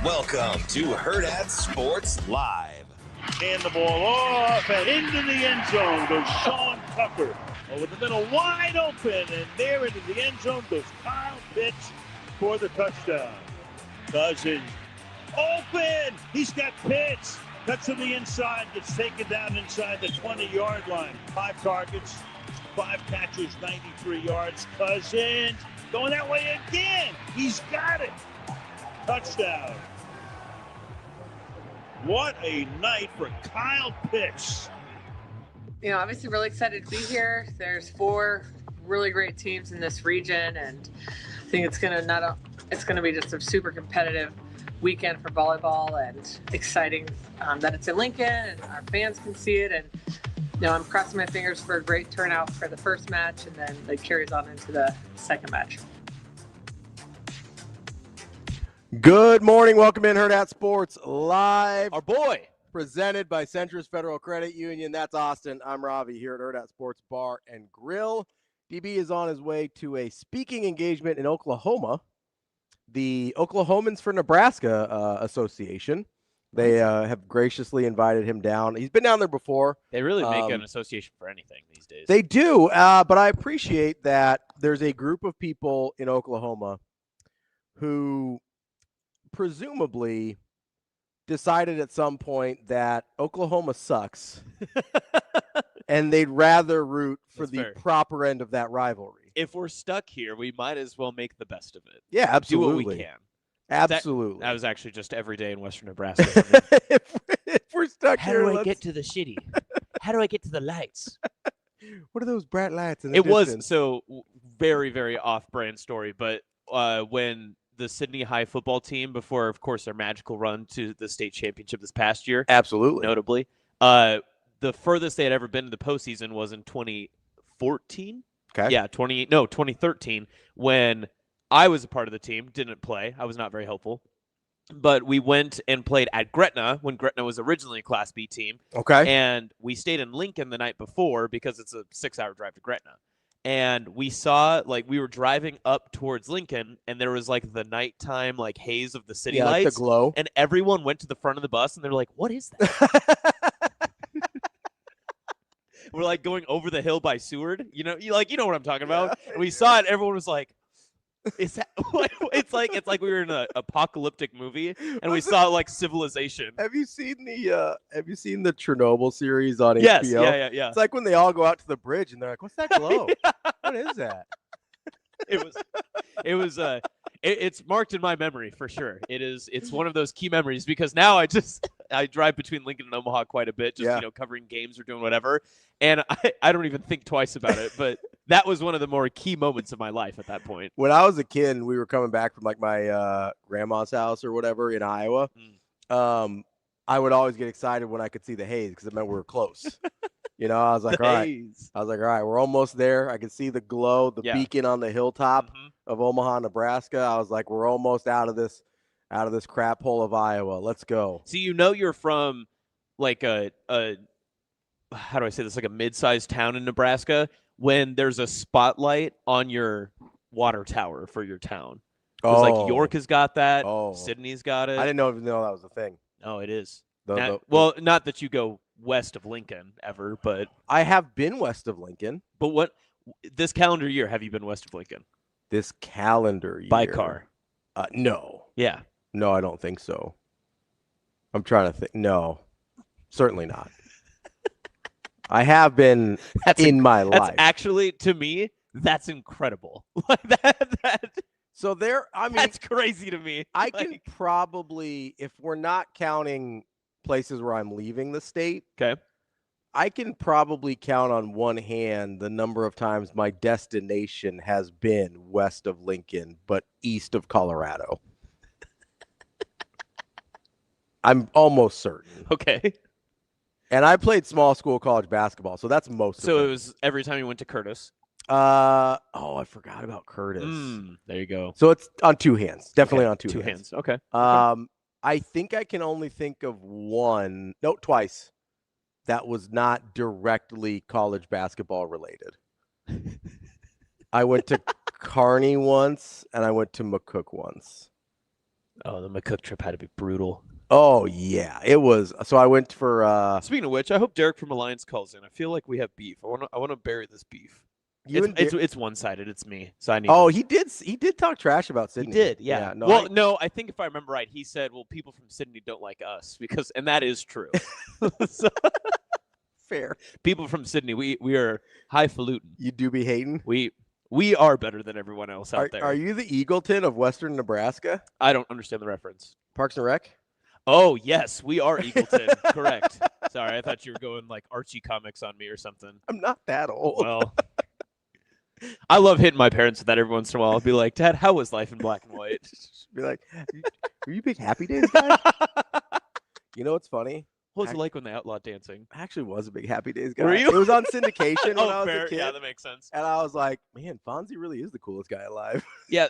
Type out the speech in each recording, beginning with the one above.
Welcome to Hurrdat Sports Live. And the ball off and into the end zone goes Sean Tucker. Over the middle, wide open, and there into the end zone goes Kyle Pitts for the touchdown. Cousins open. He's got Pitts. Cuts to the inside, gets taken down inside the 20-yard line. 5 targets, 5 catches, 93 yards. Cousins going that way again. He's got it. Touchdown. What a night for Kyle Pitts. Obviously really excited to be here. There's 4 really great teams in this region, and I think it's going to be just a super competitive weekend for volleyball, and exciting that it's in Lincoln and our fans can see it. And I'm crossing my fingers for a great turnout for the first match, and then it carries on into the second match. Good morning. Welcome in Hurrdat Sports Live. Our boy. Presented by Centris Federal Credit Union. That's Austin. I'm Ravi here at Hurrdat Sports Bar and Grill. DB is on his way to a speaking engagement in Oklahoma. The Oklahomans for Nebraska Association. They have graciously invited him down. He's been down there before. They really make an association for anything these days. They do, but I appreciate that there's a group of people in Oklahoma who presumably decided at some point that Oklahoma sucks and they'd rather root for the proper end of that rivalry. If we're stuck here, we might as well make the best of it. Yeah, absolutely. Do what we can. Absolutely. That was actually just every day in Western Nebraska. if we're stuck here, how do I get to the city? How do I get to the lights? What are those bright lights in the It distance? was so very, very off-brand story, but when the Sydney High football team, before, of course, their magical run to the state championship this past year. Absolutely. Notably. The furthest they had ever been to the postseason was in 2014. Okay. Yeah, 2013, when I was a part of the team, didn't play. I was not very helpful. But we went and played at Gretna when Gretna was originally a Class B team. Okay. And we stayed in Lincoln the night before because it's a 6-hour drive to Gretna. And we saw, we were driving up towards Lincoln, and there was, the nighttime, haze of the city lights. Like the glow. And everyone went to the front of the bus, and they're like, what is that? We're, going over the hill by Seward. You know what I'm talking about? Yeah. And we saw it, everyone was like, is that it's like we were in an apocalyptic movie and we saw Civilization. Have you seen the Chernobyl series on HBO? Yes, yeah. It's like when they all go out to the bridge and they're like, "What's that glow? What is that?" It's marked in my memory for sure. It's one of those key memories because now I drive between Lincoln and Omaha quite a bit, covering games or doing whatever, and I don't even think twice about it, but that was one of the more key moments of my life at that point. When I was a kid and we were coming back from my grandma's house or whatever in Iowa, I would always get excited when I could see the haze because it meant we were close. I was like, all right, we're almost there. I could see the glow, the beacon on the hilltop of Omaha, Nebraska. I was like, we're almost out of this crap hole of Iowa. Let's go. So you're from how do I say this, a mid-sized town in Nebraska when there's a spotlight on your water tower for your town. Because York has got that. Sydney's got it. I didn't even know that was a thing. Oh, it is. Not that you go west of Lincoln ever, but I have been west of Lincoln. But this calendar year have you been west of Lincoln? This calendar year. By car? No. Yeah. No, I don't think so. I'm trying to think. No, certainly not. I have been my life. That's actually, to me, that's incredible. So that's crazy to me. I can probably, if we're not counting places where I'm leaving the state, okay, I can probably count on one hand the number of times my destination has been west of Lincoln, but east of Colorado. I'm almost certain. Okay. And I played small school college basketball, so that's most of it. So it was every time you went to Curtis? I forgot about Curtis. There you go. So it's on 2 hands. Definitely on two hands. Okay. I think I can only think of twice that was not directly college basketball related. I went to Kearney once, and I went to McCook once. Oh, the McCook trip had to be brutal. Oh yeah, it was. So I went for. Speaking of which, I hope Derek from Alliance calls in. I feel like we have beef. I want to bury this beef. It's one-sided. It's me. So I need. Oh, he did talk trash about Sydney. He did. Yeah. No, I think if I remember right, he said, "Well, people from Sydney don't like us and that is true." So, fair. People from Sydney, we are highfalutin. You do be hating. We are better than everyone else out there. Are you the Eagleton of Western Nebraska? I don't understand the reference. Parks and Rec? Oh, yes, we are Eagleton. Correct. Sorry, I thought you were going like Archie comics on me or something. I'm not that old. Well, I love hitting my parents with that every once in a while. I'll be like, Dad, how was life in black and white? Be like, were you a big Happy Days guy? You know what's funny? What was it like when they outlawed dancing? I actually was a big Happy Days guy. Were you? It was on syndication when I was fair. a kid. Yeah, that makes sense. And I was like, man, Fonzie really is the coolest guy alive. Yeah.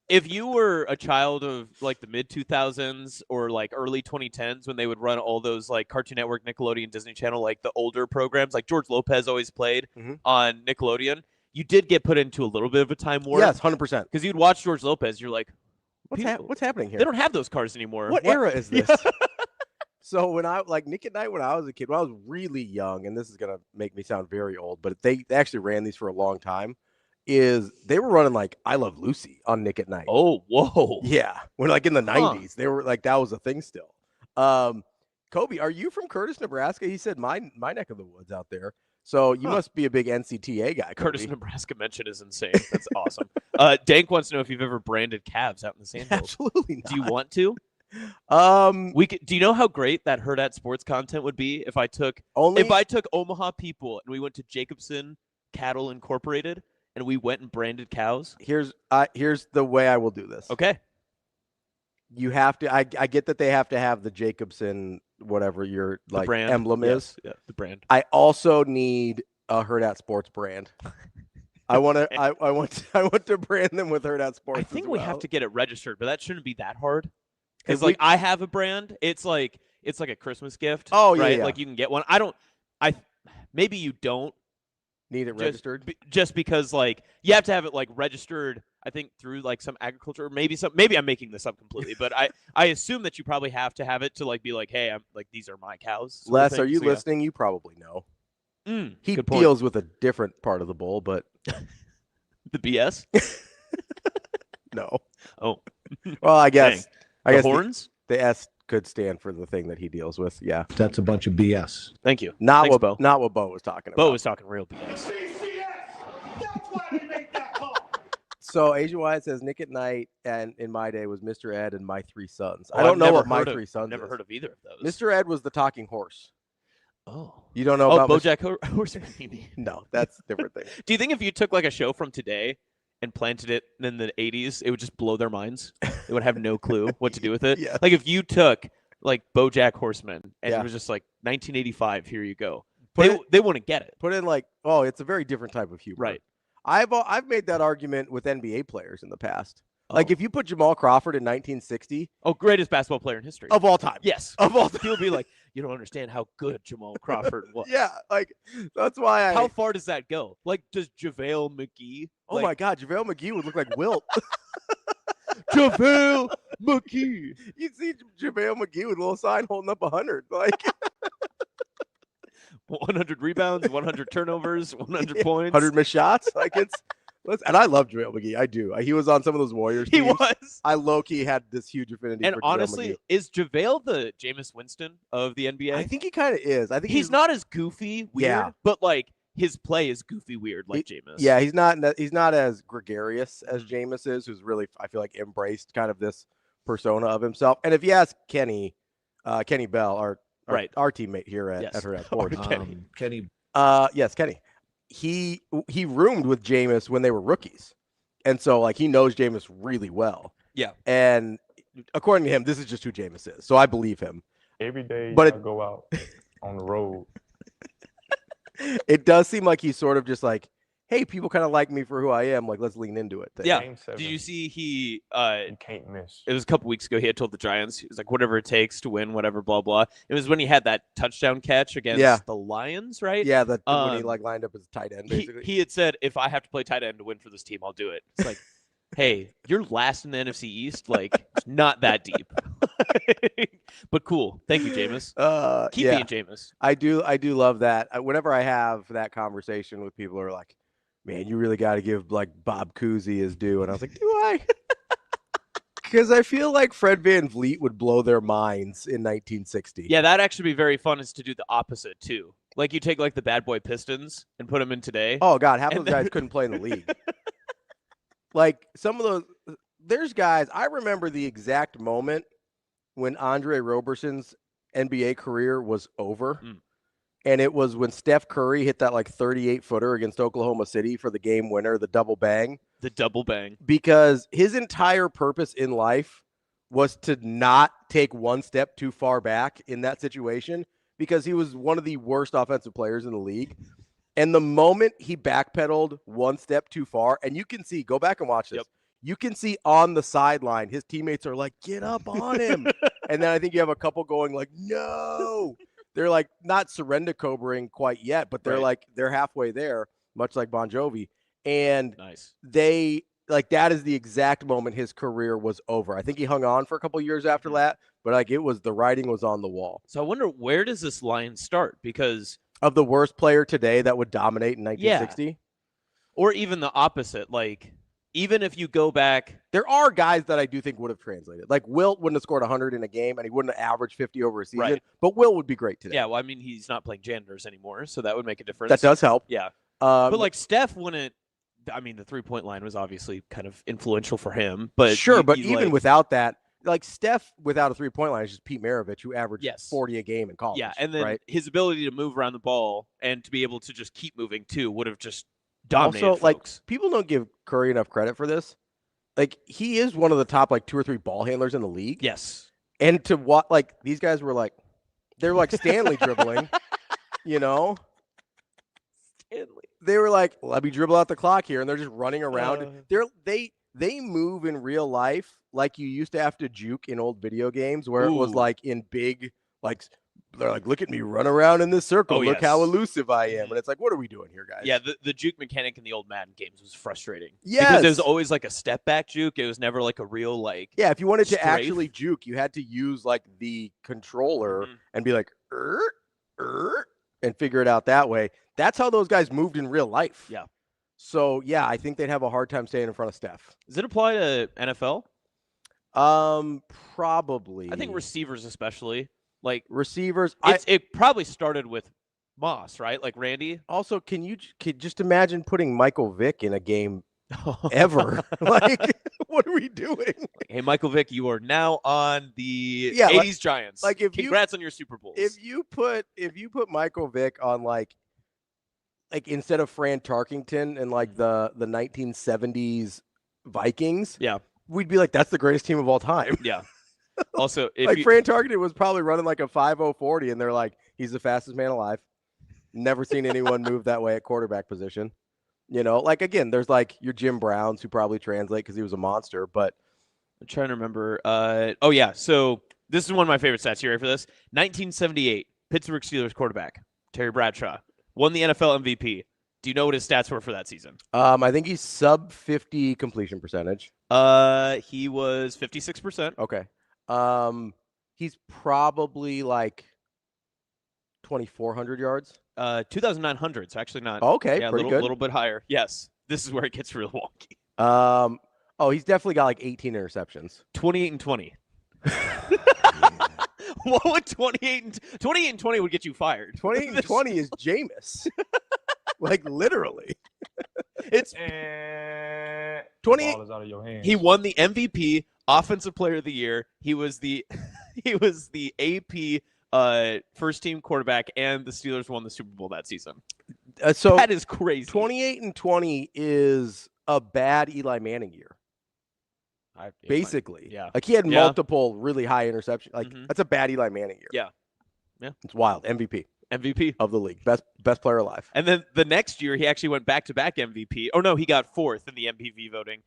If you were a child of like the mid 2000s or like early 2010s when they would run all those like Cartoon Network, Nickelodeon, Disney Channel, like the older programs, like George Lopez always played on Nickelodeon, you did get put into a little bit of a time warp. Yes, 100%. Because you'd watch George Lopez, you're like, what's happening here? They don't have those cars anymore. What era is this? So when I Nick at Night when I was a kid, when I was really young, and this is gonna make me sound very old, but they actually ran these for a long time. They were running like I Love Lucy on Nick at Night. Oh, whoa. Yeah. When like in the 90s, they were like that was a thing still. Kobe, are you from Curtis, Nebraska? He said my neck of the woods out there. So you must be a big NCTA guy. Kobe. Curtis, Nebraska mention is insane. That's awesome. Dank wants to know if you've ever branded calves out in the sandhill. Absolutely not. Do you want to? Do you know how great that Hurrdat Sports content would be if I took Omaha people and we went to Jacobsen Cattle Incorporated and we went and branded cows? Here's the way I will do this. Okay. You have to. I get that they have to have the Jacobsen whatever your like brand emblem is. Yeah, the brand. I also need a Hurrdat Sports brand. I want to brand them with Hurrdat Sports. I think we have to get it registered, but that shouldn't be that hard. Because like I have a brand. It's like a Christmas gift. Oh yeah, right? Yeah. Like you can get one. Maybe you don't need it registered. Just because like you have to have it like registered. I think through like some agriculture, or maybe I'm making this up completely, but I assume that you probably have to have it to like be like, hey, I'm like these are my cows. Les, are you listening? Yeah. You probably know. He deals with a different part of the bowl, but the BS. No. Oh. Well, I guess. Dang. I guess horns. The S could stand for the thing that he deals with. Yeah. That's a bunch of BS. Thank you. Not what Bo was talking about. Bo was talking real BS. So Asian Wyatt says Nick at Night and in my day was Mr. Ed and My Three Sons. I don't know what My Three Sons. Never heard of either of those. Mr. Ed was the talking horse. Oh. You don't know about BoJack Horseman? No, that's a different thing. Do you think if you took like a show from today and planted it in the 80s, it would just blow their minds? They would have no clue what to do with it. Yes. Like if you took like BoJack Horseman and it was just like 1985, here you go. They wouldn't get it. Put in like, oh, it's a very different type of humor. Right. I've made that argument with NBA players in the past. Like if you put Jamal Crawford in 1960, greatest basketball player in history of all time. Yes, of all time. He'll be like, you don't understand how good Jamal Crawford was. Yeah, like that's why. How far does that go? Like, does JaVale McGee? Oh my God, JaVale McGee would look like Wilt. JaVale McGee. You'd see JaVale McGee with a little sign holding up 100, like 100 rebounds, 100 turnovers, 100 points, 100 missed shots. Like and I love JaVale McGee. I do. He was on some of those Warriors teams. He was. I low-key had this huge affinity and for honestly, JaVale McGee. Is JaVale the Jameis Winston of the NBA? I think he kind of is. I think he's not as goofy weird, but like his play is goofy weird like Jameis. Yeah, he's not as gregarious as Jameis is, who's really, I feel like, embraced kind of this persona of himself. And if you ask Kenny Bell, our teammate here at Hurrdat Sports, Kenny. Yes, Kenny. He roomed with Jameis when they were rookies. And so like he knows Jameis really well. Yeah. And according to him, this is just who Jameis is. So I believe him. Every day I go out on the road. It does seem like he's sort of just like, hey, people kind of like me for who I am. Like, let's lean into it. Yeah. Did you see you can't miss. It was a couple weeks ago. He had told the Giants, he was like, whatever it takes to win, whatever, blah, blah. It was when he had that touchdown catch against the Lions, right? Yeah, when he like lined up as a tight end, basically. He had said, if I have to play tight end to win for this team, I'll do it. It's like, hey, you're last in the NFC East. Like, it's not that deep. But cool. Thank you, Jameis. Keep being Jameis. I do love that. Whenever I have that conversation with people who are like, man, you really got to give like Bob Cousy his due. And I was like, do I? Because I feel like Fred VanVleet would blow their minds in 1960. Yeah, that'd actually be very fun is to do the opposite, too. Like, you take, like, the bad boy Pistons and put them in today. Oh, God, half those guys couldn't play in the league. Like, some of those – there's guys – I remember the exact moment when Andre Roberson's NBA career was over. And it was when Steph Curry hit that, like, 38-footer against Oklahoma City for the game winner, the double bang. The double bang. Because his entire purpose in life was to not take one step too far back in that situation because he was one of the worst offensive players in the league. And the moment he backpedaled one step too far, and you can see, go back and watch this. Yep. You can see on the sideline, his teammates are like, get up on him. And then I think you have a couple going like, no. They're like not surrender cobering quite yet, but they're like, they're halfway there, much like Bon Jovi. And they like that is the exact moment his career was over. I think he hung on for a couple years after that, but like it was the writing was on the wall. So I wonder where does this line start? Because of the worst player today that would dominate in 1960, or even the opposite. Like even if you go back, there are guys that I do think would have translated. Like Wilt wouldn't have scored 100 in a game, and he wouldn't have averaged 50 over a season. But Wilt would be great today. Yeah, well, I mean, he's not playing janitors anymore, so that would make a difference. That does help. Yeah, but like Steph wouldn't. I mean, the 3-point line was obviously kind of influential for him, but sure. But even without that, like Steph without a 3-point line is just Pete Maravich, who averaged 40 a game in college. Yeah, and then his ability to move around the ball and to be able to just keep moving too would have just dominated. Also, folks. like people don't give Curry enough credit for this. Like he is one of the top like 2 or 3 ball handlers in the league. Yes, and to what like these guys were like, they're like Stanley dribbling, you know. They were like, let me dribble out the clock here, and they're just running around. They move in real life like you used to have to juke in old video games where it was like in big, like they're like, look at me run around in this circle. Look how elusive I am. And it's like, what are we doing here, guys? Yeah, the juke mechanic in the old Madden games was frustrating. Yes. Because it was always like a step back juke. It was never like a real like yeah, if you wanted to actually juke, you had to use like the controller and be like, and figure it out that way. That's how those guys moved in real life. Yeah. So, yeah, I think they'd have a hard time staying in front of Steph. Does it apply to NFL? Probably. I think receivers especially. Like receivers. It probably started with Moss, right? Like Randy. Also, can you just imagine putting Michael Vick in a game ever? Like, what are we doing? Hey, Michael Vick, you are now on the 80s Giants. Like congrats on your Super Bowls. If you put Michael Vick on like instead of Fran Tarkington and like the 1970s Vikings, we'd be like, that's the greatest team of all time. Yeah. Also, if Fran Tarkington was probably running like a 5.040, and they're like, he's the fastest man alive. Never seen anyone move that way at quarterback position. You know, like again, there's like your Jim Browns who probably translate because he was a monster. But I'm trying to remember. So this is one of my favorite stats. You ready for this? 1978, Pittsburgh Steelers quarterback Terry Bradshaw won the NFL MVP. Do you know what his stats were for that season? I think he's sub 50 completion percentage. He was 56%. Okay. He's probably like 2,400 yards. 2,900. So actually not. Okay, yeah, pretty a little bit higher. Yes, this is where it gets real wonky. He's definitely got like 18 interceptions. 28 and 20. What would 28 and 20 would get you fired? 28 and 20 is Jameis. Like literally. It's 28. Ball is out of your hands. He won the MVP, Offensive Player of the Year. He was the AP first team quarterback, and the Steelers won the Super Bowl that season. So that is crazy. 28 and 20 is a bad Eli Manning year. Basically. Yeah. Like he had multiple really high interceptions. Like that's a bad Eli Manning year. Yeah. Yeah. It's wild. MVP of the league. Best player alive. And then the next year he actually went back-to-back MVP. Oh no, he got 4th in the MVP voting.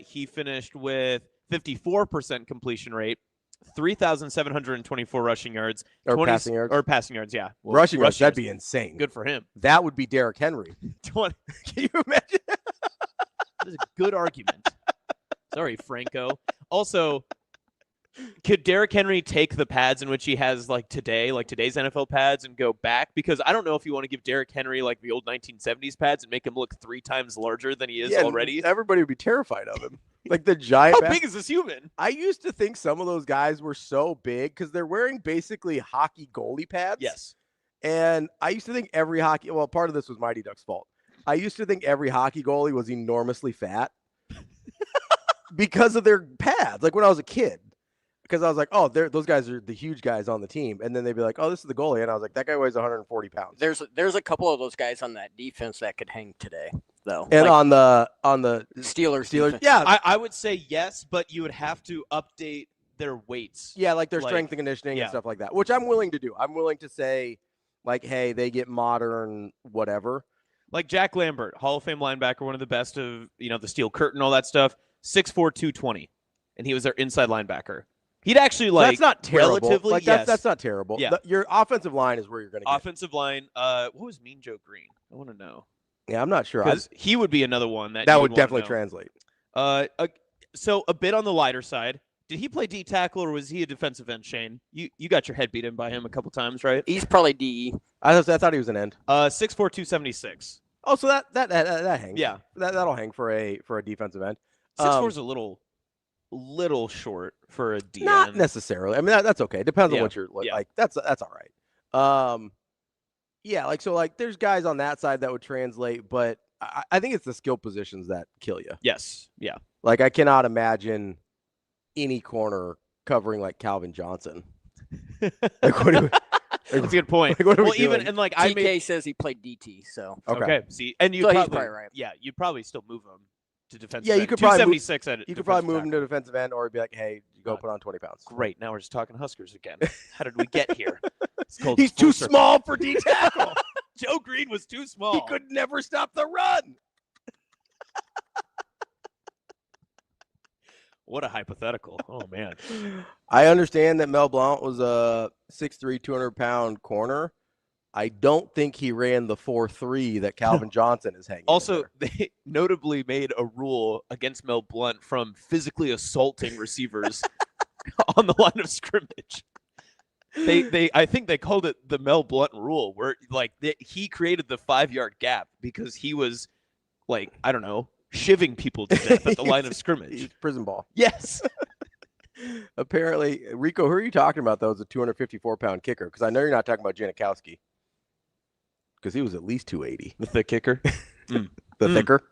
He finished with 54% completion rate, 3,724 rushing yards, passing yards, yeah. Well, rushing yards, that'd be insane. Good for him. That would be Derrick Henry. 20. Can you imagine? That is a good argument. Sorry, Franco. Also, could Derrick Henry take the pads in which he has like today's NFL pads and go back? Because I don't know if you want to give Derrick Henry like the old 1970s pads and make him look 3 times larger than he is already. Everybody would be terrified of him. Like the giant. How big is this human? I used to think some of those guys were so big because they're wearing basically hockey goalie pads. Yes. And I used to think part of this was Mighty Ducks' fault. I used to think every hockey goalie was enormously fat because of their pads. Like when I was a kid. Because I was like, oh, those guys are the huge guys on the team. And then they'd be like, oh, this is the goalie. And I was like, that guy weighs 140 pounds. There's a couple of those guys on that defense that could hang today, though. And like, on the Steelers, yeah. I would say yes, but you would have to update their weights. Yeah, like their strength and conditioning and stuff like that, which I'm willing to do. I'm willing to say, like, hey, they get modern whatever. Like Jack Lambert, Hall of Fame linebacker, one of the best of, the Steel Curtain, all that stuff, 6'4", 220. And he was their inside linebacker. He'd actually that's not terrible. Relatively, like, yes. That's not terrible. Yeah. Your offensive line is where you're going to get. Offensive line. What was Mean Joe Green? I want to know. Yeah, I'm not sure. Because he would be another one that would definitely translate. So a bit on the lighter side. Did he play D tackle or was he a defensive end, Shane? You got your head beat in by him a couple times, right? He's probably DE. I thought he was an end. 6'4", 276. Oh, so that hangs. Yeah, that'll hang for a defensive end. 6'4" is a little short for a D. Not necessarily. I mean, that's okay. Depends on what you're like. That's all right. Yeah, there's guys on that side that would translate, but I think it's the skill positions that kill you. Yes. Yeah. Like I cannot imagine any corner covering like Calvin Johnson. That's a good point. TK says he played DT, so okay. See, and he's probably right. Yeah, you'd probably still move him to defensive. Yeah, end. you could probably 276 you could probably move him to defensive end, or be like, hey, you go put on 20 pounds. Great. Now we're just talking Huskers again. How did we get here? He's too small for D tackle. Joe Green was too small. He could never stop the run. What a hypothetical. Oh, man. I understand that Mel Blount was a 6'3", 200-pound corner. I don't think he ran the 4.3 that Calvin Johnson is hanging. Also, they notably made a rule against Mel Blount from physically assaulting receivers on the line of scrimmage. I think they called it the Mel Blount rule, where he created the 5-yard gap because he was I don't know, shivving people to death at the line of scrimmage. Prison ball. Yes. Apparently, Rico, who are you talking about, though, is a 254-pound kicker? Because I know you're not talking about Janikowski. Because he was at least 280. The thick kicker? Thicker?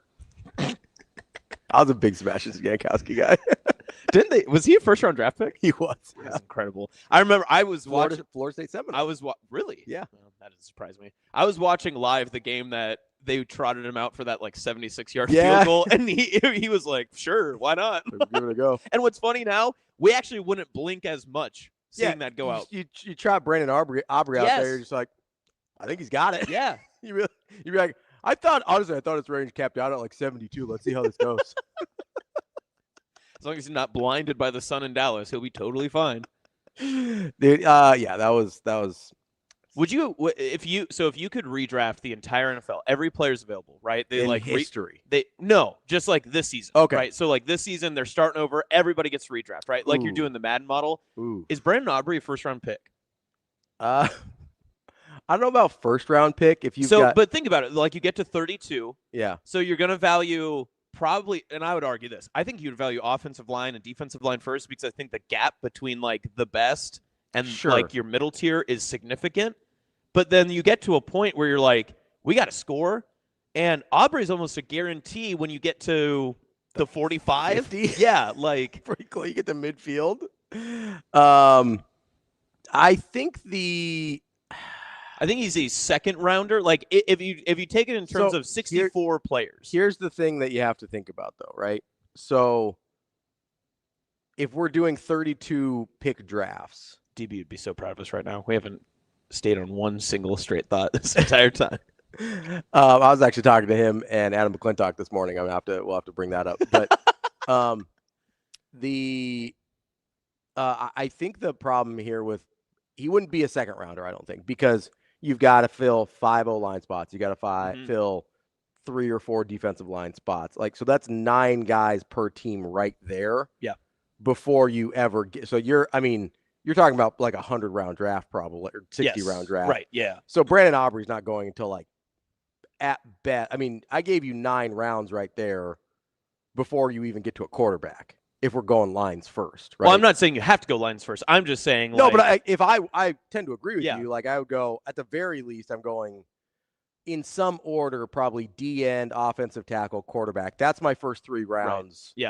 I was a big Sebastian Janikowski guy. Was he a first-round draft pick? He was. Yeah. That's incredible. I remember I was watching Florida State Seminole. Really? Yeah. Well, that doesn't surprise me. I was watching live the game that they trotted him out for that 76-yard field goal, and he was like, "Sure, why not? Give it a go." And what's funny now, we actually wouldn't blink as much seeing that go out. You try Brandon Aubrey out there, you're just like, I think he's got it. Yeah. You'd be like, I thought his range capped out at 72. Let's see how this goes. As long as he's not blinded by the sun in Dallas, he'll be totally fine. Dude, that was. Would you, if you could redraft the entire NFL, every player's available, right? They in history. Just like this season. Okay. Right. So this season they're starting over. Everybody gets redraft, right? Like you're doing the Madden model. Ooh. Is Brandon Aubrey a first-round pick? I don't know about first-round pick. But think about it. You get to 32. Yeah. So you're going to value probably, and I would argue this. I think you'd value offensive line and defensive line first because I think the gap between the best and your middle tier is significant. But then you get to a point where you're like, we got to score. And Aubrey's almost a guarantee when you get to the 45. 50? Yeah, pretty cool. You get to midfield. I think he's a second rounder. If you take it in terms of 64 players. Here's the thing that you have to think about, though, right? So if we're doing 32 pick drafts, DB would be so proud of us right now. We haven't stayed on one single straight thought this entire time. I was actually talking to him and Adam McClintock this morning. We'll have to bring that up. But I think the problem here he wouldn't be a second rounder, I don't think, because you've got to fill 5 O-line spots. You got to fill 3 or 4 defensive line spots. Like, so that's 9 guys per team right there. Yeah. Before you ever get, so you're talking about like 100-round draft probably, or 60-round draft. Right. Yeah. So Brandon Aubrey's not going until like at best. I mean, I gave you 9 rounds right there before you even get to a quarterback. If we're going lines first, right? Well, I'm not saying you have to go lines first. I'm just saying. No, like, but I tend to agree with you. Like, I would go, at the very least, I'm going in some order, probably D-end, offensive tackle, quarterback. That's my first 3 rounds. Right.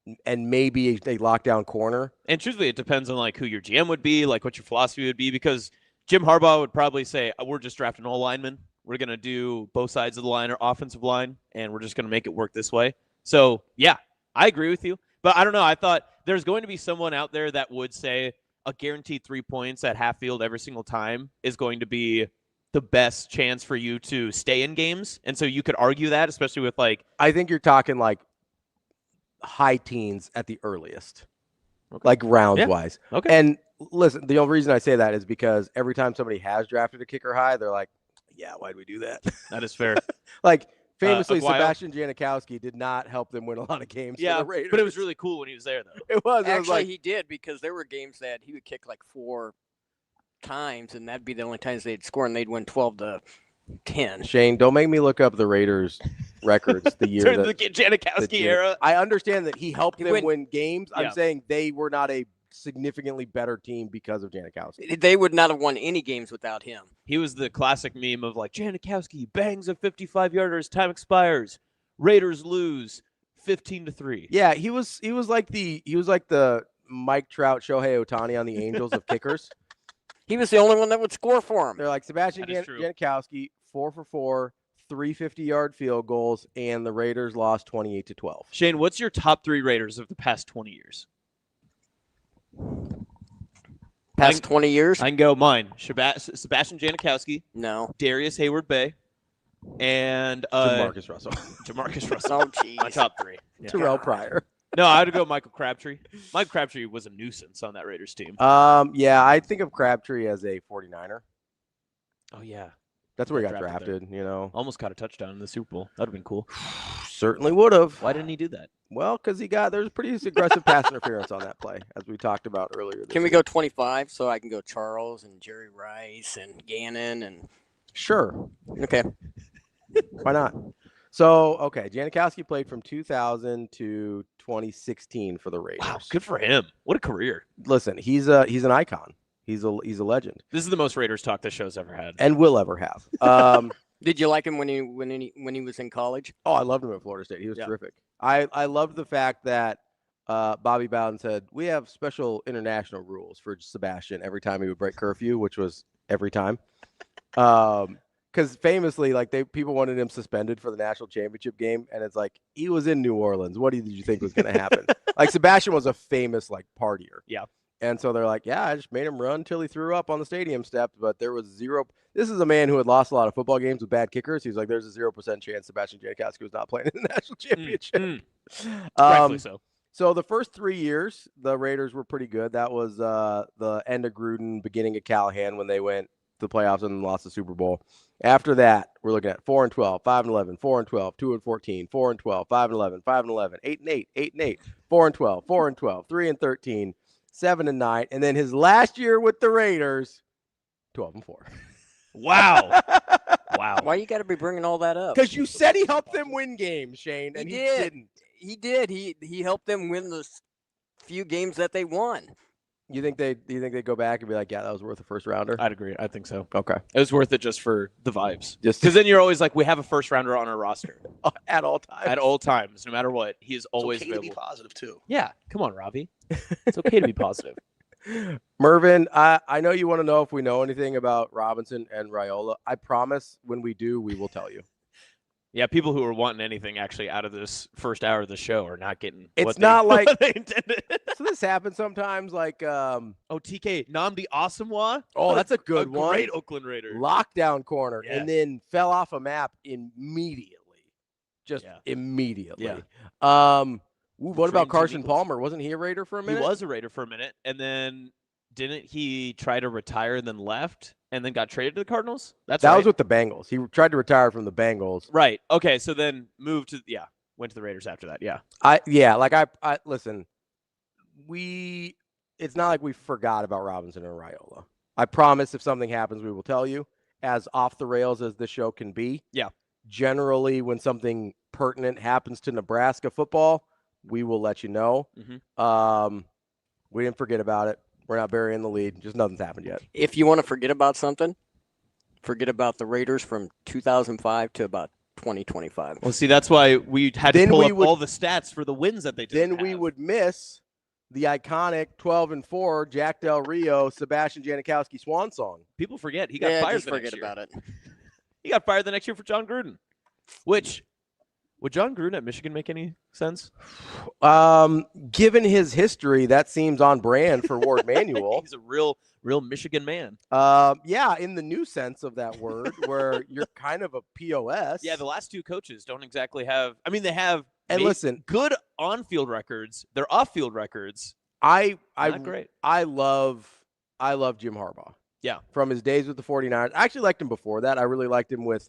Yeah. And maybe a lockdown corner. And truthfully, it depends on like who your GM would be, like what your philosophy would be, because Jim Harbaugh would probably say, we're just drafting all linemen. We're going to do both sides of the line or offensive line, and we're just going to make it work this way. So, yeah, I agree with you. But I don't know. I thought there's going to be someone out there that would say a guaranteed 3 points at half field every single time is going to be the best chance for you to stay in games. And so you could argue that, especially with like. I think you're talking like high teens at the earliest, like rounds wise. Okay. And listen, the only reason I say that is because every time somebody has drafted a kicker high, they're like, yeah, why'd we do that? That is fair. Like, famously, Sebastian Janikowski did not help them win a lot of games. Yeah, for the Raiders. But it was really cool when he was there, though. It was. Actually, he did, because there were games that he would kick like 4 times, and that'd be the only times they'd score, and they'd win 12-10. Shane, don't make me look up the Raiders records the year during the Janikowski era. I understand that he helped them win games. Yeah. I'm saying they were not a significantly better team because of Janikowski. They would not have won any games without him. He was the classic meme of like, Janikowski bangs a 55-yarder as time expires. Raiders lose 15-3. Yeah, he was like the Mike Trout, Shohei Ohtani on the Angels of kickers. He was the only one that would score for him. They're like Sebastian Janikowski, 4 for 4, 3 50-yard field goals, and the Raiders lost 28-12. Shane, what's your top 3 Raiders of the past 20 years? Past 20 years? I can go mine. Sebastian Janikowski. No. Darius Hayward-Bay. And Jamarcus Russell. Jamarcus Russell. Oh, jeez. My top 3. Yeah. Terrell Pryor. No, I had to go Michael Crabtree. Mike Crabtree was a nuisance on that Raiders team. Yeah, I think of Crabtree as a 49er. Oh, yeah. That's where he got drafted, you know. Almost caught a touchdown in the Super Bowl. That would have been cool. Certainly would have. Why didn't he do that? Well, because there's pretty aggressive pass interference on that play, as we talked about earlier. Can we go 25 so I can go Charles and Jerry Rice and Gannon and? Sure. Okay. Why not? So, okay, Janikowski played from 2000 to 2016 for the Raiders. Wow, good for him. What a career. Listen, he's an icon. He's a legend. This is the most Raiders talk this show's ever had. And will ever have. Did you like him when he was in college? Oh, I loved him at Florida State. He was terrific. I loved the fact that Bobby Bowden said, we have special international rules for Sebastian every time he would break curfew, which was every time. Because famously, like people wanted him suspended for the national championship game, and it's like he was in New Orleans. What did you think was going to happen? Like Sebastian was a famous partier. Yeah. And so they're like, yeah, I just made him run till he threw up on the stadium steps, but there was zero. This is a man who had lost a lot of football games with bad kickers. He's like, there's a 0% chance Sebastian Janikowski was not playing in the national championship. Rightfully so. So the first 3 years, the Raiders were pretty good. That was the end of Gruden, beginning of Callahan when they went to the playoffs and lost the Super Bowl. After that, we're looking at 4-12, 5-11, 4-12, 2-14, 4-12, 5-11, 5-11, 8-8, 8-8, 4-12, 4-12, 3-13, 7-9, and then his last year with the Raiders, 12-4. Wow. Wow. Why you got to be bringing all that up? Because you said he helped them win games, Shane, and he didn't. He did. He helped them win the few games that they won. Do you think they go back and be like, yeah, that was worth a first rounder? I'd agree. I think so. Okay. It was worth it just for the vibes. Just because then you're always like, we have a first rounder on our roster at all times. At all times, no matter what, he is always okay available. to be positive too. Yeah, come on, Ravi. It's okay to be positive. Mervin, I know you want to know if we know anything about Robinson and Raiola. I promise when we do, we will tell you. Yeah, people who are wanting anything actually out of this first hour of the show are not getting. It's not like they intended. So this happens sometimes. Like TK Nnamdi Asamoah. Oh, that's a good one. Great Oakland Raider. Lockdown corner, Yes. and then fell off a map immediately. Just immediately. Yeah. What about Carson Palmer? Wasn't he a Raider for a minute? He was a Raider for a minute, and then didn't he try to retire and then left? and then got traded to the Cardinals. That was with the Bengals. He tried to retire from the Bengals. Right. Okay. So then went to the Raiders after that. Yeah. I listen. It's not like we forgot about Robinson and Raiola. I promise if something happens, we will tell you. As off the rails as this show can be. Yeah. Generally, when something pertinent happens to Nebraska football, we will let you know. Mm-hmm. We didn't forget about it. We're not burying the lead. Just nothing's happened yet. If you want to forget about something, forget about the Raiders from 2005 to about 2025. Well, see, that's why we had to pull up all the stats for the wins that they did. Then we would miss the iconic 12-4 Jack Del Rio, Sebastian Janikowski swan song. People forget he got fired. Just forget about it. He got fired the next year for John Gruden. Which would John Gruden at Michigan make any sense? Given his history, that seems on brand for Ward Manuel. He's a real Michigan man. Yeah, in the new sense of that word, where you're kind of a POS. Yeah, the last two coaches don't exactly have. I mean, they have. And listen, good on-field records. Their off-field records. Not great. I love Jim Harbaugh. Yeah. From his days with the 49ers. I actually liked him before that. I really liked him with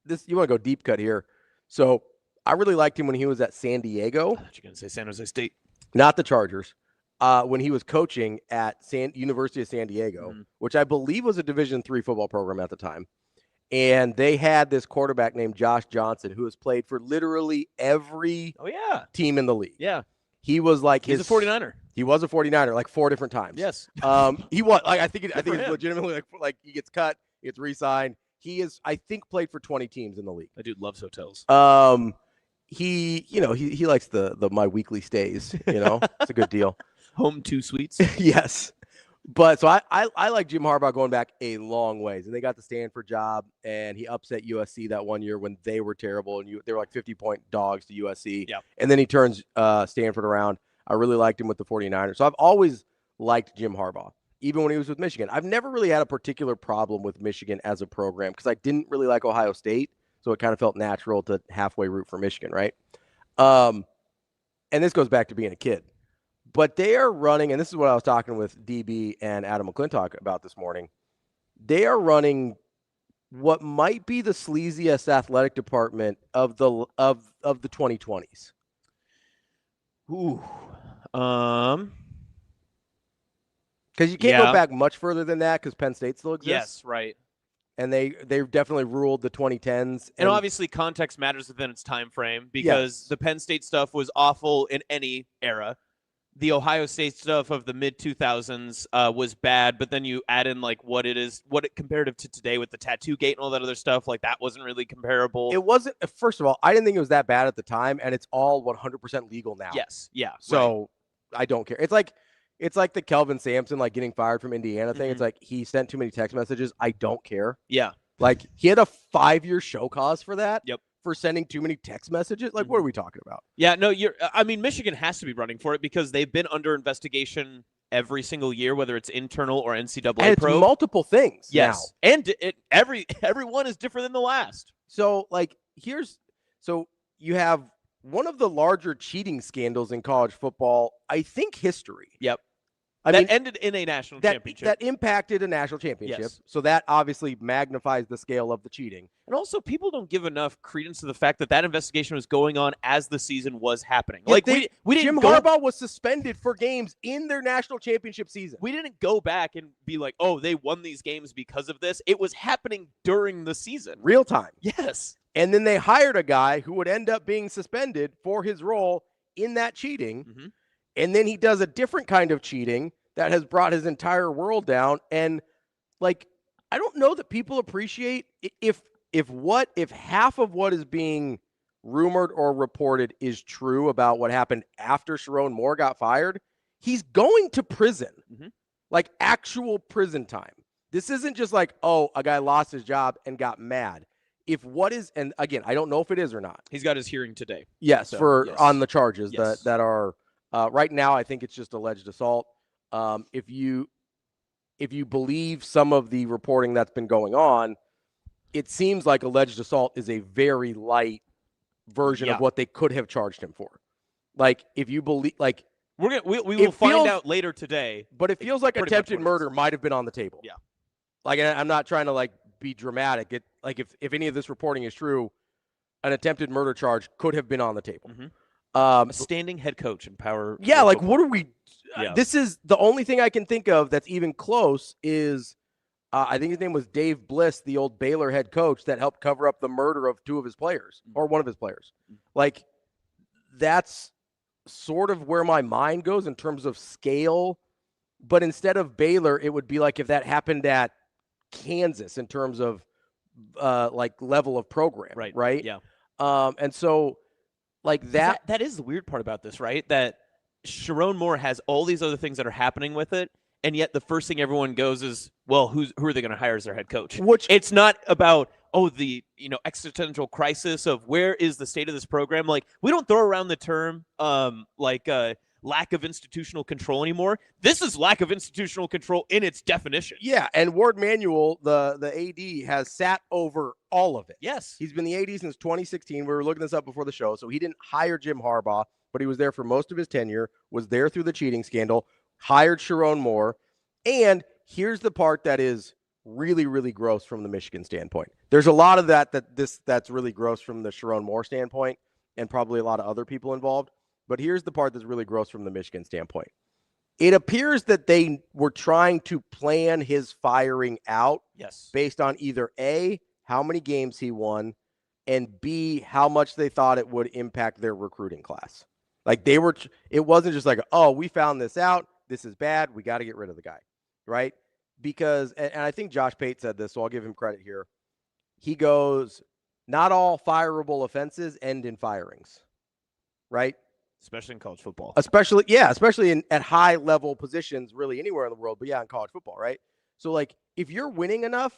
this. You want to go deep cut here. So I really liked him when he was at San Diego. I thought you were going to say San Jose State. Not the Chargers. When he was coaching at University of San Diego, which I believe was a Division III football program at the time. And they had this quarterback named Josh Johnson who has played for literally every team in the league. Yeah. He was like He's a 49er. He was a 49er like 4 different times. Yes. He was like I think it's legitimately like he gets cut, he gets re-signed. He is I think played for 20 teams in the league. That dude loves hotels. He likes the my weekly stays, It's a good deal. Home 2 suites. Yes. But so I like Jim Harbaugh going back a long ways, and they got the Stanford job, and he upset USC that one year when they were terrible, and they were like 50-point dogs to USC. Yeah. And then he turns Stanford around. I really liked him with the 49ers. So I've always liked Jim Harbaugh, even when he was with Michigan. I've never really had a particular problem with Michigan as a program because I didn't really like Ohio State, so it kind of felt natural to halfway root for Michigan, right? And this goes back to being a kid. But they are running, and this is what I was talking with DB and Adam McClintock about this morning. They are running what might be the sleaziest athletic department of the 2020s. Ooh, because you can't go back much further than that because Penn State still exists. Yes, right. And they've definitely ruled the 2010s. And obviously context matters within its time frame because the Penn State stuff was awful in any era. The Ohio State stuff of the mid-2000s was bad, but then you add in like what it comparative to today with the tattoo gate and all that other stuff, like that wasn't really comparable. It wasn't. First of all, I didn't think it was that bad at the time, and it's all 100% legal now. Yes, yeah. So I don't care. It's like the Kelvin Sampson like getting fired from Indiana thing. It's like he sent too many text messages. I don't care. Yeah. Like he had a 5-year show cause for that. Yep. For sending too many text messages? Like, what are we talking about? Yeah, no, Michigan has to be running for it because they've been under investigation every single year, whether it's internal or NCAA and probe. It's multiple things. Yes. Now. And everyone is different than the last. So, you have one of the larger cheating scandals in college football, I think, history. Yep. That ended in a national championship. That impacted a national championship. Yes. So that obviously magnifies the scale of the cheating. And also, people don't give enough credence to the fact that investigation was going on as the season was happening. Yeah, like we didn't. Jim Harbaugh was suspended for games in their national championship season. We didn't go back and be like, "Oh, they won these games because of this." It was happening during the season, real time. Yes. And then they hired a guy who would end up being suspended for his role in that cheating. Mm-hmm. And then he does a different kind of cheating that has brought his entire world down. And like, I don't know that people appreciate if half of what is being rumored or reported is true about what happened after Sherrone Moore got fired, he's going to prison, like actual prison time. This isn't just like, oh, a guy lost his job and got mad. And again, I don't know if it is or not. He's got his hearing today. Yes, on the charges that are right now. I think it's just alleged assault. If you believe some of the reporting that's been going on, it seems like alleged assault is a very light version of what they could have charged him for. Like, if you believe, like, we will find out later today. But it feels like attempted murder might have been on the table. Yeah. like, I'm not trying to like be dramatic. If any of this reporting is true, an attempted murder charge could have been on the table. A standing head coach in power. Yeah, like football. what are we? This is the only thing I can think of that's even close. Is I think his name was Dave Bliss, the old Baylor head coach that helped cover up the murder of two of his players or one of his players. Like that's sort of where my mind goes in terms of scale. But instead of Baylor, it would be like if that happened at Kansas in terms of like level of program, right? Yeah. And so like that is the weird part about this, right? That Sherrone Moore has all these other things that are happening with it, and yet the first thing everyone goes is, well, who are they going to hire as their head coach? Which it's not about the existential crisis of where is the state of this program. Like we don't throw around the term lack of institutional control anymore. This is lack of institutional control in its definition. Yeah, and Ward Manuel, the AD, has sat over all of it. Yes. He's been the AD since 2016. We were looking this up before the show. So he didn't hire Jim Harbaugh, but he was there for most of his tenure, was there through the cheating scandal, hired Sherrone Moore. And here's the part that is really, really gross from the Michigan standpoint. There's a lot of that's really gross from the Sherrone Moore standpoint and probably a lot of other people involved. But here's the part that's really gross from the Michigan standpoint. It appears that they were trying to plan his firing out based on either A, how many games he won, and B, how much they thought it would impact their recruiting class. Like it wasn't just like, oh, we found this out. This is bad. We got to get rid of the guy, right? Because, and I think Josh Pate said this, so I'll give him credit here. He goes, not all fireable offenses end in firings, right? Especially in college football. Especially at high level positions, really anywhere in the world, but in college football, right? So like if you're winning enough,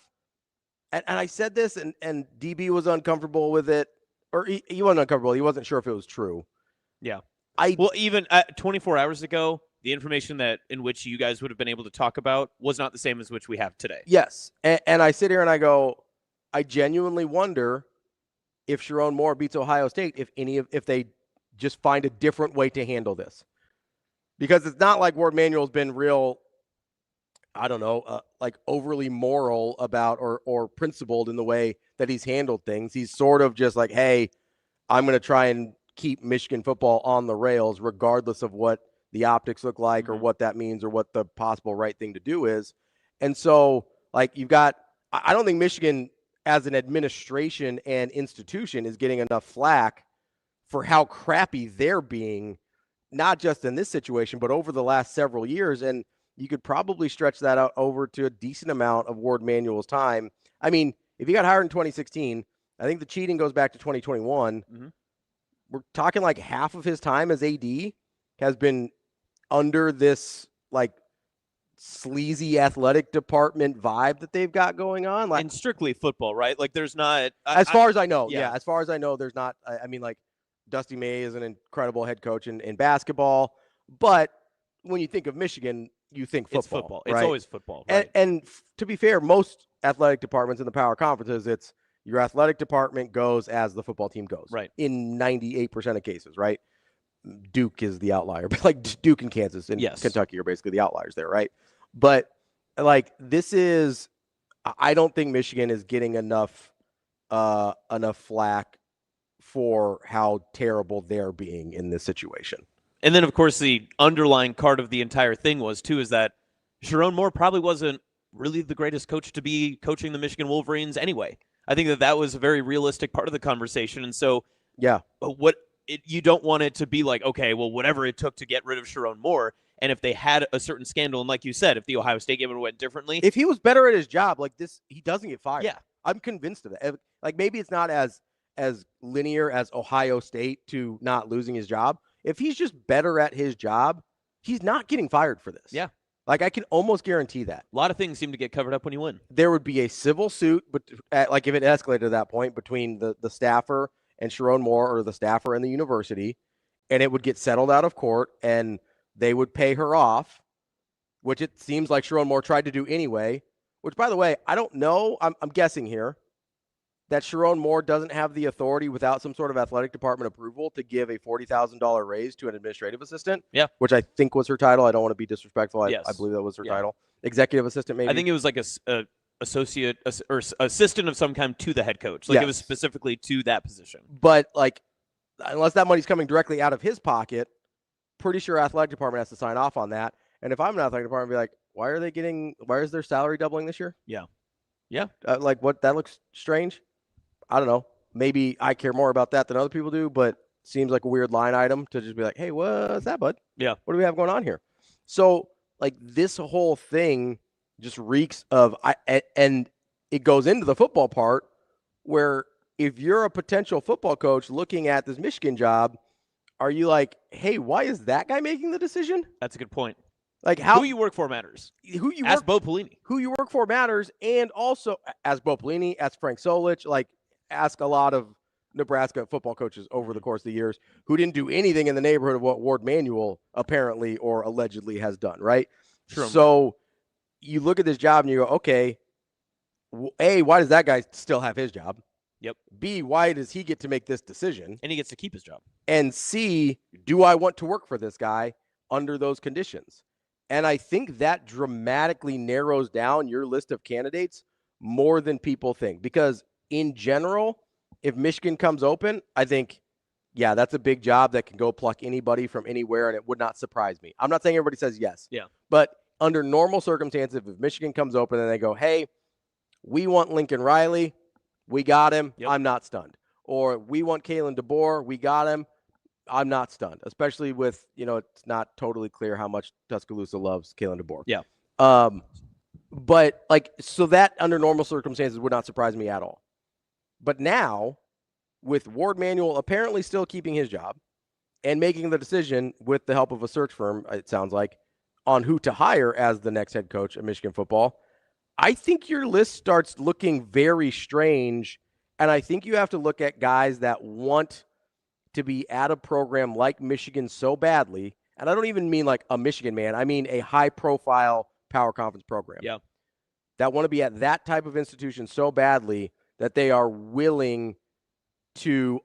and I said this and DB was uncomfortable with it, or he wasn't uncomfortable, he wasn't sure if it was true. Yeah. Even 24 hours ago, the information in which you guys would have been able to talk about was not the same as which we have today. Yes. And I sit here and I go, I genuinely wonder if Sherrone Moore beats Ohio State, if they just find a different way to handle this. Because it's not like Ward Manuel's been real, I don't know, like overly moral about or principled in the way that he's handled things. He's sort of just like, hey, I'm going to try and keep Michigan football on the rails regardless of what the optics look like or what that means or what the possible right thing to do is. And so, like, I don't think Michigan as an administration and institution is getting enough flack for how crappy they're being, not just in this situation, but over the last several years. And you could probably stretch that out over to a decent amount of Ward Manuel's time. I mean, if he got hired in 2016, I think the cheating goes back to 2021. We're talking like half of his time as AD has been under this like sleazy athletic department vibe that they've got going on. Like, and strictly football, right? Like there's not, as far as I know, as far as I know, there's not, I mean, like, Dusty May is an incredible head coach in basketball, but when you think of Michigan, you think football. It's football. Right? It's always football. Right? And to be fair, most athletic departments in the power conferences, it's your athletic department goes as the football team goes. Right. In 98% of cases, right? Duke is the outlier, but like Duke and Kansas and Kentucky are basically the outliers there, right? But like I don't think Michigan is getting enough flack for how terrible they're being in this situation. And then, of course, the underlying part of the entire thing is that Sherrone Moore probably wasn't really the greatest coach to be coaching the Michigan Wolverines anyway. I think that was a very realistic part of the conversation. And so, you don't want it to be like, okay, well, whatever it took to get rid of Sherrone Moore. And if they had a certain scandal, and like you said, if the Ohio State game went differently. If he was better at his job like this, he doesn't get fired. Yeah. I'm convinced of that. Like maybe it's not as linear as Ohio State to not losing his job. If he's just better at his job, he's not getting fired for this. Yeah. Like I can almost guarantee that. A lot of things seem to get covered up when you win. There would be a civil suit, but like if it escalated to that point between the staffer and Sherrone Moore or the staffer and the university, and it would get settled out of court and they would pay her off, which it seems like Sherrone Moore tried to do anyway, which by the way, I don't know. I'm guessing here that Sherrone Moore doesn't have the authority without some sort of athletic department approval to give a $40,000 raise to an administrative assistant. Yeah. Which I think was her title. I don't want to be disrespectful. I believe that was her title. Executive assistant, maybe. I think it was like assistant of some kind to the head coach. Like it was specifically to that position. But like, unless that money's coming directly out of his pocket, pretty sure athletic department has to sign off on that. And if I'm an athletic department, I'd be like, why is their salary doubling this year? Yeah. Yeah. Like what? That looks strange. I don't know. Maybe I care more about that than other people do, but seems like a weird line item to just be like, hey, what's that, bud? Yeah. What do we have going on here? So like this whole thing just reeks of, and it goes into the football part where if you're a potential football coach looking at this Michigan job, are you like, hey, why is that guy making the decision? That's a good point. Like who you work for matters. Ask Bo Pelini. Who you work for matters, and also ask Bo Pelini, ask Frank Solich, like ask a lot of Nebraska football coaches over the course of the years who didn't do anything in the neighborhood of what Ward Manuel apparently or allegedly has done, right? True. So you look at this job and you go, okay, A, why does that guy still have his job? Yep. B, why does he get to make this decision? And he gets to keep his job. And C, do I want to work for this guy under those conditions? And I think that dramatically narrows down your list of candidates more than people think. Because in general, if Michigan comes open, I think, yeah, that's a big job that can go pluck anybody from anywhere, and it would not surprise me. I'm not saying everybody says yes. Yeah. But under normal circumstances, if Michigan comes open and they go, hey, we want Lincoln Riley, we got him, I'm not stunned. Or we want Kalen DeBoer, we got him, I'm not stunned, especially with, it's not totally clear how much Tuscaloosa loves Kalen DeBoer. Yeah. But, so that under normal circumstances would not surprise me at all. But now, with Ward Manuel apparently still keeping his job and making the decision with the help of a search firm, it sounds like, on who to hire as the next head coach of Michigan football, I think your list starts looking very strange. And I think you have to look at guys that want to be at a program like Michigan so badly. And I don't even mean like a Michigan man. I mean a high-profile power conference program. Yeah. That want to be at that type of institution so badly that they are willing to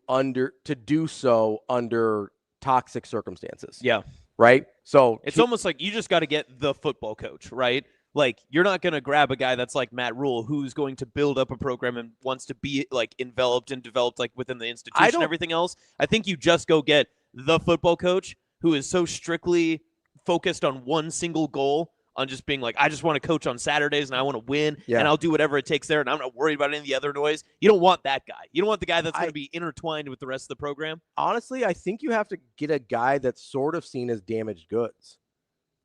do so under toxic circumstances. Yeah. Right? So it's almost like you just got to get the football coach, right? Like, you're not going to grab a guy that's like Matt Rule, who's going to build up a program and wants to be like enveloped and developed like within the institution and everything else. I think you just go get the football coach who is so strictly focused on one single goal, on just being like, I just want to coach on Saturdays and I want to win and I'll do whatever it takes there and I'm not worried about any of the other noise. You don't want that guy. You don't want the guy that's going to be intertwined with the rest of the program. Honestly, I think you have to get a guy that's sort of seen as damaged goods.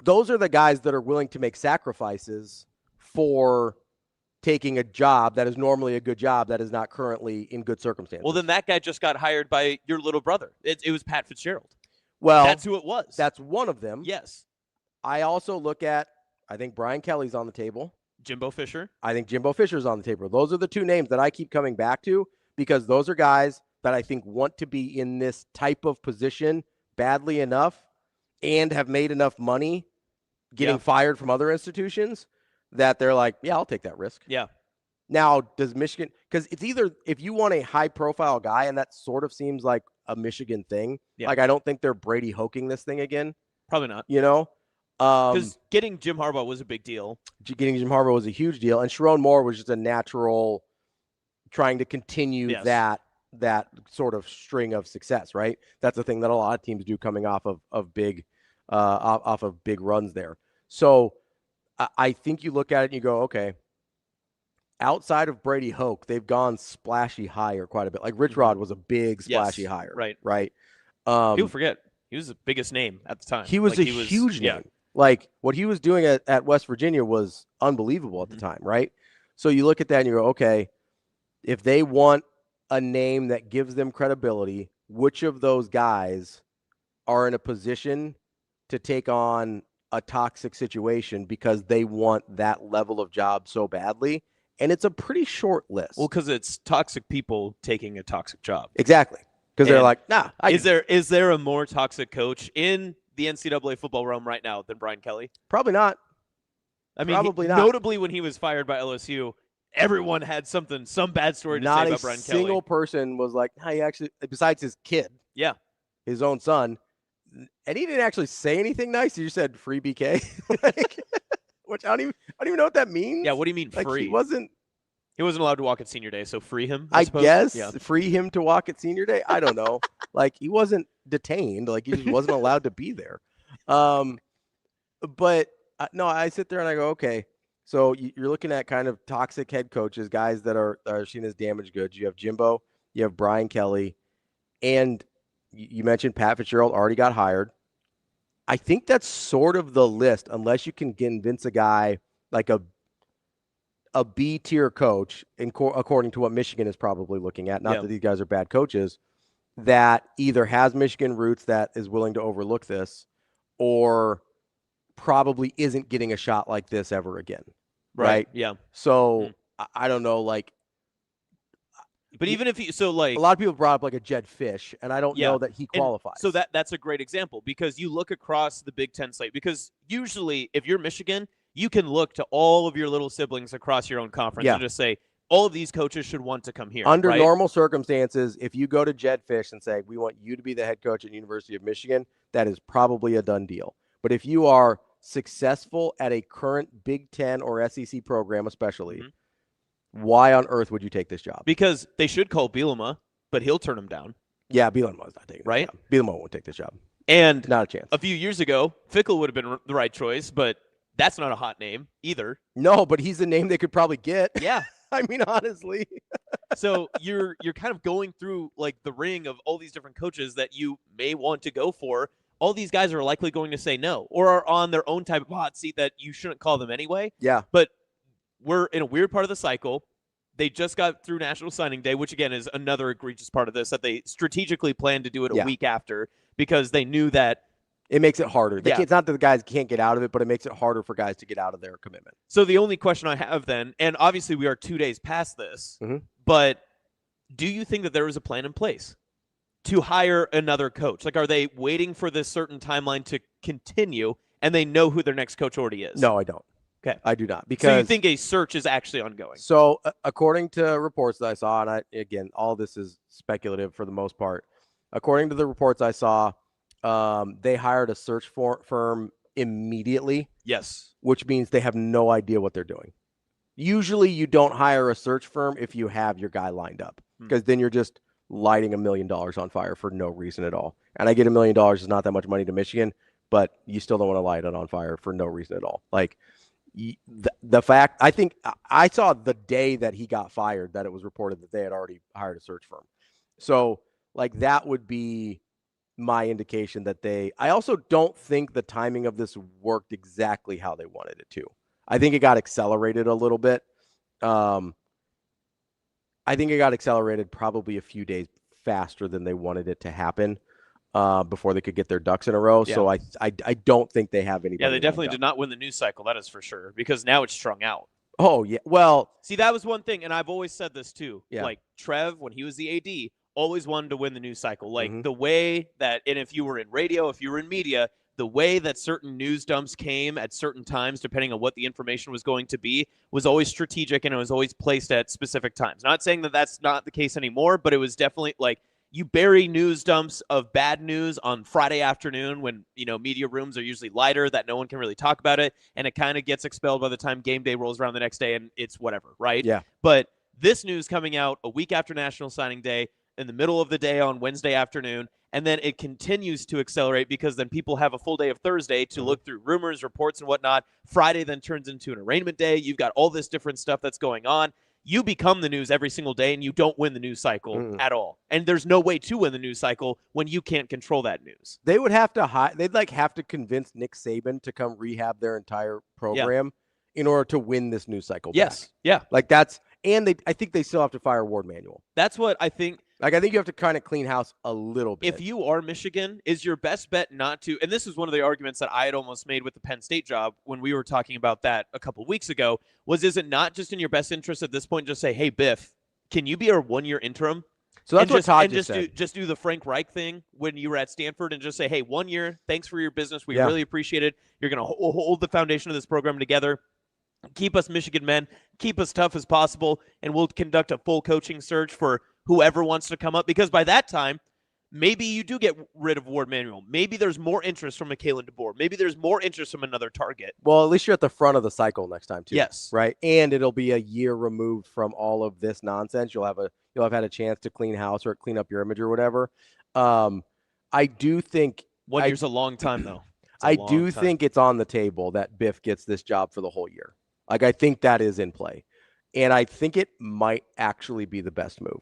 Those are the guys that are willing to make sacrifices for taking a job that is normally a good job that is not currently in good circumstances. Well, then that guy just got hired by your little brother. It was Pat Fitzgerald. Well, that's who it was. That's one of them. Yes. I also look at, I think Brian Kelly's on the table. Jimbo Fisher. I think Jimbo Fisher's on the table. Those are the two names that I keep coming back to because those are guys that I think want to be in this type of position badly enough and have made enough money getting fired from other institutions that they're like, yeah, I'll take that risk. Yeah. Now, does Michigan – because it's either if you want a high-profile guy, and that sort of seems like a Michigan thing. Yeah. Like, I don't think they're Brady Hoking this thing again. Probably not. Because getting Jim Harbaugh was a big deal. Getting Jim Harbaugh was a huge deal. And Sherrone Moore was just a natural trying to continue that sort of string of success, right? That's the thing that a lot of teams do coming off of big runs there. So I think you look at it and you go, okay, outside of Brady Hoke, they've gone splashy higher quite a bit. Like Rich Rod was a big splashy higher. Right. People forget he was the biggest name at the time. He was huge name. Like what he was doing at West Virginia was unbelievable at the time, right? So you look at that and you go, okay, if they want a name that gives them credibility, which of those guys are in a position to take on a toxic situation because they want that level of job so badly? And it's a pretty short list. Well, because it's toxic people taking a toxic job. Exactly. Because they're like, nah. Is there a more toxic coach in the NCAA football realm right now than Brian Kelly? Probably not. I mean, probably not. Notably, when he was fired by LSU, everyone had some bad story to say about Brian Kelly. Not a single person was like, he actually, besides his kid, his own son, and he didn't actually say anything nice. He just said free BK, which I don't even know what that means. Yeah, what do you mean Like, free? He wasn't allowed to walk at senior day, so free him. I suppose? guess Yeah. free him to walk at senior day. I don't know. Like, he wasn't detained. Like, he just wasn't allowed to be there. But no, I sit there and I go, okay. So you're looking at kind of toxic head coaches, guys that are seen as damaged goods. You have Jimbo, you have Brian Kelly, and you mentioned Pat Fitzgerald already got hired. I think that's sort of the list, unless you can convince a guy like a B-tier coach, according to what Michigan is probably looking at, not that these guys are bad coaches, that either has Michigan roots that is willing to overlook this or probably isn't getting a shot like this ever again. Right? Yeah. So I don't know, like. But even if a lot of people brought up like a Jed Fish, and I don't know that he qualifies. And so that's a great example, because you look across the Big Ten slate, because usually if you're Michigan, you can look to all of your little siblings across your own conference and just say, all of these coaches should want to come here. Under normal circumstances, if you go to Jed Fish and say, we want you to be the head coach at University of Michigan, that is probably a done deal. But if you are successful at a current Big Ten or SEC program especially, why on earth would you take this job? Because they should call Bielema, but he'll turn him down. Yeah, Bielema's not taking this job. Bielema won't take this job. And not a chance. A few years ago, Fickle would have been the right choice, but that's not a hot name either. No, but he's the name they could probably get. Yeah. I mean, honestly. So you're kind of going through like the ring of all these different coaches that you may want to go for. All these guys are likely going to say no, or are on their own type of hot seat that you shouldn't call them anyway. Yeah. But we're in a weird part of the cycle. They just got through National Signing Day, which, again, is another egregious part of this, that they strategically planned to do it a week after because they knew that it makes it harder. It's not that the guys can't get out of it, but it makes it harder for guys to get out of their commitment. So the only question I have then, and obviously we are 2 days past this, but do you think that there was a plan in place to hire another coach? Like, are they waiting for this certain timeline to continue and they know who their next coach already is? No, I don't. Okay. I do not. Because so you think a search is actually ongoing? So according to reports that I saw, and again, all this is speculative for the most part. According to the reports I saw, they hired a search firm immediately. Yes. Which means they have no idea what they're doing. Usually you don't hire a search firm if you have your guy lined up, because then you're just lighting $1 million on fire for no reason at all. And I get $1 million is not that much money to Michigan, but you still don't want to light it on fire for no reason at all. Like, the fact, I think I saw the day that he got fired that it was reported that they had already hired a search firm. So like that would be my indication that I also don't think the timing of this worked exactly how they wanted it to. I think it got accelerated a little bit. I think it got accelerated probably a few days faster than they wanted it to happen. Before they could get their ducks in a row. Yeah. So I don't think they have any. Yeah, they definitely did not win the news cycle. That is for sure, because now it's strung out. Oh, yeah. Well, see, that was one thing. And I've always said this too. Yeah. Like Trev, when he was the AD, always wanted to win the news cycle. Like the way that, and if you were in radio, if you were in media, the way that certain news dumps came at certain times, depending on what the information was going to be, was always strategic and it was always placed at specific times. Not saying that that's not the case anymore, but it was definitely like, you bury news dumps of bad news on Friday afternoon when, media rooms are usually lighter, that no one can really talk about it, and it kind of gets expelled by the time game day rolls around the next day and it's whatever, right? Yeah. But this news coming out a week after National Signing Day, in the middle of the day on Wednesday afternoon, and then it continues to accelerate because then people have a full day of Thursday to look through rumors, reports, and whatnot. Friday then turns into an arraignment day. You've got all this different stuff that's going on. You become the news every single day, and you don't win the news cycle at all. And there's no way to win the news cycle when you can't control that news. They would have to have to convince Nick Saban to come rehab their entire program in order to win this news cycle. Yes. Back. Yeah. Like that's, and I think they still have to fire Ward Manuel. That's what I think. Like, I think you have to kind of clean house a little bit. If you are Michigan, is your best bet not to, and this is one of the arguments that I had almost made with the Penn State job when we were talking about that a couple weeks ago, is it not just in your best interest at this point, just say, hey, Biff, can you be our 1-year interim? So that's what Todd just said. Just do the Frank Reich thing when you were at Stanford and just say, hey, 1 year, thanks for your business. We really appreciate it. You're going to hold the foundation of this program together. Keep us Michigan men, keep us tough as possible, and we'll conduct a full coaching search for whoever wants to come up. Because by that time, maybe you do get rid of Ward Manuel. Maybe there's more interest from a Kalen DeBoer. Maybe there's more interest from another target. Well, at least you're at the front of the cycle next time too. Yes. Right. And it'll be a year removed from all of this nonsense. You'll have had a chance to clean house or clean up your image or whatever. I do think 1 year's a long time though. I do think it's on the table that Biff gets this job for the whole year. Like, I think that is in play. And I think it might actually be the best move.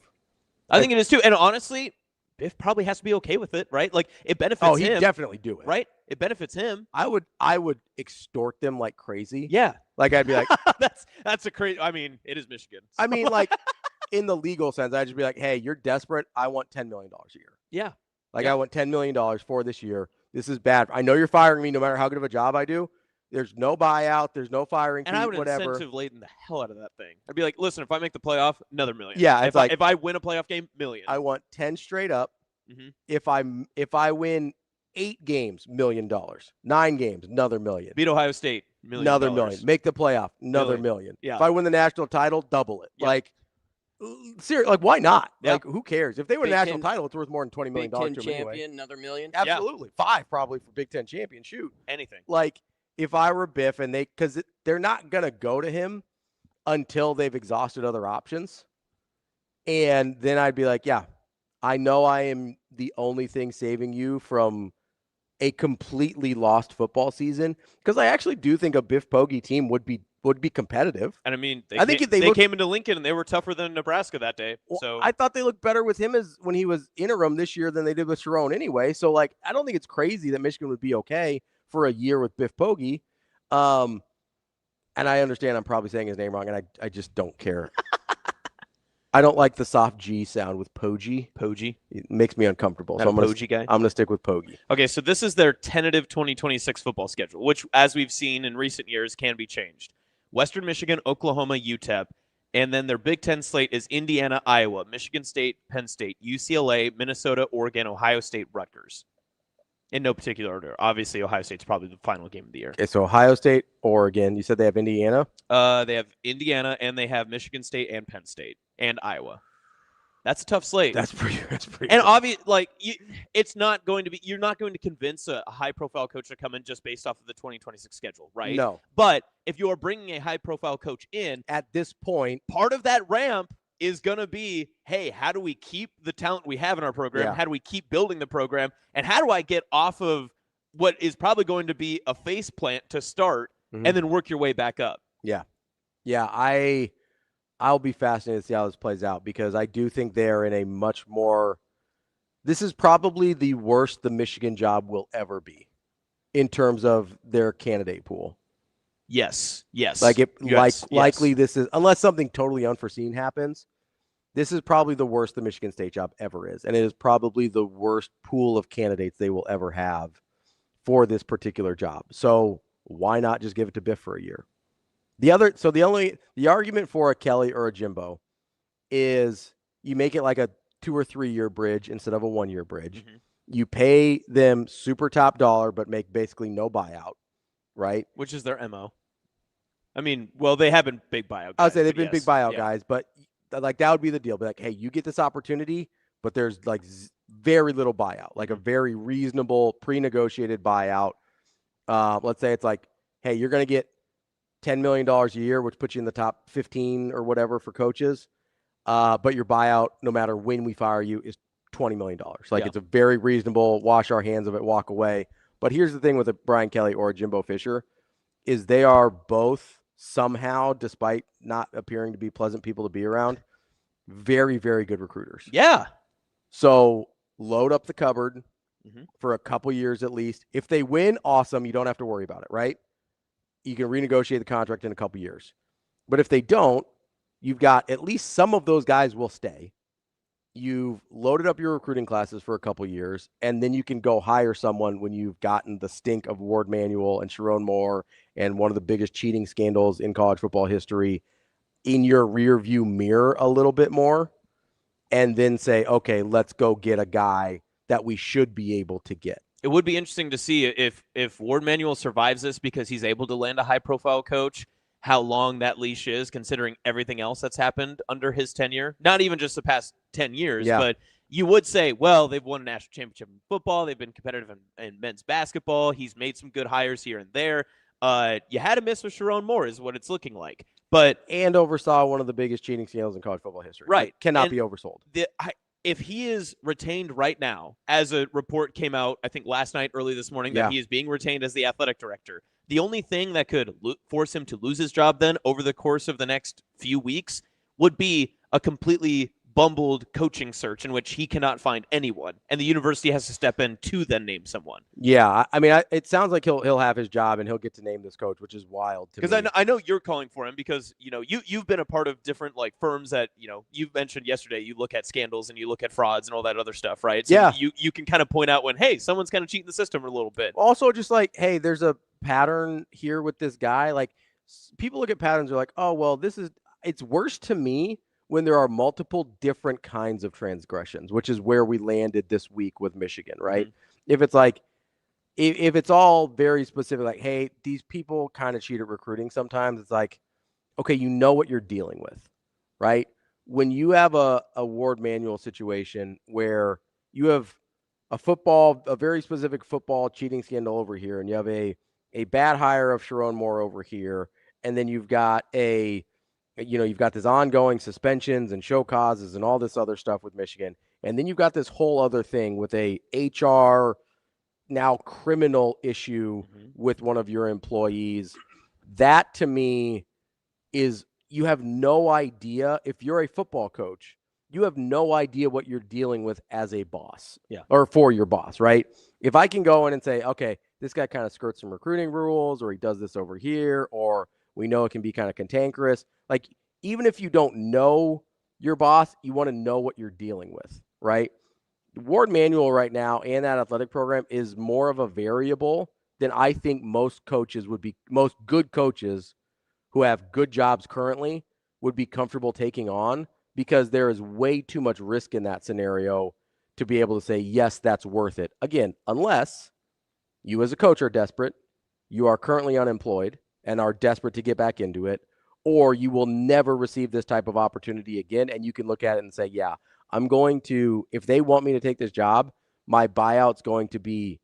I think it is too. And honestly, Biff probably has to be okay with it, right? Like, it benefits him. Oh, he'd definitely do it. Right? It benefits him. I would extort them like crazy. Yeah. Like, I'd be like, that's a crazy. I mean, it is Michigan. So. I mean, like, in the legal sense, I'd just be like, hey, you're desperate. I want $10 million a year. Yeah. Like, I want $10 million for this year. This is bad. I know you're firing me no matter how good of a job I do. There's no buyout. There's no firing fee, and I would whatever. incentive-laden the hell out of that thing. I'd be like, listen, if I make the playoff, another $1 million. Yeah, if I win a playoff game, $1 million. I want 10 straight up. Mm-hmm. If I win 8 games, $1 million. 9 games, another $1 million. Beat Ohio State, $1 million. Another $1 million. Make the playoff, another $1 million. Yeah. If I win the national title, double it. Yep. Like, seriously, like, why not? Yep. Like, who cares? If they win a Big national Ten- title, it's worth more than $20 million Big Ten to them champion, anyway. another $1 million. Absolutely. 5 probably for Big Ten champion. Shoot. Anything. Like, if I were Biff and because they're not going to go to him until they've exhausted other options. And then I'd be like, yeah, I know I am the only thing saving you from a completely lost football season. Because I actually do think a Biff Poggi team would be competitive. And I mean, I think they came into Lincoln and they were tougher than Nebraska that day. Well, so I thought they looked better with him as when he was interim this year than they did with Sherrone anyway. So, like, I don't think it's crazy that Michigan would be okay for a year with Biff Poggi. And I understand I'm probably saying his name wrong, and I just don't care. I don't like the soft G sound with Poggi. Poggi. It makes me uncomfortable. Not So a Poggi guy? I'm going to stick with Poggi. Okay, so this is their tentative 2026 football schedule, which, as we've seen in recent years, can be changed. Western Michigan, Oklahoma, UTEP. And then their Big Ten slate is Indiana, Iowa, Michigan State, Penn State, UCLA, Minnesota, Oregon, Ohio State, Rutgers. In no particular order. Obviously, Ohio State's probably the final game of the year. Okay, so Ohio State, Oregon. You said they have Indiana? They have Indiana, and they have Michigan State and Penn State and Iowa. That's a tough slate. That's pretty. And obviously, like, it's not going to be. You're not going to convince a high-profile coach to come in just based off of the 2026 schedule, right? No. But if you are bringing a high-profile coach in At this point, part of that ramp is going to be, hey, how do we keep the talent we have in our program? Yeah. How do we keep building the program? And how do I get off of what is probably going to be a face plant to start and then work your way back up? Yeah. Yeah, I'll be fascinated to see how this plays out because I do think they're in a much more – this is probably the worst the Michigan job will ever be in terms of their candidate pool. Yes. Likely this is – unless something totally unforeseen happens, this is probably the worst the Michigan State job ever is. And it is probably the worst pool of candidates they will ever have for this particular job. So why not just give it to Biff for a year? The argument for a Kelly or a Jimbo is you make it like a 2 or 3 year bridge instead of a 1 year bridge. Mm-hmm. You pay them super top dollar, but make basically no buyout, right? Which is their MO. I mean, well, they have been big buyout guys. I would say they've been big buyout guys, but like that would be the deal. Be like, hey, you get this opportunity, but there's like very little buyout, like a very reasonable pre-negotiated buyout. Let's say it's like, hey, you're going to get $10 million a year, which puts you in the top 15 or whatever for coaches. But your buyout, no matter when we fire you, is $20 million. Like it's a very reasonable, wash our hands of it, walk away. But here's the thing with a Brian Kelly or a Jimbo Fisher is they are both somehow, despite not appearing to be pleasant people to be around, very, very good recruiters. Yeah. So load up the cupboard for a couple years at least. If they win, awesome. You don't have to worry about it, right? You can renegotiate the contract in a couple years. But if they don't, you've got at least some of those guys will stay. You've loaded up your recruiting classes for a couple years, and then you can go hire someone when you've gotten the stink of Ward Manuel and Sherrone Moore and one of the biggest cheating scandals in college football history in your rear view mirror a little bit more, and then say, okay, let's go get a guy that we should be able to get. It would be interesting to see if Ward Manuel survives this because he's able to land a high-profile coach, how long that leash is, considering everything else that's happened under his tenure. Not even just the past 10 years, but you would say, well, they've won a national championship in football. They've been competitive in men's basketball. He's made some good hires here and there. You had a miss with Sherrone Moore is what it's looking like. And oversaw one of the biggest cheating scandals in college football history. Right. It cannot be oversold. If he is retained right now, as a report came out, I think last night, early this morning, that he is being retained as the athletic director, the only thing that could force him to lose his job then over the course of the next few weeks would be a completely bumbled coaching search in which he cannot find anyone, and the university has to step in to then name someone. Yeah, I mean, it sounds like he'll have his job and he'll get to name this coach, which is wild to me. Because I know you're calling for him because you've been a part of different like firms that you've mentioned yesterday. You look at scandals and you look at frauds and all that other stuff, right? So you can kind of point out when someone's kind of cheating the system a little bit. Also, just like there's a pattern here with this guy. Like people look at patterns, they're like, oh well, it's worse to me when there are multiple different kinds of transgressions, which is where we landed this week with Michigan, right? Mm-hmm. If it's like, if it's all very specific, like, hey, these people kind of cheat at recruiting sometimes, it's like, okay, you know what you're dealing with, right? When you have a Ward Manual situation where you have a very specific football cheating scandal over here, and you have a bad hire of Sherrone Moore over here, and then you've got you've got this ongoing suspensions and show causes and all this other stuff with Michigan. And then you've got this whole other thing with a HR now criminal issue with one of your employees. That to me is, you have no idea. If you're a football coach, you have no idea what you're dealing with as a boss or for your boss, right? If I can go in and say, okay, this guy kind of skirts some recruiting rules, or he does this over here, or we know it can be kind of cantankerous. Like, even if you don't know your boss, you want to know what you're dealing with, right? Ward Manual right now and that athletic program is more of a variable than I think most good coaches who have good jobs currently would be comfortable taking on, because there is way too much risk in that scenario to be able to say, yes, that's worth it. Again, unless you as a coach are desperate, you are currently unemployed and are desperate to get back into it, or you will never receive this type of opportunity again. And you can look at it and say, yeah, if they want me to take this job, my buyout's going to be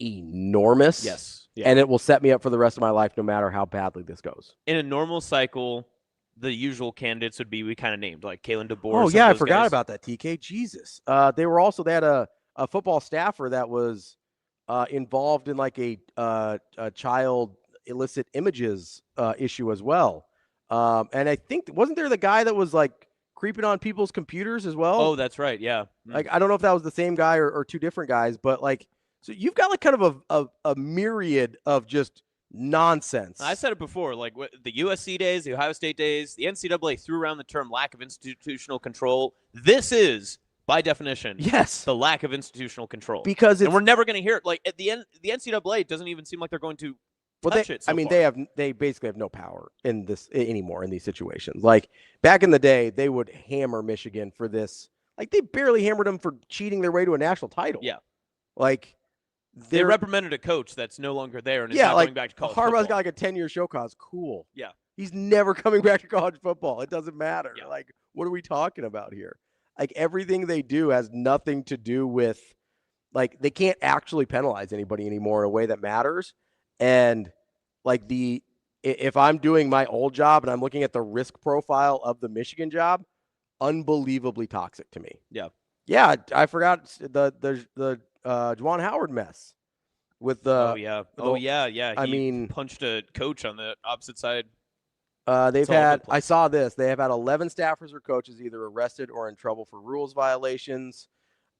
enormous. Yes. Yeah. And it will set me up for the rest of my life, no matter how badly this goes. In a normal cycle, the usual candidates would be, we kind of named, like Kalen DeBoer. Oh yeah, I forgot about that. TK, Jesus. They had a football staffer that was involved in like a child illicit images issue as well. And I think, wasn't there the guy that was like creeping on people's computers as well? Oh, that's right. Yeah. Like, I don't know if that was the same guy or two different guys, but like, so you've got like kind of a myriad of just nonsense. I said it before, like the USC days, the Ohio State days, the NCAA threw around the term lack of institutional control. This is, by definition, the lack of institutional control. Because and we're never going to hear it. Like at the end, the NCAA doesn't even seem like they're going to touch it. So far. They basically have no power in this anymore in these situations. Like back in the day, they would hammer Michigan for this. Like they barely hammered them for cheating their way to a national title. Yeah. Like they reprimanded a coach that's no longer there and is not going back to college Harbaugh's football. got like a 10-year show cause. Cool. Yeah. He's never coming back to college football. It doesn't matter. Yeah. Like, what are we talking about here? Like, everything they do has nothing to do with, like, they can't actually penalize anybody anymore in a way that matters. And like if I'm doing my old job and I'm looking at the risk profile of the Michigan job, unbelievably toxic to me. Yeah. Yeah. I forgot the Juwan Howard mess with the. Yeah. I mean, punched a coach on the opposite side. I saw this. They have had 11 staffers or coaches either arrested or in trouble for rules violations.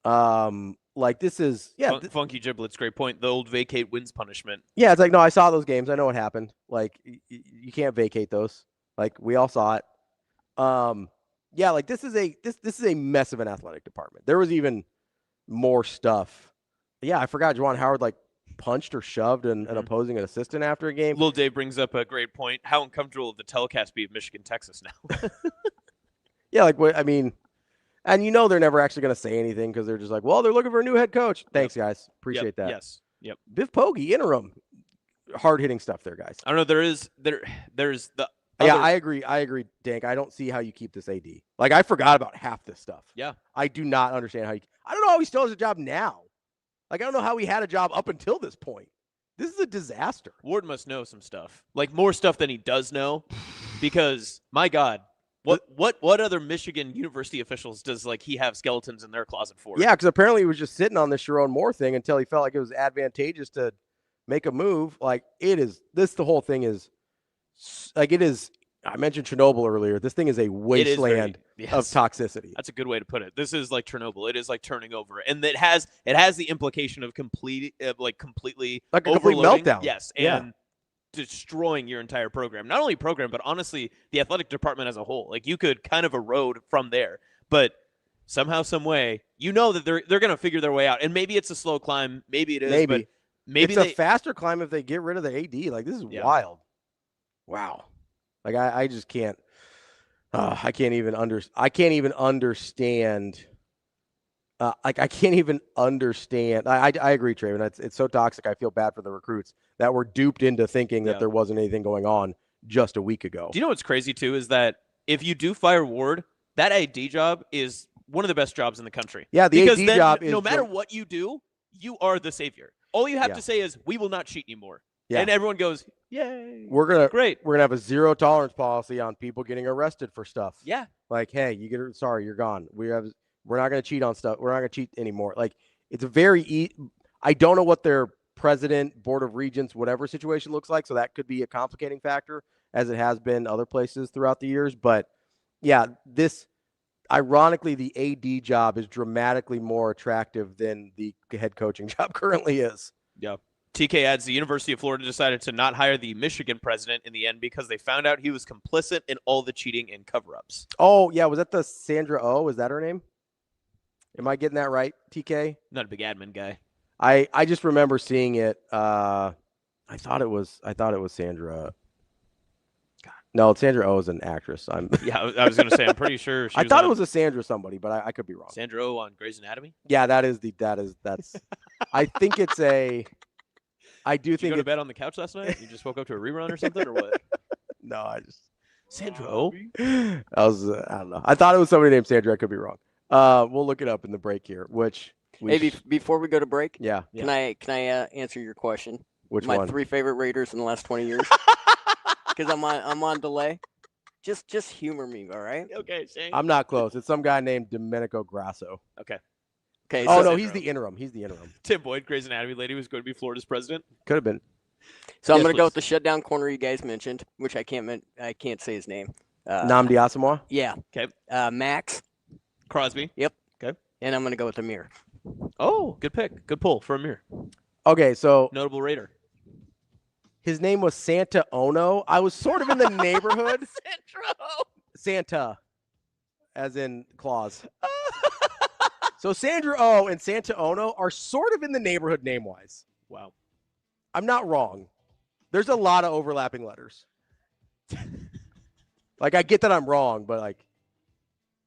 Like this is Funky Giblets, great point. The old vacate wins punishment. Yeah, it's like, no, I saw those games. I know what happened. Like you can't vacate those. Like we all saw it. Yeah, like this is a mess of an athletic department. There was even more stuff. Yeah, I forgot Juwan Howard like punched or shoved an opposing assistant after a game. Lil Dave brings up a great point. How uncomfortable would the telecast be of Michigan, Texas now? Yeah, like what I mean. And they're never actually going to say anything because they're just like, well, they're looking for a new head coach. Thanks, guys. Appreciate that. Yes. Yep. Biff Poggi, interim. Hard-hitting stuff there, guys. I don't know. There's the Yeah, I agree. Dank. I don't see how you keep this AD. Like, I forgot about half this stuff. Yeah. I do not understand how I don't know how he still has a job now. Like, I don't know how he had a job up until this point. This is a disaster. Ward must know some stuff, like more stuff than he does know, because my God, what other Michigan University officials does he have skeletons in their closet for? Yeah, because apparently he was just sitting on the Sherrone Moore thing until he felt like it was advantageous to make a move. Like, the whole thing is like, it is. I mentioned Chernobyl earlier. This thing is a wasteland of toxicity. That's a good way to put it. This is like Chernobyl. It is like turning over, and it has the implication of completely like a complete overloading. meltdown. Yes, and destroying your entire program. Not only program, but honestly, the athletic department as a whole. Like, you could kind of erode from there, but somehow, some way, that they're going to figure their way out. And maybe it's a slow climb. Maybe it is. But maybe it's a faster climb if they get rid of the AD. Like, this is wild. Wow. Like, I just can't. I can't even understand. I can't even understand. I agree, Traven. It's so toxic. I feel bad for the recruits that were duped into thinking that there wasn't anything going on just a week ago. Do you know what's crazy too is that if you do fire Ward, that AD job is one of the best jobs in the country. Yeah, the AD job is no matter what you do, you are the savior. All you have to say is, "We will not cheat anymore." Yeah. And everyone goes, "Yay!" We're gonna have a zero tolerance policy on people getting arrested for stuff. Yeah. Like, hey, sorry, you're gone. We're not gonna cheat on stuff. We're not gonna cheat anymore. Like, it's a very I don't know what their president, board of regents, whatever situation looks like. So that could be a complicating factor, as it has been other places throughout the years. But yeah, ironically, the AD job is dramatically more attractive than the head coaching job currently is. Yeah. TK adds, the University of Florida decided to not hire the Michigan president in the end because they found out he was complicit in all the cheating and cover-ups. Oh, yeah. Was that the Sandra Oh? Is that her name? Am I getting that right, TK? Not a big admin guy. I just remember seeing it. I thought it was Sandra. God. No, Sandra Oh is an actress. Yeah, I was going to say, I'm pretty sure. I thought it was a Sandra somebody, but I could be wrong. Sandra Oh on Grey's Anatomy? Yeah, that's. I think it's a. I do think. Did you go to bed on the couch last night? You just woke up to a rerun or something, or what? No, I just. Sandra Oh? I don't know. I thought it was somebody named Sandra. I could be wrong. We'll look it up in the break here. Before we go to break, yeah. Can I answer your question? Which my one? 3 favorite Raiders in the last 20 years? Because I'm on delay. Just humor me, all right? Okay, Shane. I'm not close. It's some guy named Domenico Grasso. Okay. Oh, no, he's the interim. Tim Boyd, Grey's Anatomy lady, who's going to be Florida's president. Could have been. So I'm going to go with the shutdown corner you guys mentioned, which I can't say his name. Nnamdi Asomugha? Yeah. Okay. Max Crosby. Yep. Okay. And I'm going to go with Amir. Oh, good pick. Good pull for Amir. Okay, so notable Raider. His name was Santa Ono. I was sort of in the neighborhood. Santa, as in Claus. So Sandra Oh and Santa Ono are sort of in the neighborhood name-wise. Wow. I'm not wrong. There's a lot of overlapping letters. Like, I get that I'm wrong, but like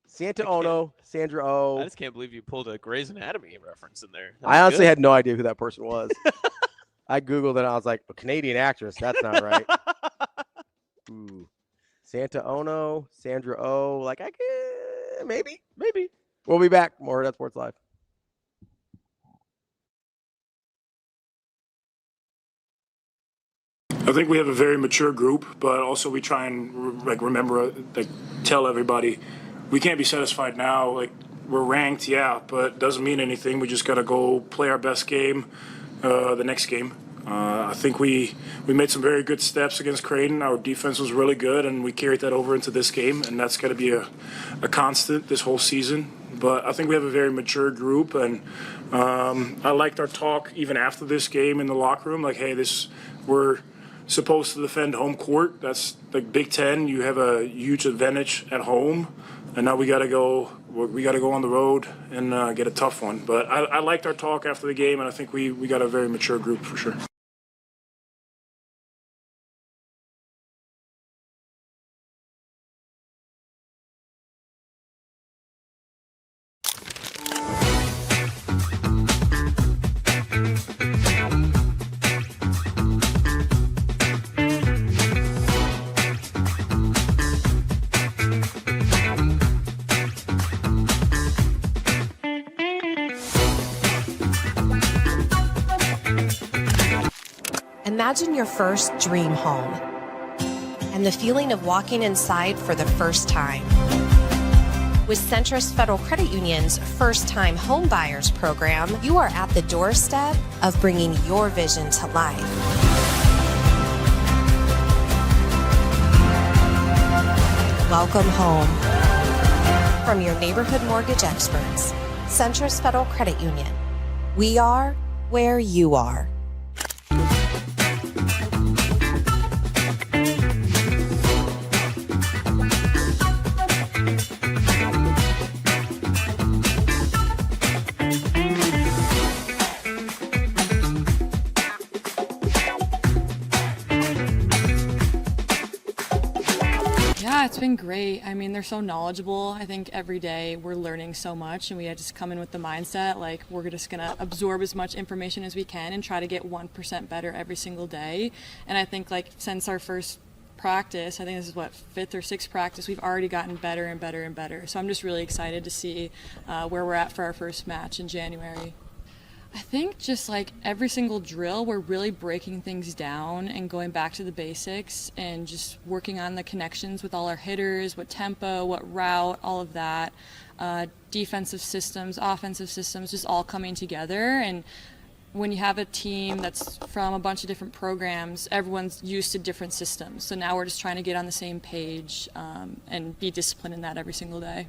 Santa Ono, Sandra Oh. I just can't believe you pulled a Grey's Anatomy reference in there. I honestly had no idea who that person was. I Googled it and I was like, a Canadian actress. That's not right. Ooh. Santa Ono, Sandra Oh. Like, maybe. We'll be back. More Hurrdat Sports Live. I think we have a very mature group, but also we try and remember, tell everybody we can't be satisfied now. Like, we're ranked, yeah, but it doesn't mean anything. We just got to go play our best game the next game. I think we made some very good steps against Creighton. Our defense was really good, and we carried that over into this game, and that's got to be a constant this whole season. But I think we have a very mature group, and I liked our talk even after this game in the locker room. Like, hey, we're supposed to defend home court. That's like Big Ten. You have a huge advantage at home, and now we got to go on the road and get a tough one. But I liked our talk after the game, and I think we got a very mature group for sure. Imagine your first dream home and the feeling of walking inside for the first time. With Centrist Federal Credit Union's First Time Home Buyers program, you are at the doorstep of bringing your vision to life. Welcome home. From your neighborhood mortgage experts, Centrist Federal Credit Union. We are where you are. Yeah, it's been great. I mean, they're so knowledgeable. I think every day we're learning so much, and we had to come in with the mindset like we're just going to absorb as much information as we can and try to get 1% better every single day. And I think like since our first practice, I think this is what, 5th or 6th practice, we've already gotten better and better and better. So I'm just really excited to see where we're at for our first match in January. I think just like every single drill, we're really breaking things down and going back to the basics and just working on the connections with all our hitters, what tempo, what route, all of that. Defensive systems, offensive systems, just all coming together. And when you have a team that's from a bunch of different programs, everyone's used to different systems. So now we're just trying to get on the same page and be disciplined in that every single day.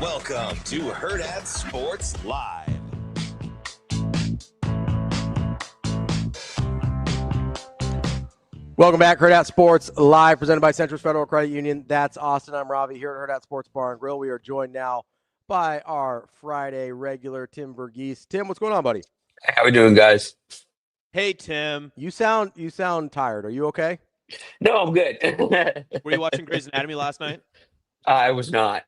Welcome to Hurrdat Sports Live. Welcome back, Hurrdat Sports Live, presented by Centrist Federal Credit Union. That's Austin. I'm Ravi here at Hurrdat Sports Bar and Grill. We are joined now by our Friday regular, Tim VERGHESE. Tim, what's going on, buddy? How we doing, guys? Hey, Tim. You sound tired. Are you okay? No, I'm good. Were you watching Grey's Anatomy last night? I was not.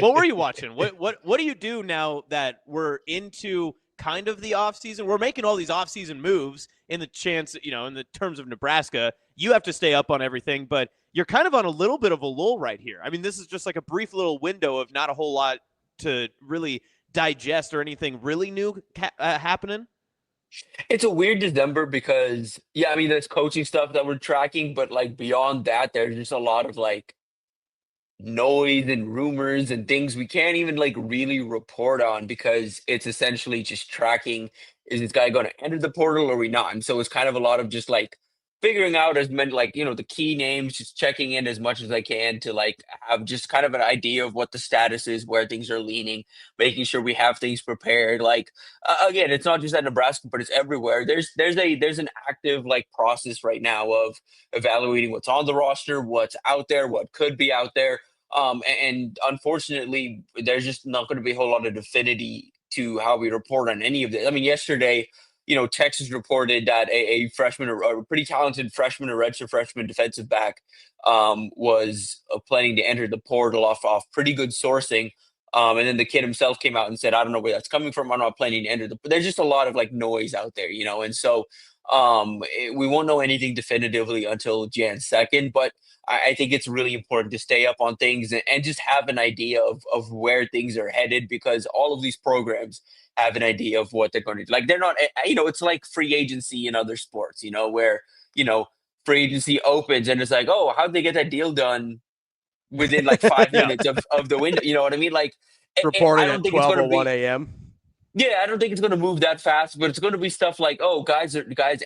What were you watching? What do you do now that we're into kind of the off season? We're making all these off season moves in the chance, in the terms of Nebraska, you have to stay up on everything, but you're kind of on a little bit of a lull right here. I mean, this is just like a brief little window of not a whole lot to really digest or anything really new happening. It's a weird December because, there's coaching stuff that we're tracking, but like beyond that, there's just a lot of like noise and rumors and things we can't even like really report on because it's essentially just tracking, is this guy going to enter the portal or are we not? And so it's kind of a lot of just like figuring out the key names, just checking in as much as I can to like have just kind of an idea of what the status is, where things are leaning, making sure we have things prepared. Like again, it's not just at Nebraska, but it's everywhere. There's an active like process right now of evaluating what's on the roster, what's out there, what could be out there. And unfortunately, there's just not going to be a whole lot of definity to how we report on any of this. I mean, yesterday, Texas reported that a freshman, a pretty talented freshman, a redshirt freshman defensive back, was planning to enter the portal off pretty good sourcing. And then the kid himself came out and said, I don't know where that's coming from. I'm not planning to enter but there's just a lot of like noise out there, and so we won't know anything definitively until Jan 2nd, but I think it's really important to stay up on things and just have an idea of where things are headed, because all of these programs have an idea of what they're going to do. Like they're not, it's like free agency in other sports, where, free agency opens and it's like, oh, how'd they get that deal done within like 5 minutes of the window? You know what I mean? Like reporting at 12:01 a.m. Yeah, I don't think it's going to move that fast, but it's going to be stuff like, oh, guys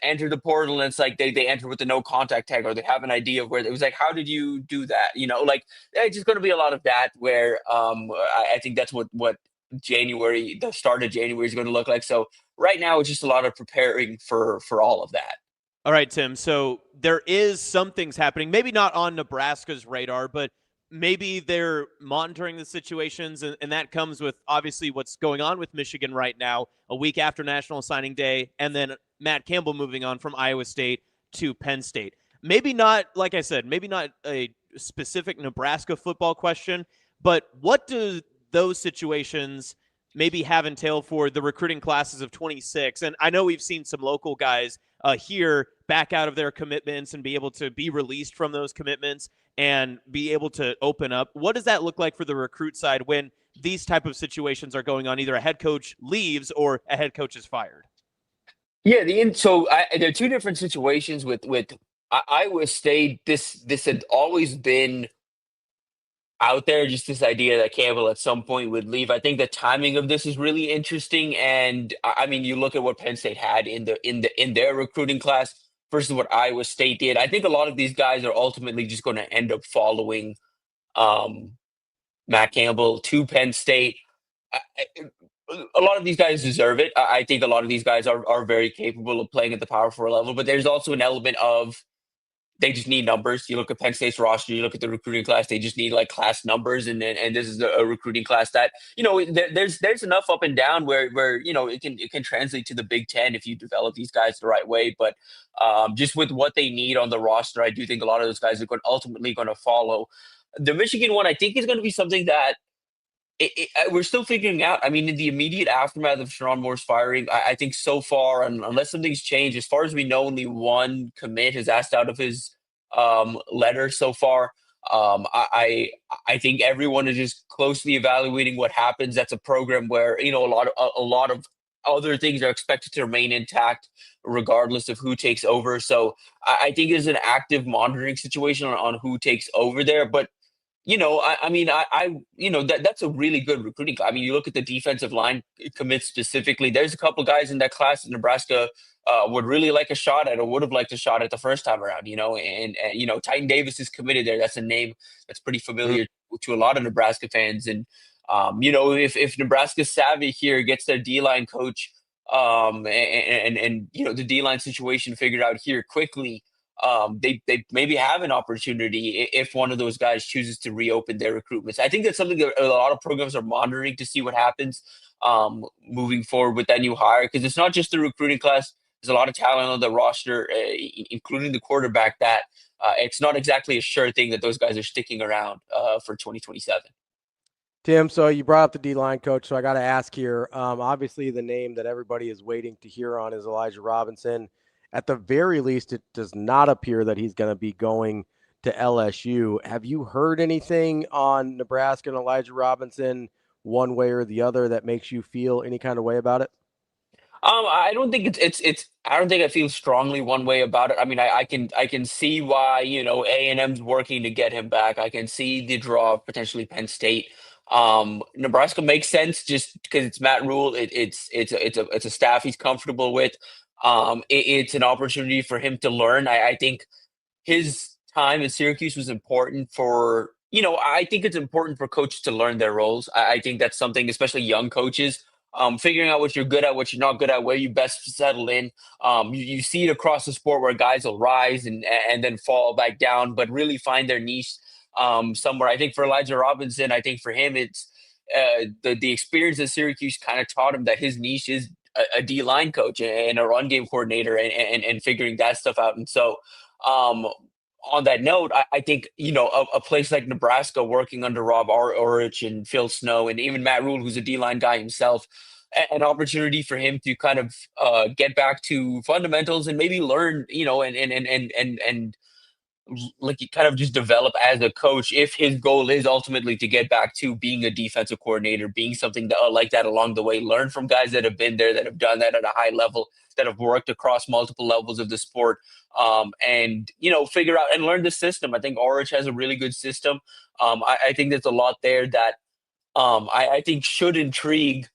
enter the portal and it's like they enter with the no contact tag, or they have an idea of where it was like, how did you do that? Like it's just going to be a lot of that where I think that's what January, the start of January is going to look like. So right now it's just a lot of preparing for all of that. All right, Tim. So there is some things happening, maybe not on Nebraska's radar, but maybe they're monitoring the situations, and that comes with obviously what's going on with Michigan right now, a week after National Signing Day, and then Matt Campbell moving on from Iowa State to Penn State. Maybe not, like I said, maybe not a specific Nebraska football question, but what do those situations maybe have entailed for the recruiting classes of 26? And I know we've seen some local guys here back out of their commitments and be able to be released from those commitments and be able to open up. What does that look like for the recruit side when these type of situations are going on? Either a head coach leaves or a head coach is fired. Yeah, there are two different situations with Iowa State. This had always been out there, just this idea that Campbell at some point would leave. I think the timing of this is really interesting, and I mean, you look at what Penn State had in their recruiting class versus what Iowa State did. I think a lot of these guys are ultimately just going to end up following Matt Campbell to Penn State. A lot of these guys deserve it. I think a lot of these guys are very capable of playing at the Power 4 level, but there's also an element of they just need numbers. You look at Penn State's roster, you look at the recruiting class, they just need like class numbers. And this is a recruiting class that, there's enough up and down where it can translate to the Big Ten if you develop these guys the right way. But just with what they need on the roster, I do think a lot of those guys are ultimately going to follow. The Michigan one, I think, is going to be something that we're still figuring out. I mean, in the immediate aftermath of Sherrone Moore's firing, I think so far, unless something's changed, as far as we know, only one commit has asked out of his letter so far. I think everyone is just closely evaluating what happens. That's a program where a lot of other things are expected to remain intact regardless of who takes over. So I think there's an active monitoring situation on who takes over there, but. That's a really good recruiting. I mean, you look at the defensive line commits specifically. There's a couple guys in that class that Nebraska would really like a shot at, or would have liked a shot at the first time around. And Titan Davis is committed there. That's a name that's pretty familiar to a lot of Nebraska fans. And if Nebraska's savvy here, gets their D-line coach and the D-line situation figured out here quickly. They maybe have an opportunity if one of those guys chooses to reopen their recruitments. I think that's something that a lot of programs are monitoring to see what happens moving forward with that new hire, because it's not just the recruiting class. There's a lot of talent on the roster, including the quarterback, that it's not exactly a sure thing that those guys are sticking around for 2027. Tim, so you brought up the D-line coach, so I got to ask here. Obviously, the name that everybody is waiting to hear on is Elijah Robinson. At the very least, it does not appear that he's going to be going to LSU. Have you heard anything on Nebraska and Elijah Robinson one way or the other that makes you feel any kind of way about it? I don't think I don't think I feel strongly one way about it. I mean, I can see why, A&M's working to get him back. I can see the draw of potentially Penn State. Nebraska makes sense just because it's Matt Rule. It's a staff he's comfortable with. It's an opportunity for him to learn. I think his time in Syracuse was important for, I think it's important for coaches to learn their roles. I think that's something, especially young coaches, figuring out what you're good at, what you're not good at, where you best settle in. You see it across the sport where guys will rise and then fall back down, but really find their niche somewhere. I think for Elijah Robinson, I think for him, it's the experience at Syracuse kind of taught him that his niche is a D-line coach and a run game coordinator and figuring that stuff out. And so on that note, I think, a place like Nebraska working under Rob Orich and Phil Snow and even Matt Rule, who's a D-line guy himself, an opportunity for him to kind of get back to fundamentals and maybe learn, and like you kind of just develop as a coach if his goal is ultimately to get back to being a defensive coordinator, being something that, like that along the way. Learn from guys that have been there, that have done that at a high level, that have worked across multiple levels of the sport, and figure out and learn the system. I think Orich has a really good system. I think there's a lot there that I think should intrigue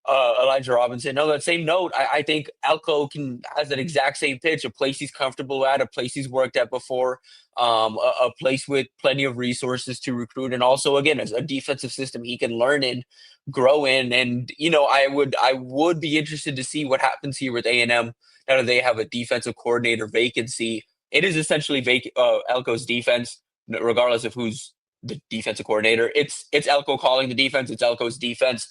Elijah Robinson. On that same note, I think Elko has that exact same pitch, a place he's comfortable at, a place he's worked at before, a place with plenty of resources to recruit, and also, again, as a defensive system he can learn in, grow in. And I would be interested to see what happens here with A&M now that they have a defensive coordinator vacancy. It is essentially Elko's defense, regardless of who's the defensive coordinator. It's Elko calling the defense. It's Elko's defense.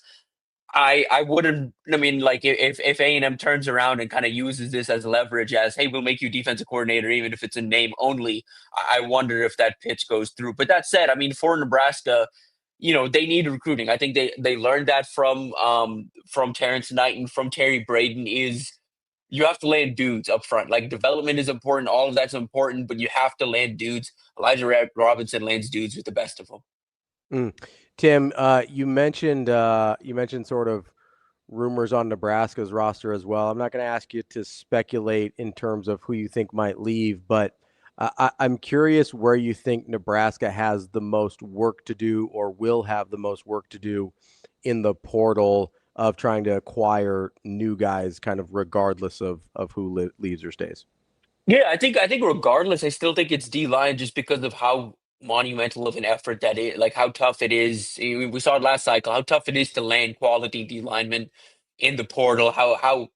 I wouldn't. I mean, like if A&M turns around and kind of uses this as leverage, as hey, we'll make you defensive coordinator, even if it's in name only. I wonder if that pitch goes through. But that said, I mean, for Nebraska, they need recruiting. I think they learned that from Terrence Knight and from Terry Braden. Is you have to land dudes up front. Like, development is important, all of that's important, but you have to land dudes. Elijah Robinson lands dudes with the best of them. Tim, you mentioned sort of rumors on Nebraska's roster as well. I'm not going to ask you to speculate in terms of who you think might leave, but I'm curious where you think Nebraska has the most work to do or will have the most work to do in the portal of trying to acquire new guys, kind of regardless of who leaves or stays. Yeah, I think regardless, I still think it's D-line, just because of how monumental of an effort that is, like how tough it is. We saw it last cycle, how tough it is to land quality D linemen in the portal, how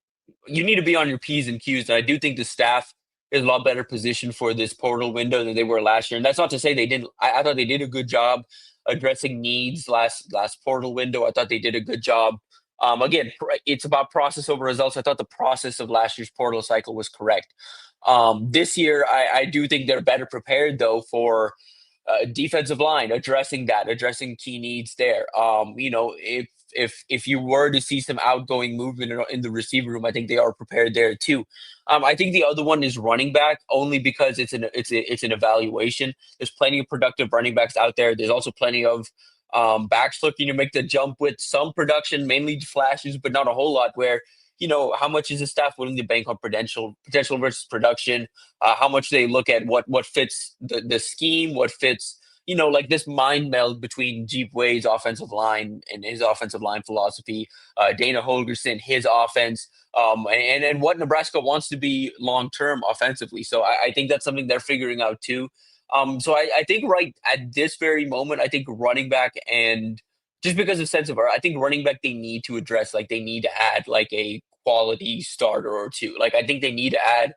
you need to be on your P's and Q's. And I do think the staff is a lot better positioned for this portal window than they were last year. And that's not to say they didn't. I thought they did a good job addressing needs last portal window. I thought they did a good job. Again, it's about process over results. I thought the process of last year's portal cycle was correct. This year, I do think they're better prepared, though, for defensive line, addressing key needs there. If you were to see some outgoing movement in the receiver room, I think they are prepared there too. I think the other one is running back, only because it's an evaluation. There's plenty of productive running backs out there. There's also plenty of backs looking to make the jump with some production, mainly flashes, but not a whole lot, where how much is the staff willing to bank on potential versus production? How much they look at what fits the scheme, what fits, like this mind meld between Jeep Wade's offensive line and his offensive line philosophy, Dana Holgerson, his offense, and what Nebraska wants to be long-term offensively. So I think that's something they're figuring out too. So I think right at this very moment, I think running back, and just because of sense of I think running back, they need to address, like they need to add like a quality starter or two. Like I think they need to add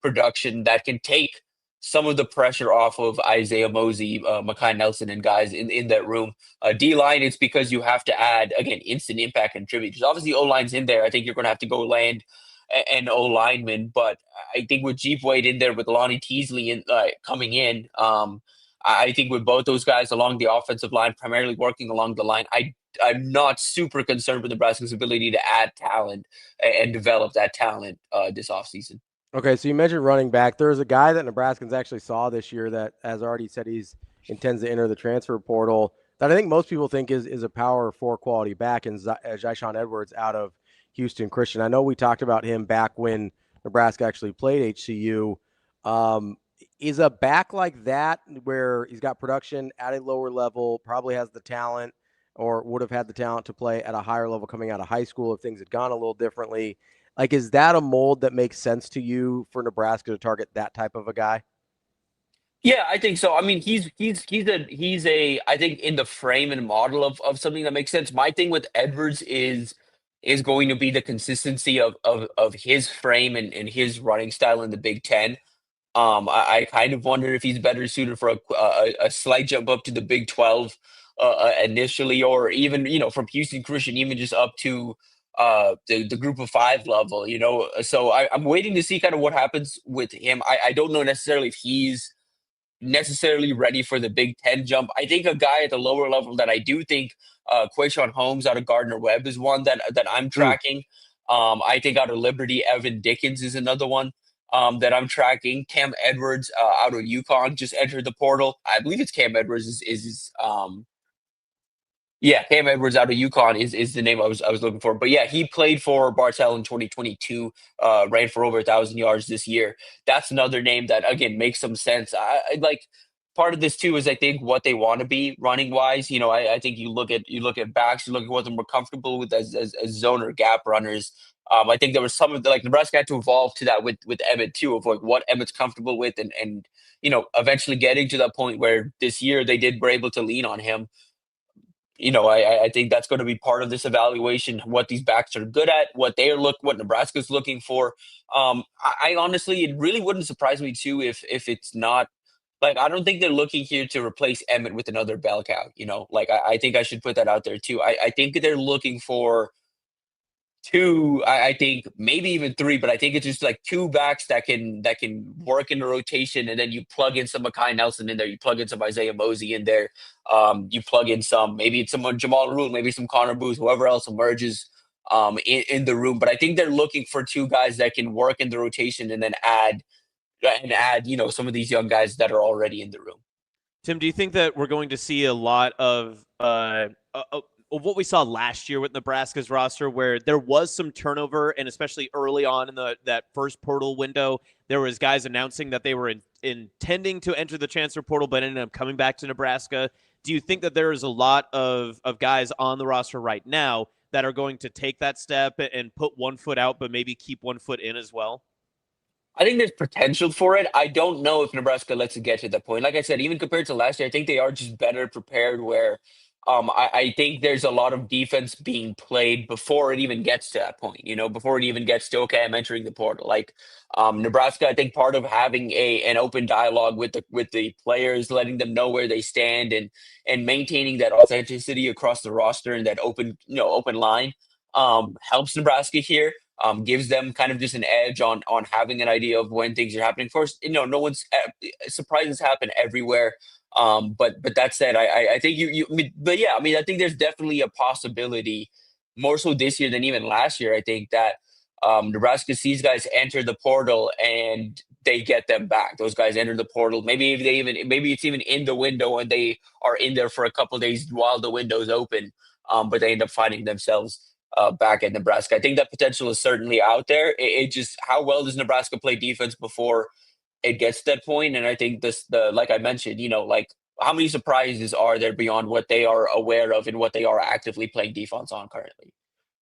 production that can take some of the pressure off of Isaiah Mosey, Makai Nelson, and guys in that room. D-line, it's because you have to add, again, instant impact contributors. Obviously, O-line's in there. I think you're going to have to go land an O-lineman, but I think with Jeep Wade in there, with Lonnie Teasley coming in, I think with both those guys along the offensive line, primarily working along the line, I'm not super concerned with Nebraska's ability to add talent and develop that talent this offseason. Okay, so you mentioned running back. There's a guy that Nebraskans actually saw this year that has already said he's intends to enter the transfer portal that I think most people think is a power 4 quality back, and Jyshawn Edwards out of Houston Christian. I know we talked about him back when Nebraska actually played HCU. Is a back like that, where he's got production at a lower level, probably has the talent or would have had the talent to play at a higher level coming out of high school if things had gone a little differently, like, is that a mold that makes sense to you for Nebraska to target that type of a guy? Yeah, I think so. I mean, he's I think in the frame and model of something that makes sense. My thing with Edwards is going to be the consistency of his frame and his running style in the Big Ten. I kind of wonder if he's better suited for a slight jump up to the Big 12 initially, or even, from Houston Christian, even just up to the group of 5 level, So I'm waiting to see kind of what happens with him. I don't know necessarily if he's necessarily ready for the Big Ten jump. I think a guy at the lower level that I do think Quayshawn Holmes out of Gardner-Webb is one that I'm tracking. I think out of Liberty, Evan Dickens is another one that I'm tracking. Cam Edwards out of UConn just entered the portal. I believe it's Cam Edwards Cam Edwards out of UConn is the name I was looking for. But yeah, he played for Bartel in 2022, ran for over 1,000 yards this year. That's another name that, again, makes some sense. I like part of this too is I think what they want to be running wise. I think you look at backs, you look at what they're more comfortable with as zone or gap runners. I think there was some of the, like, Nebraska had to evolve to that with Emmett too, of like what Emmett's comfortable with, and eventually getting to that point where this year were able to lean on him. I think that's going to be part of this evaluation, what these backs are good at, what Nebraska's looking for. I honestly, it really wouldn't surprise me too if it's not, like, I don't think they're looking here to replace Emmett with another bell cow. I think I should put that out there too. I think they're looking for two, I think maybe even three, but I think it's just like two backs that can work in the rotation, and then you plug in some Mekhi Nelson in there, you plug in some Isaiah Mosey in there, you plug in maybe it's some Jamal Rule, maybe some Connor Booth, whoever else emerges in the room. But I think they're looking for two guys that can work in the rotation and then add some of these young guys that are already in the room. Tim, do you think that we're going to see a lot of what we saw last year with Nebraska's roster, where there was some turnover, and especially early on in that first portal window, there was guys announcing that they were intending to enter the transfer portal, but ended up coming back to Nebraska? Do you think that there is a lot of guys on the roster right now that are going to take that step and put one foot out, but maybe keep one foot in as well? I think there's potential for it. I don't know if Nebraska lets it get to that point. Like I said, even compared to last year, I think they are just better prepared where I think there's a lot of defense being played before it even gets to that point, before it even gets to, okay, I'm entering the portal. Like Nebraska, I think part of having an open dialogue with the players, letting them know where they stand and maintaining that authenticity across the roster and that open line helps Nebraska here. Gives them kind of just an edge on having an idea of when things are happening. Of course, no one's surprises happen everywhere. But that said, I think I think there's definitely a possibility, more so this year than even last year. I think that Nebraska sees guys enter the portal and they get them back. Those guys enter the portal. Maybe it's even in the window and they are in there for a couple of days while the window's open. But they end up finding themselves back at Nebraska. I think that potential is certainly out there. It just, how well does Nebraska play defense before it gets to that point? And I think like I mentioned, how many surprises are there beyond what they are aware of and what they are actively playing defense on currently?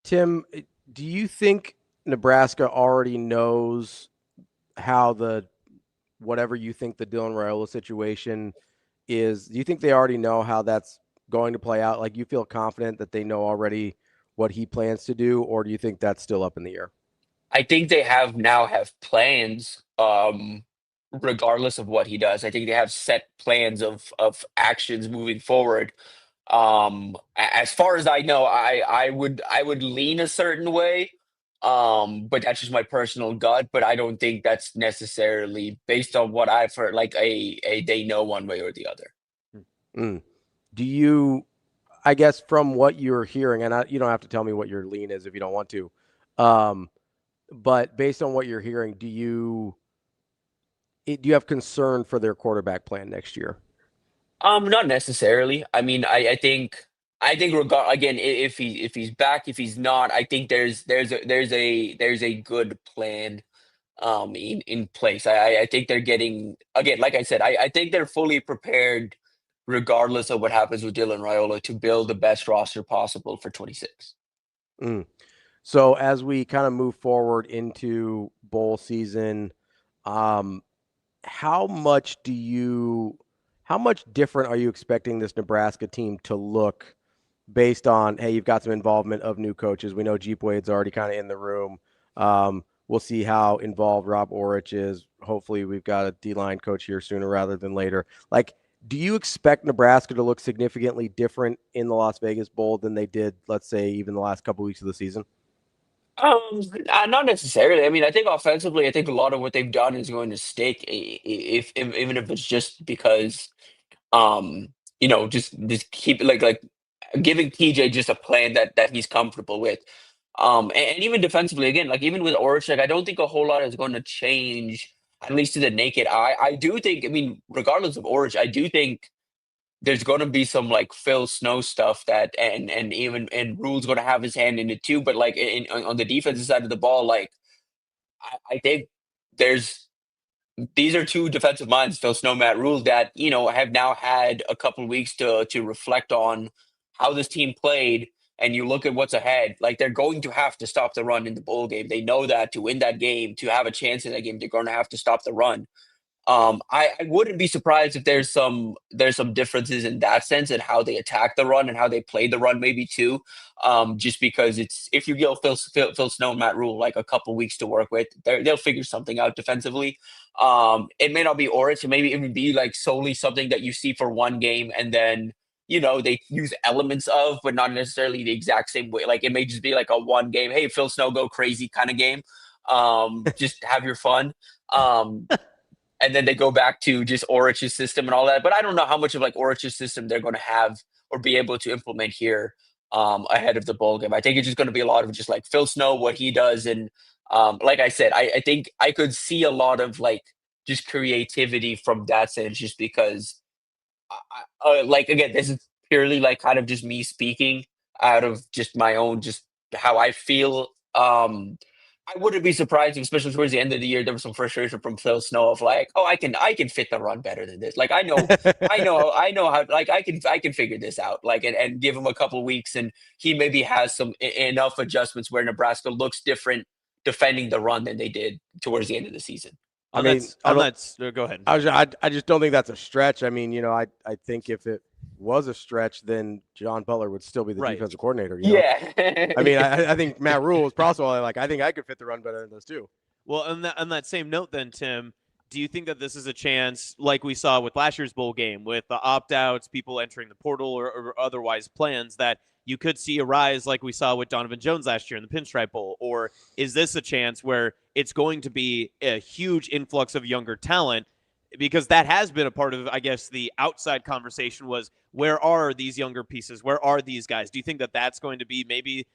Tim, do you think Nebraska already knows how whatever you think the Dylan Raiola situation is? Do you think they already know how that's going to play out? Like, you feel confident that they know already what he plans to do, or do you think that's still up in the air? I think they have plans, regardless of what he does. I think they have set plans of actions moving forward. As far as I know, I would lean a certain way, but that's just my personal gut. But I don't think that's necessarily based on what I've heard, like they know one way or the other. Do you, I guess, from what you're hearing, and you don't have to tell me what your lean is if you don't want to, but based on what you're hearing, do you have concern for their quarterback plan next year? Not necessarily. I mean, I think again, if he's back, if he's not, I think there's a good plan in place. I think they're getting, again, like I said, I think they're fully prepared regardless of what happens with Dylan Raiola to build the best roster possible for 26. So as we kind of move forward into bowl season, how much different are you expecting this Nebraska team to look based on, hey, you've got some involvement of new coaches. We know Jeep Wade's already kind of in the room. We'll see how involved Rob Orich is. Hopefully we've got a D-line coach here sooner rather than later. Like, do you expect Nebraska to look significantly different in the Las Vegas Bowl than they did, let's say, even the last couple weeks of the season? Not necessarily. I mean, I think offensively, I think a lot of what they've done is going to stick, if even if it's just because, just keep like giving TJ just a plan that he's comfortable with. And even defensively, again, like even with Orich, like I don't think a whole lot is going to change, at least to the naked eye. I do think, I mean, regardless of Orich, I do think there's going to be some like Phil Snow stuff that, and even and Rule's going to have his hand in it too. But like on the defensive side of the ball, like I think there's these are two defensive minds, Phil Snow, Matt Rule, that have now had a couple weeks to reflect on how this team played. And you look at what's ahead, like they're going to have to stop the run in the bowl game. They know that to win that game, to have a chance in that game, they're going to have to stop the run. I wouldn't be surprised if there's some differences in that sense and how they attack the run and how they play the run maybe too. Just because if you give Phil Snow and Matt Rule like a couple weeks to work with, they'll figure something out defensively. It may not be Orich, it may even be like solely something that you see for one game and then they use elements of, but not necessarily the exact same way. Like it may just be like a one game, hey, Phil Snow go crazy kind of game. Just have your fun. And then they go back to just Orich's system and all that. But I don't know how much of like Orich's system they're going to have or be able to implement here ahead of the bowl game. I think it's just going to be a lot of just like Phil Snow, what he does. And like I said, I think I could see a lot of like just creativity from that sense, just because like, again, this is purely like kind of just me speaking out of just my own, just how I feel. I wouldn't be surprised if, especially towards the end of the year, there was some frustration from Phil Snow of like, oh, I can fit the run better than this. Like I know how, like I can figure this out. Like and give him a couple weeks, and he maybe has some enough adjustments where Nebraska looks different defending the run than they did towards the end of the season. Go ahead. I just don't think that's a stretch. I mean, I think if it was a stretch, then John Butler would still be the defensive coordinator. Yeah. I mean, I think Matt Rule is possible. Like, I think I could fit the run better than those two. Well, on that same note then, Tim, do you think that this is a chance, like we saw with last year's bowl game, with the opt-outs, people entering the portal or otherwise plans, that you could see a rise like we saw with Donovan Jones last year in the Pinstripe Bowl? Or is this a chance where it's going to be a huge influx of younger talent? Because that has been a part of, I guess, the outside conversation was, where are these younger pieces? Where are these guys? Do you think that that's going to be maybe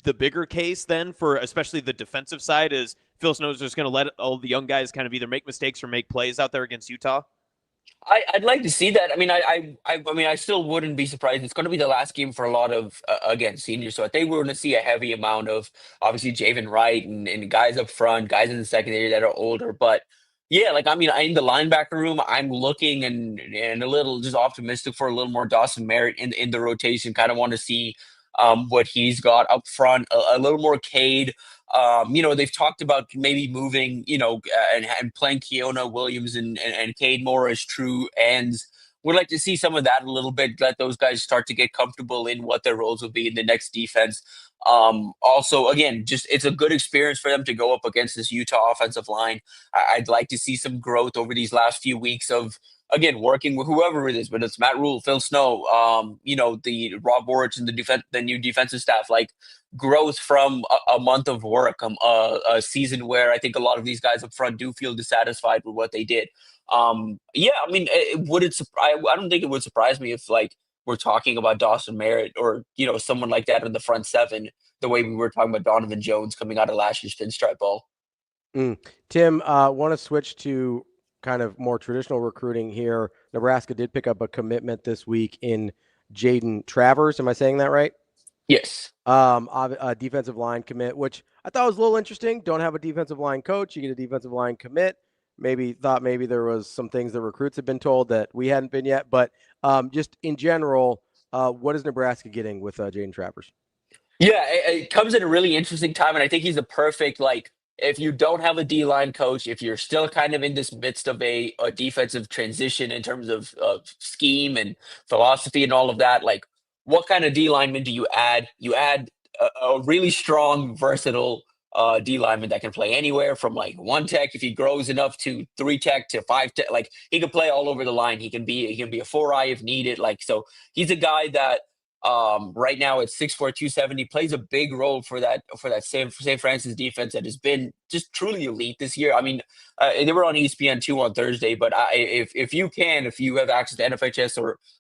the bigger case then for especially the defensive side, is Phil Snow's just going to let all the young guys kind of either make mistakes or make plays out there against Utah? I'd like to see that. I mean, I still wouldn't be surprised. It's going to be the last game for a lot of, again, seniors. So I think we're going to see a heavy amount of, obviously, Javen Wright and guys up front, guys in the secondary that are older. But yeah, like, I mean, in the linebacker room, I'm looking and a little just optimistic for a little more Dawson Merritt in the rotation. Kind of want to see what he's got up front, a little more Cade. They've talked about maybe moving, and playing Keona Williams and Cade Moore as true ends. Would like to see some of that a little bit, let those guys start to get comfortable in what their roles will be in the next defense. Also, again, just it's a good experience for them to go up against this Utah offensive line. I'd like to see some growth over these last few weeks of, again, working with whoever it is, but it's Matt Rule, Phil Snow, the Rob Orich and the new defensive staff, like growth from a month of work, a season where I think a lot of these guys up front do feel dissatisfied with what they did. I mean, I don't think it would surprise me if like we're talking about Dawson Merritt or, someone like that in the front seven, the way we were talking about Donovan Jones coming out of last year's Pinstripe Bowl. Tim, want to switch to kind of more traditional recruiting here. Nebraska did pick up a commitment this week in Jaden Travers. Am I saying that right? Yes. A defensive line commit, which I thought was a little interesting. Don't have a defensive line coach. You get a defensive line commit. Maybe there was some things the recruits have been told that we hadn't been yet. But just in general, what is Nebraska getting with Jaden Travers? Yeah, it comes at a really interesting time, and I think he's a perfect, like, if you don't have a D-line coach, if you're still kind of in this midst of a defensive transition in terms of scheme and philosophy and all of that, like, what kind of D-lineman do you add? You add a really strong, versatile D-lineman that can play anywhere from, like, 1 tech if he grows enough to 3 tech to 5 tech. Like, he can play all over the line. He can be a 4-eye if needed. Like, so he's a guy that Right now it's 6'4", 270, plays a big role for that St. Francis defense that has been just truly elite this year. I mean, they were on ESPN2 on Thursday, but if you have access to NFHS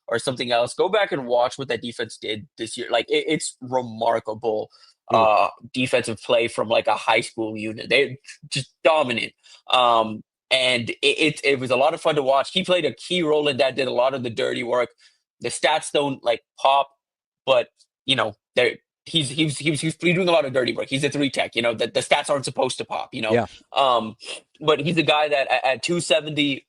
or something else, go back and watch what that defense did this year. Like it's remarkable defensive play from like a high school unit. They're just dominant. And it was a lot of fun to watch. He played a key role in that, did a lot of the dirty work. The stats don't like pop, but you know, he's doing a lot of dirty work. He's a 3 tech, you know, that the stats aren't supposed to pop, you know. Yeah. But he's a guy that at 270,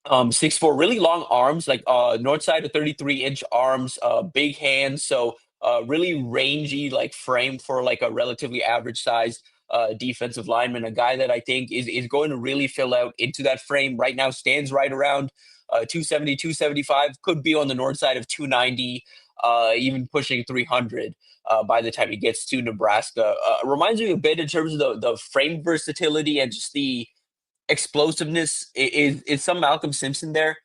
6'4", really long arms, like north side of 33-inch arms, big hands, so really rangy like frame for like a relatively average sized defensive lineman. A guy that I think is going to really fill out into that frame. Right now stands right around 270, 275, could be on the north side of 290, even pushing 300 by the time he gets to Nebraska. Reminds me a bit in terms of the frame versatility and just the explosiveness is some Malcolm Simpson there.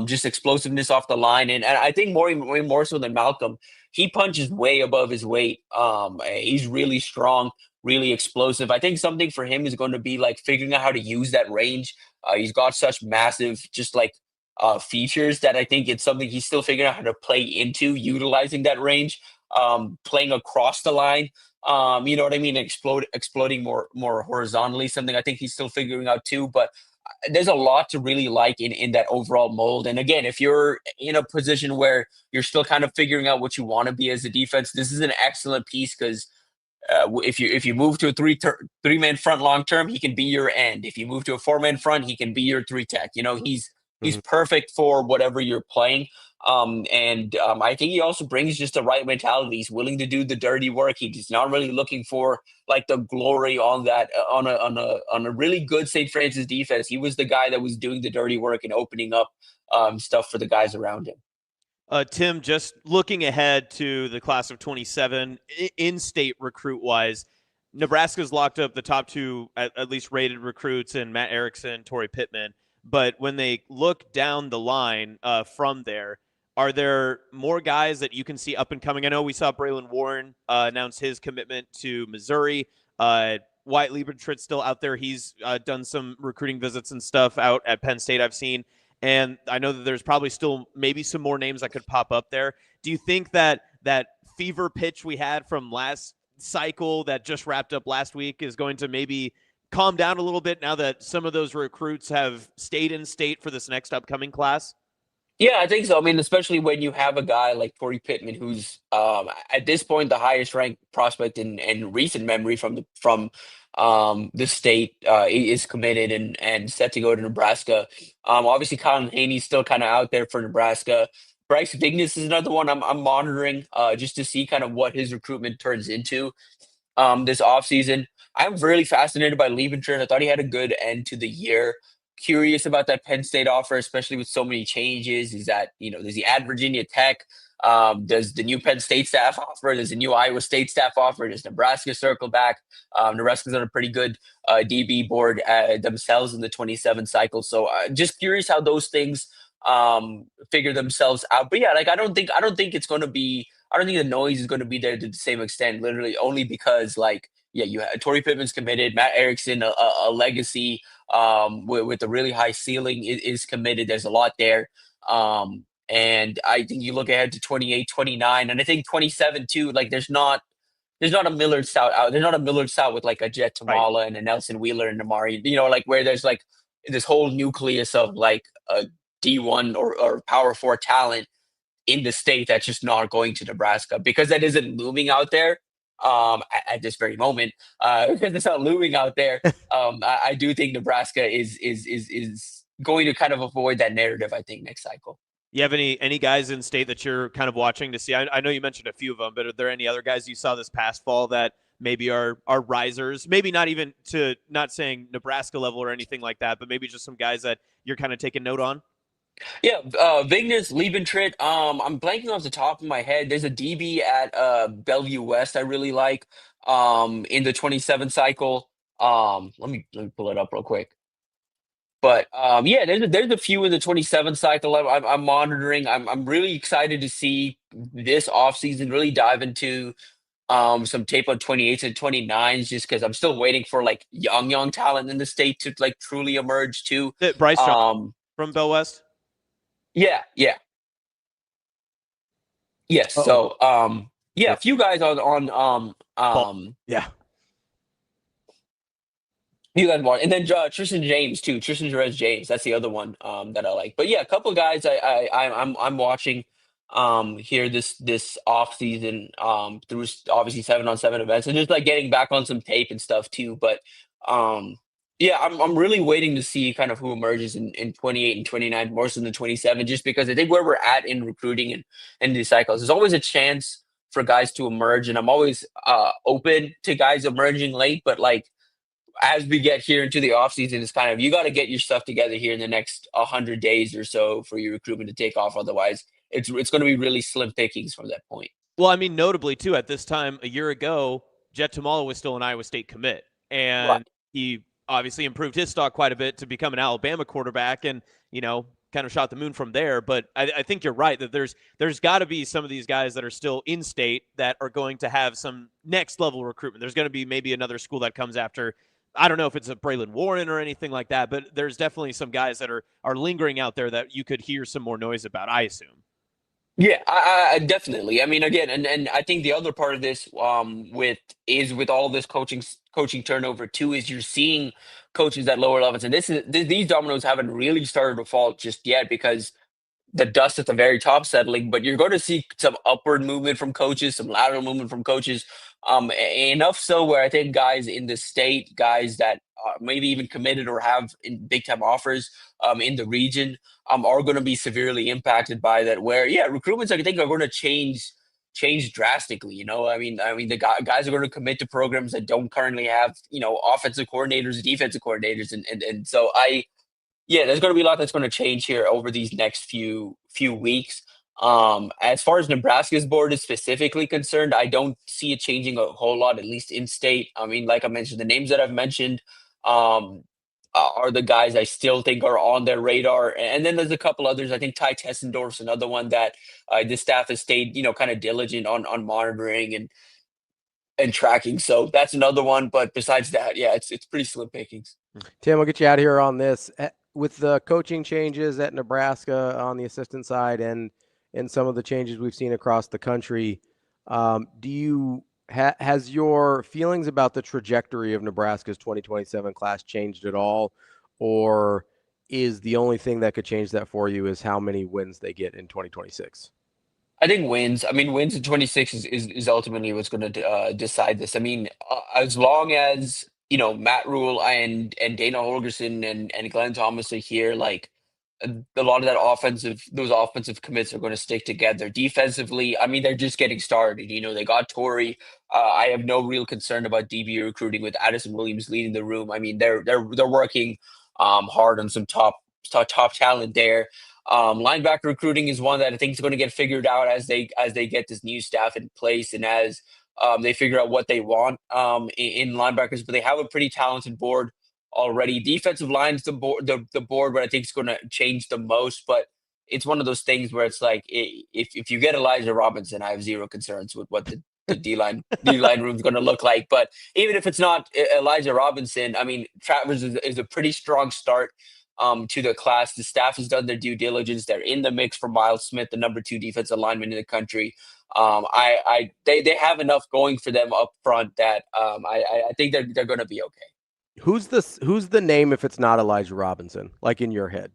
Just explosiveness off the line. And I think way more so than Malcolm, he punches way above his weight. He's really strong, really explosive. I think something for him is going to be like figuring out how to use that range. He's got such massive, just like features that I think it's something he's still figuring out how to play into, utilizing that range, playing across the line. You know what I mean? Exploding more horizontally, something I think he's still figuring out too. But there's a lot to really like in that overall mold. And again, if you're in a position where you're still kind of figuring out what you want to be as a defense, this is an excellent piece because if you move to a three-man front long term, he can be your end. If you move to a 4-man front, he can be your 3 tech. You know, he's perfect for whatever you're playing. I think he also brings just the right mentality. He's willing to do the dirty work. He's not really looking for like the glory on that on a really good St. Francis defense. He was the guy that was doing the dirty work and opening up stuff for the guys around him. Tim, just looking ahead to the class of 27 in-state recruit-wise, Nebraska's locked up the top 2 at least rated recruits in Matt Erickson, Torrey Pittman. But when they look down the line from there, are there more guys that you can see up and coming? I know we saw Braylon Warren announce his commitment to Missouri. Wyatt Liebentritt's still out there. He's done some recruiting visits and stuff out at Penn State I've seen. And I know that there's probably still maybe some more names that could pop up there. Do you think that fever pitch we had from last cycle that just wrapped up last week is going to maybe calm down a little bit now that some of those recruits have stayed in state for this next upcoming class? Yeah, I think so. I mean, especially when you have a guy like Torrey Pittman, who's at this point the highest ranked prospect in recent memory from the state, is committed and set to go to Nebraska. Obviously, Colin Haney's still kind of out there for Nebraska. Bryce Vignes is another one I'm monitoring just to see kind of what his recruitment turns into this offseason. I'm really fascinated by Liebentritt. I thought he had a good end to the year. Curious about that Penn State offer, especially with so many changes. Is that, you know, does he add Virginia Tech? Does the new Penn State staff offer? Does the new Iowa State staff offer? Does Nebraska circle back? Nebraska's on a pretty good DB board themselves in the 27 cycle. So just curious how those things figure themselves out. But yeah, like I don't think the noise is going to be there to the same extent, literally only because like, yeah, you have Torrey Pittman's committed, Matt Erickson, a legacy with a really high ceiling is committed. There's a lot there. And I think you look ahead to 28, 29, and I think 27 too, like there's not a Millard Stout out. There's not a Millard Stout with like a Jet Tamala and a Nelson Wheeler and Amari, you know, like where there's like this whole nucleus of like a D1 or Power 4 talent in the state that's just not going to Nebraska because that isn't looming out there at this very moment. Because it's not looming out there. I do think Nebraska is going to kind of avoid that narrative, I think, next cycle. You have any guys in state that you're kind of watching to see? I know you mentioned a few of them, but are there any other guys you saw this past fall that maybe are risers? Maybe not even not saying Nebraska level or anything like that, but maybe just some guys that you're kind of taking note on? Yeah, Vignes, Liebentritt. I'm blanking off the top of my head. There's a DB at Bellevue West I really like in the 27 cycle. Let me pull it up real quick. But yeah, there's a few in the 27 cycle I'm monitoring. I'm really excited to see this offseason really dive into some tape on 28s and 29s, just because I'm still waiting for like young talent in the state to like truly emerge too. Bryce John from Bell West. Yeah. Yes. So yeah, a few guys yeah. You guys want, and then Tristan James too. Tristan Jerez James, that's the other one that I like. But yeah, a couple of guys I'm watching here this off season through obviously 7-on-7 events and just like getting back on some tape and stuff too. But yeah, I'm really waiting to see kind of who emerges in 28 and 29 more so than 27, just because I think where we're at in recruiting and these cycles, there's always a chance for guys to emerge, and I'm always open to guys emerging late, but like as we get here into the offseason, it's kind of, you got to get your stuff together here in the next 100 days or so for your recruitment to take off. Otherwise, it's going to be really slim pickings from that point. Well, I mean, notably, too, at this time a year ago, Jet Tamala was still an Iowa State commit. And he obviously improved his stock quite a bit to become an Alabama quarterback and, you know, kind of shot the moon from there. But I think you're right that there's got to be some of these guys that are still in state that are going to have some next level recruitment. There's going to be maybe another school that comes after. I don't know if it's a Braylon Warren or anything like that, but there's definitely some guys that are lingering out there that you could hear some more noise about, I assume. Yeah, I definitely. I mean, again, and I think the other part of this with all this coaching turnover too is you're seeing coaches at lower levels, and these dominoes haven't really started to fall just yet because the dust at the very top settling, but you're going to see some upward movement from coaches, some lateral movement from coaches, enough so where I think guys in the state, guys that maybe even committed or have in big time offers in the region are going to be severely impacted by that, where recruitments I think are going to change drastically. You know, I mean the guys are going to commit to programs that don't currently have, you know, offensive coordinators, defensive coordinators, and so there's going to be a lot that's going to change here over these next few weeks. As far as Nebraska's board is specifically concerned, I don't see it changing a whole lot, at least in state. I mean, like I mentioned, the names that I've mentioned are the guys I still think are on their radar. And then there's a couple others. I think Ty Tessendorf's another one that the staff has stayed, you know, kind of diligent on monitoring and tracking. So that's another one. But besides that, it's pretty slim pickings. Tim, we'll get you out of here on this. With the coaching changes at Nebraska on the assistant side and some of the changes we've seen across the country, has your feelings about the trajectory of Nebraska's 2027 class changed at all? Or is the only thing that could change that for you is how many wins they get in 2026? I think wins. I mean, wins in 26 is ultimately what's going to decide this. I mean, as long as, you know, Matt Rule and Dana Holgerson and Glenn Thomas are here, like a lot of those offensive commits are going to stick together. Defensively, I mean, they're just getting started. You know, they got Torrey. I have no real concern about DB recruiting with Addison Williams leading the room. I mean, they're working hard on some top talent there. Linebacker recruiting is one that I think is going to get figured out as they get this new staff in place and as they figure out what they want in linebackers. But they have a pretty talented board already. Defensive line's the board, but I think it's going to change the most. But it's one of those things where it's like, if you get Elijah Robinson, I have zero concerns with what the D-line room is going to look like. But even if it's not Elijah Robinson, I mean, Travers is a pretty strong start to the class. The staff has done their due diligence. They're in the mix for Miles Smith, the number 2 defensive lineman in the country. They have enough going for them up front that I think they're going to be okay. Who's the name if it's not Elijah Robinson, like in your head?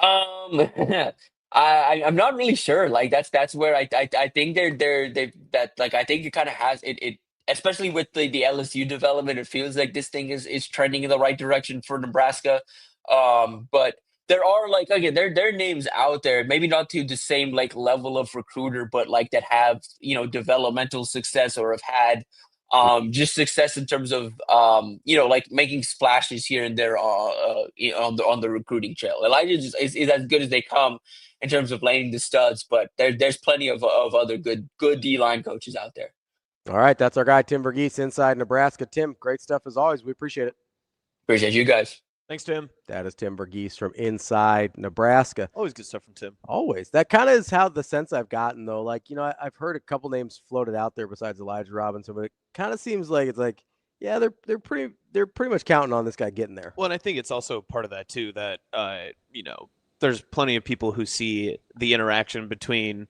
I'm not really sure. Like that's where I think I think it kind of has it, especially with the LSU development. It feels like this thing is trending in the right direction for Nebraska. But there are, like, again, there are names out there, maybe not to the same like level of recruiter, but like that have, you know, developmental success or have had just success in terms of you know, like making splashes here and there on the recruiting trail. Elijah is as good as they come in terms of laying the studs, but there's plenty of other good D-line coaches out there. All right, that's our guy Tim VERGHESE, Inside Nebraska. Tim, great stuff as always. We appreciate it. Appreciate you guys. Thanks, Tim. That is Tim VERGHESE from inside Nebraska. Always good stuff from Tim. Always. That kind of is how the sense I've gotten, though. Like, I've heard a couple names floated out there besides Elijah Robinson, but it kind of seems like it's like, yeah, they're pretty much counting on this guy getting there. Well, and I think it's also part of that too that there's plenty of people who see the interaction between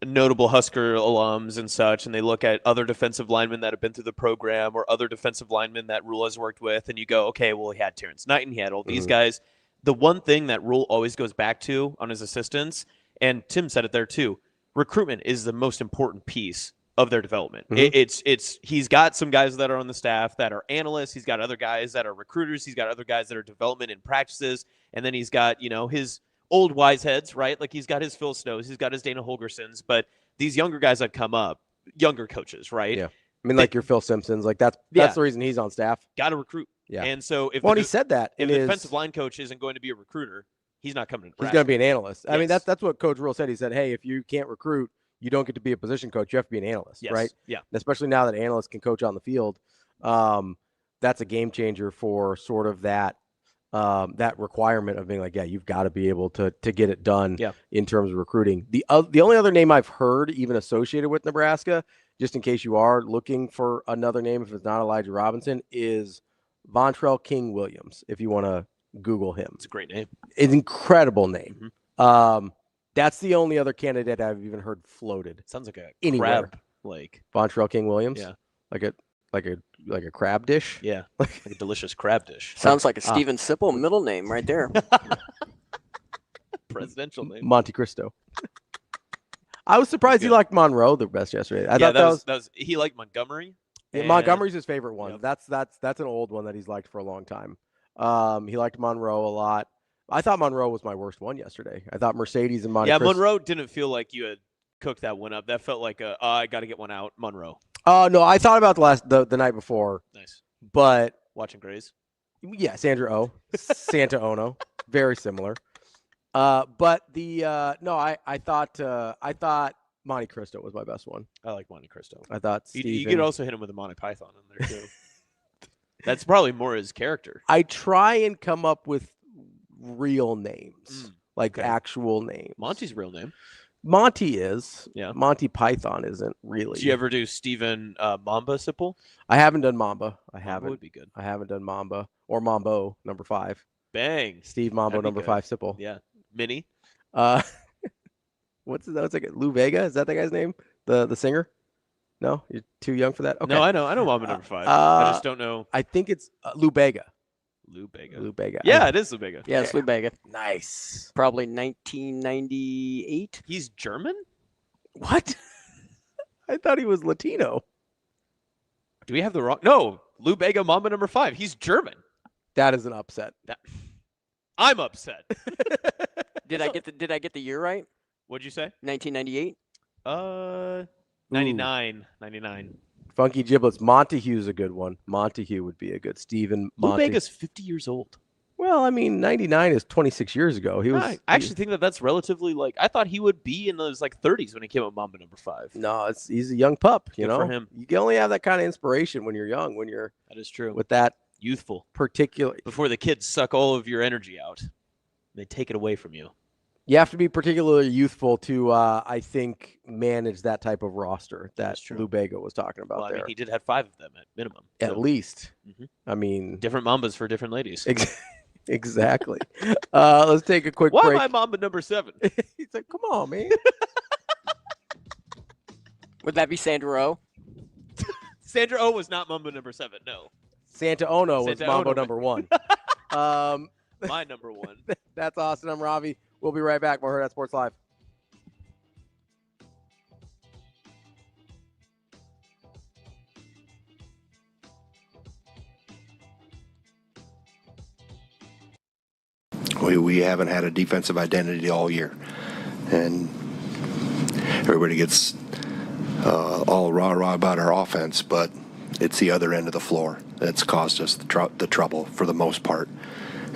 notable Husker alums and such, and they look at other defensive linemen that have been through the program or other defensive linemen that Rule has worked with, and you go, okay, well, he had Terrence Knighton, he had all these guys. The one thing that Rule always goes back to on his assistants, and Tim said it there too, recruitment is the most important piece of their development. He's got some guys that are on the staff that are analysts, he's got other guys that are recruiters, he's got other guys that are development in practices, and then he's got, his old wise heads, right? Like he's got his Phil Snows, he's got his Dana Holgersons, but these younger guys that come up, younger coaches, right? Yeah. I mean, like your Phil Simpsons, like that's the reason he's on staff. Got to recruit. Yeah. And so if he said that, if the defensive line coach isn't going to be a recruiter, he's not coming to Nebraska. He's going to be an analyst. Yes. I mean, that's what Coach Rule said. He said, hey, if you can't recruit, you don't get to be a position coach. You have to be an analyst, right? Yeah. And especially now that analysts can coach on the field, that's a game changer for sort of that requirement of being like, yeah, you've got to be able to get it done in terms of recruiting. The only other name I've heard even associated with Nebraska, just in case you are looking for another name, if it's not Elijah Robinson, is Vontrell King Williams, if you want to Google him. It's a great name. It's an incredible name. That's the only other candidate I've even heard floated. Sounds like a anywhere. Crab, like Vontrell King Williams. Yeah. Like a crab dish. Yeah. Like a delicious crab dish. Sounds like a Steven Sipple middle name right there. Presidential name. Monte Cristo. I was surprised he liked Monroe the best yesterday. I thought that was he liked Montgomery. Yeah, Montgomery's his favorite one. Yep. That's an old one that he's liked for a long time. He liked Monroe a lot. I thought Monroe was my worst one yesterday. I thought Mercedes and Monte Cristo. Monroe didn't feel like you had cooked that one up. That felt like I got to get one out. Monroe. No, I thought about the night before. Nice. But watching Grays. Yeah, Sandra O. Santa Ono. Very similar. But I thought Monte Cristo was my best one. I like Monte Cristo. I thought you could also hit him with a Monty Python in there too. That's probably more his character. I try and come up with real names, actual names. Monty's real name. Monty is. Yeah. Monty Python isn't really. Did you ever do Steven Mamba Sipple? I haven't done Mamba. Mamba would be good. I haven't done Mamba or Mambo number 5. Bang. Steve Mambo number 5 Sipple. Yeah. Mini. What's like Lou Vega? Is that the guy's name? The singer? No, you're too young for that. Okay. No, I know Mamba number 5. I just don't know. I think it's Lou Bega. Lou Bega. Lou Bega. Yeah, it is Lou Bega. Yeah, it's Lou Bega. Nice. Probably 1998. He's German? What? I thought he was Latino. Do we have the wrong? No, Lou Bega, Mamba number 5. He's German. That is an upset. I'm upset. Did I get the year right? What'd you say? 1998. 99. Funky Giblets. Montague's a good one. Montague would be a good. Stephen Montague. Lou Bega's 50 years old. Well, I mean, 99 is 26 years ago. I actually think that's relatively I thought he would be in those 30s when he came up Mamba number 5. No, he's a young pup. You know, for him. You can only have that kind of inspiration when you're young. That is true. With that youthful particular before the kids suck all of your energy out, they take it away from you. You have to be particularly youthful to, I think, manage that type of roster that Lou Bega was talking about there. I mean, he did have 5 of them at minimum. At least. I mean, different Mambas for different ladies. Exactly. Let's take a quick break. Why am I Mamba number 7? He's like, come on, man. Would that be Sandra O? Sandra O was not Mamba number 7. No. Santa Ono was Mambo number 1. My number 1. That's Austin. I'm Ravi. We'll be right back. More Hurrdat Sports Live. We haven't had a defensive identity all year, and everybody gets all rah-rah about our offense, but it's the other end of the floor that's caused us the trouble for the most part.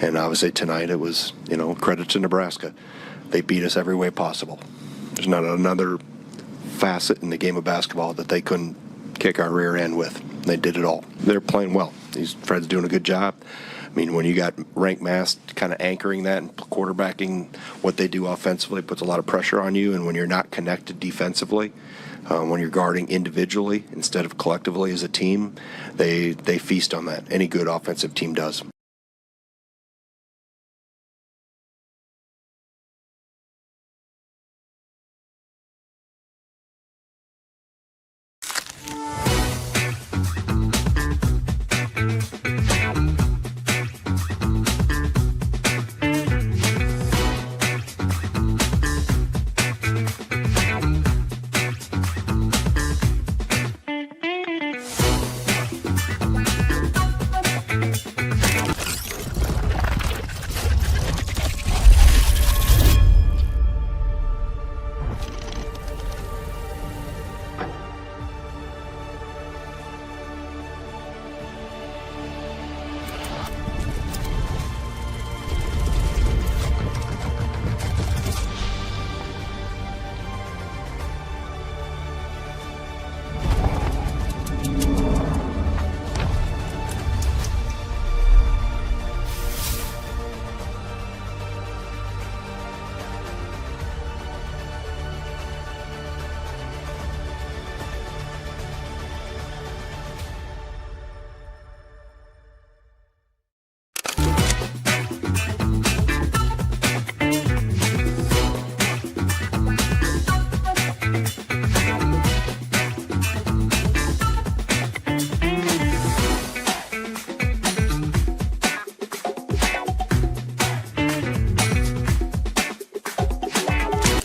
And obviously tonight it was, credit to Nebraska. They beat us every way possible. There's not another facet in the game of basketball that they couldn't kick our rear end with. They did it all. They're playing well. Fred's doing a good job. I mean, when you got ranked mass kind of anchoring that and quarterbacking what they do offensively, it puts a lot of pressure on you. And when you're not connected defensively, when you're guarding individually instead of collectively as a team, they feast on that. Any good offensive team does.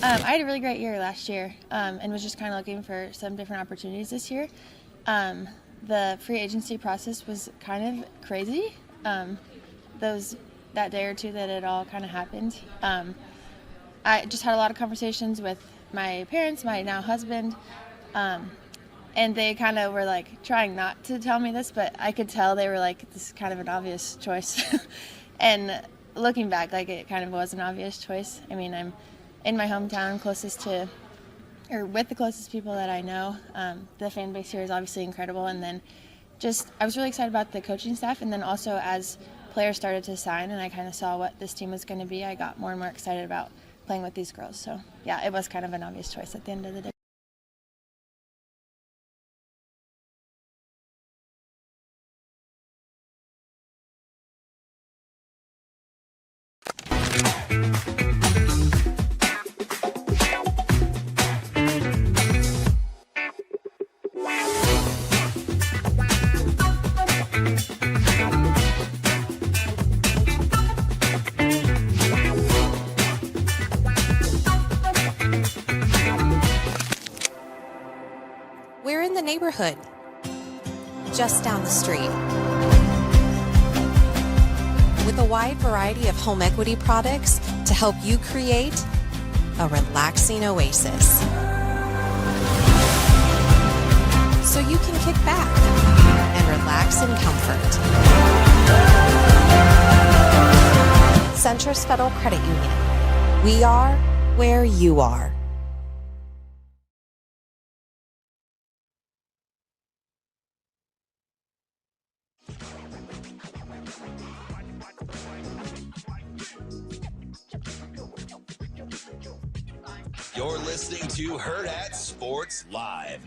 I had a really great year last year and was just kind of looking for some different opportunities this year. The free agency process was kind of crazy. That day or two that it all kind of happened. I just had a lot of conversations with my parents, my now husband, and they kind of were like trying not to tell me this, but I could tell they were like, this is kind of an obvious choice. And looking back, like it kind of was an obvious choice. I mean, I'm in my hometown with the closest people that I know. The fan base here is obviously incredible. And then I was really excited about the coaching staff. And then also as players started to sign and I kind of saw what this team was going to be, I got more and more excited about playing with these girls. So yeah, it was kind of an obvious choice at the end of the day. We're in the neighborhood, just down the street. With a wide variety of home equity products to help you create a relaxing oasis. So you can kick back and relax in comfort. Centris Federal Credit Union. We are where you are. You're listening to Hurrdat Sports Live.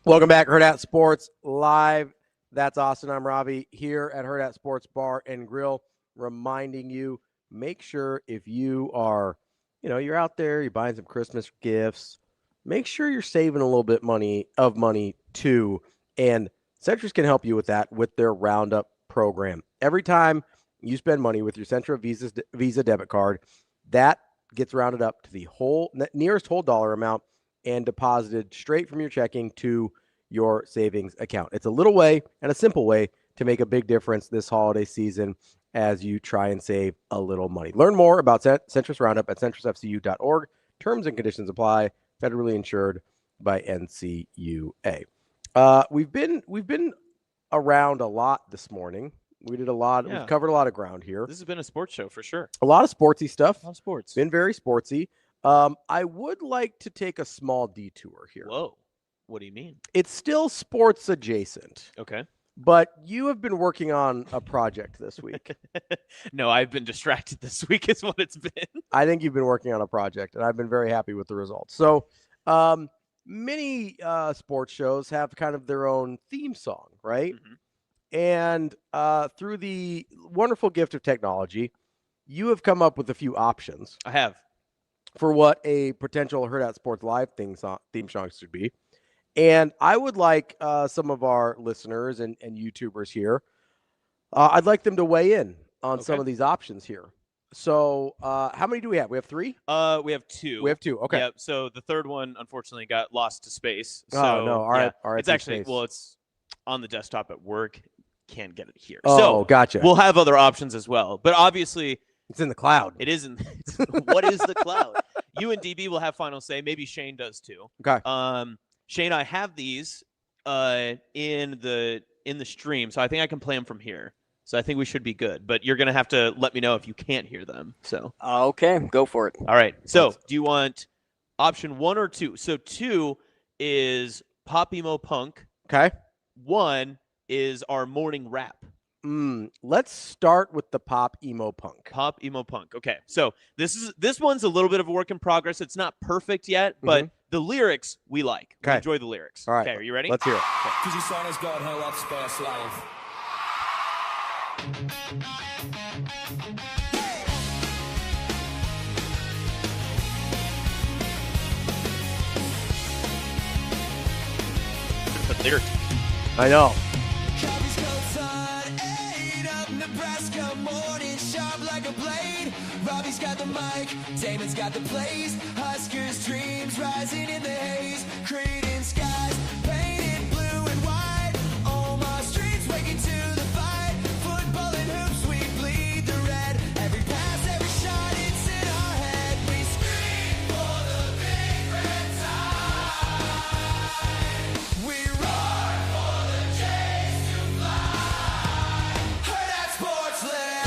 Welcome back, Hurrdat Sports Live. That's Austin. I'm Ravi here at Hurrdat Sports Bar and Grill, reminding you, make sure if you are, you're out there, you're buying some Christmas gifts, make sure you're saving a little bit of money too. And Centris can help you with that with their Roundup program. Every time you spend money with your Centra Visa debit card, that gets rounded up to the nearest whole dollar amount and deposited straight from your checking to your savings account. It's a little way and a simple way to make a big difference this holiday season as you try and save a little money. Learn more about Centris Roundup at centrisfcu.org. Terms and conditions apply. Federally insured by NCUA. We've been around a lot this morning. We did a lot. Yeah. We've covered a lot of ground here. This has been a sports show for sure. A lot of sportsy stuff. A lot of sports. Been very sportsy. I would like to take a small detour here. Whoa. What do you mean? It's still sports adjacent. Okay. But you have been working on a project this week. No, I've been distracted this week is what it's been. I think you've been working on a project, and I've been very happy with the results. So many sports shows have kind of their own theme song, right? Mm-hmm. And through the wonderful gift of technology, you have come up with a few options. I have. For what a potential Hurrdat Sports Live theme song should be. And I would like some of our listeners and YouTubers here, I'd like them to weigh in on some of these options here. So how many do we have? We have 3? We have 2. We have 2. Okay. Yep. So the third one, unfortunately, got lost to space. So, oh, no. All right. It's actually, space. well, it's on the desktop at work. Can't get it here. Oh, so gotcha. We'll have other options as well. But obviously, it's in the cloud. It is in. What is the cloud? You and DB will have final say. Maybe Shane does too. Okay. Shane, I have these in the stream, so I think I can play them from here. So I think we should be good. But you're gonna have to let me know if you can't hear them. So okay, go for it. All right. So do you want option 1 or 2? So 2 is pop emo punk. Okay. 1 is our morning rap. Let's start with the pop emo punk. Pop emo punk. Okay. So this one's a little bit of a work in progress. It's not perfect yet, but the lyrics we like. Okay. We enjoy the lyrics. All right. Okay, are you ready? Let's hear it. Cause your son has got Hurrdat Sports Live. The lyrics. I know. Nebraska morning sharp like a blade. Ravi's got the mic, Damon's got the plays. Huskers dreams rising in the haze. Creighton skies painted blue and white. Omaha streets waking to the fight. Football and hoops, we bleed the red. Every pass, every shot, it's in our head. We scream for the big red tide. We roar for the Jays to fly. Hurrdat Sports Live.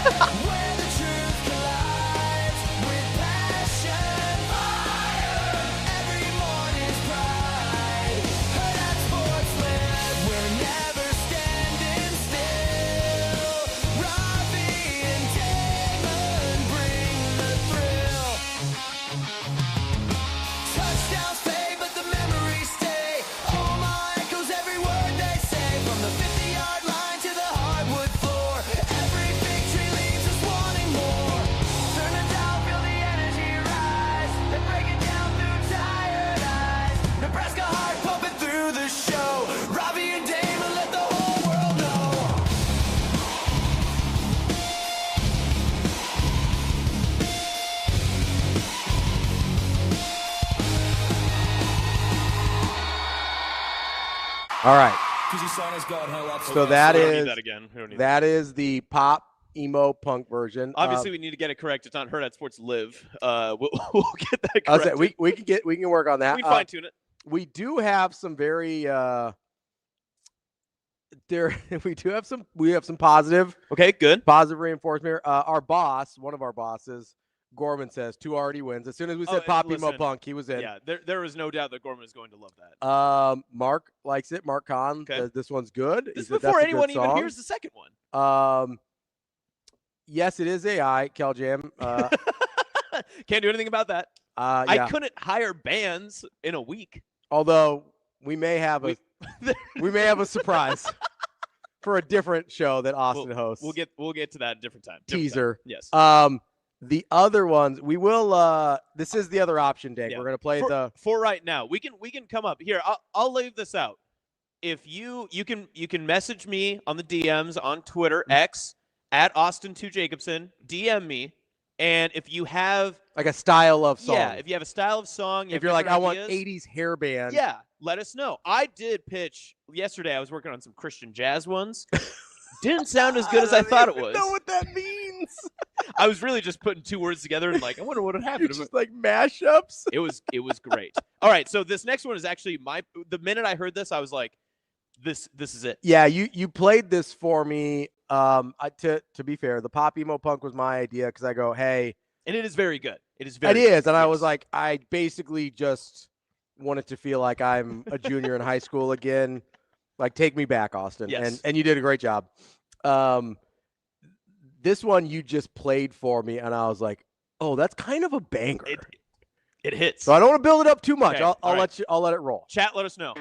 Where the truth collides with passion, fire. Every morning's pride. Hurrdat Sports Live. We're never standing still. Ravi and Damon bring the thrill. Touchdowns fade, but the memories stay. Omaha echoes every word they say. From the 50-yard line to the hardwood floor. Every victory leaves us wanting more. Turn the dial, feel the energy rise. They break it down through tired eyes. Nebraska heart pumping through the show. Ravi and Damon let the whole world know. All right. Cause your son has got Hurrdat So Sports that We don't is need that again. We don't need that is the pop emo punk version. Obviously, we need to get it correct. It's not Hurrdat Sports Live. We'll get that I'll correct. say we can work on that. We can fine tune it. We do have some very we have some positive. Okay, good. Positive reinforcement here. Our boss, one of our bosses, Gorman says 2 already wins. As soon as we said pop emo punk, he was in. Yeah, there was no doubt that Gorman is going to love that. Mark likes it. Mark Kahn says this one's good. This is He said, before "That's a anyone good even song." hears the second one. Yes, it is AI, Keljam. Can't do anything about that. Yeah. I couldn't hire bands in a week. Although we may have a surprise for a different show that Austin hosts. We'll get to that at a different time. Teaser. Yes. The other ones we will. This is the other option, Dave. Yeah. We're gonna play for right now. We can come up here. I'll leave this out. If you can message me on the DMs on Twitter X at Austin2Jacobsen. DM me, and if you have like a style of song. Yeah, if you have a style of song, if you're like, I want ideas, 80s hair band. Yeah, let us know. I did pitch yesterday. I was working on some Christian jazz ones. Didn't sound as good as I thought it was. I don't know what that means. I was really just putting 2 words together and like, I wonder what would happen. Just like mashups. It was great. All right, so this next one is actually the minute I heard this, I was like, this is it. Yeah, you played this for me. To be fair, the pop emo punk was my idea because I go, hey, and it is very good. It is, and I was like, I basically just wanted to feel like I'm a junior in high school again. Like, take me back, Austin. Yes. And you did a great job. This one you just played for me, and I was like, oh, that's kind of a banger. It hits. So I don't want to build it up too much. Okay, I'll let it roll. Chat, let us know.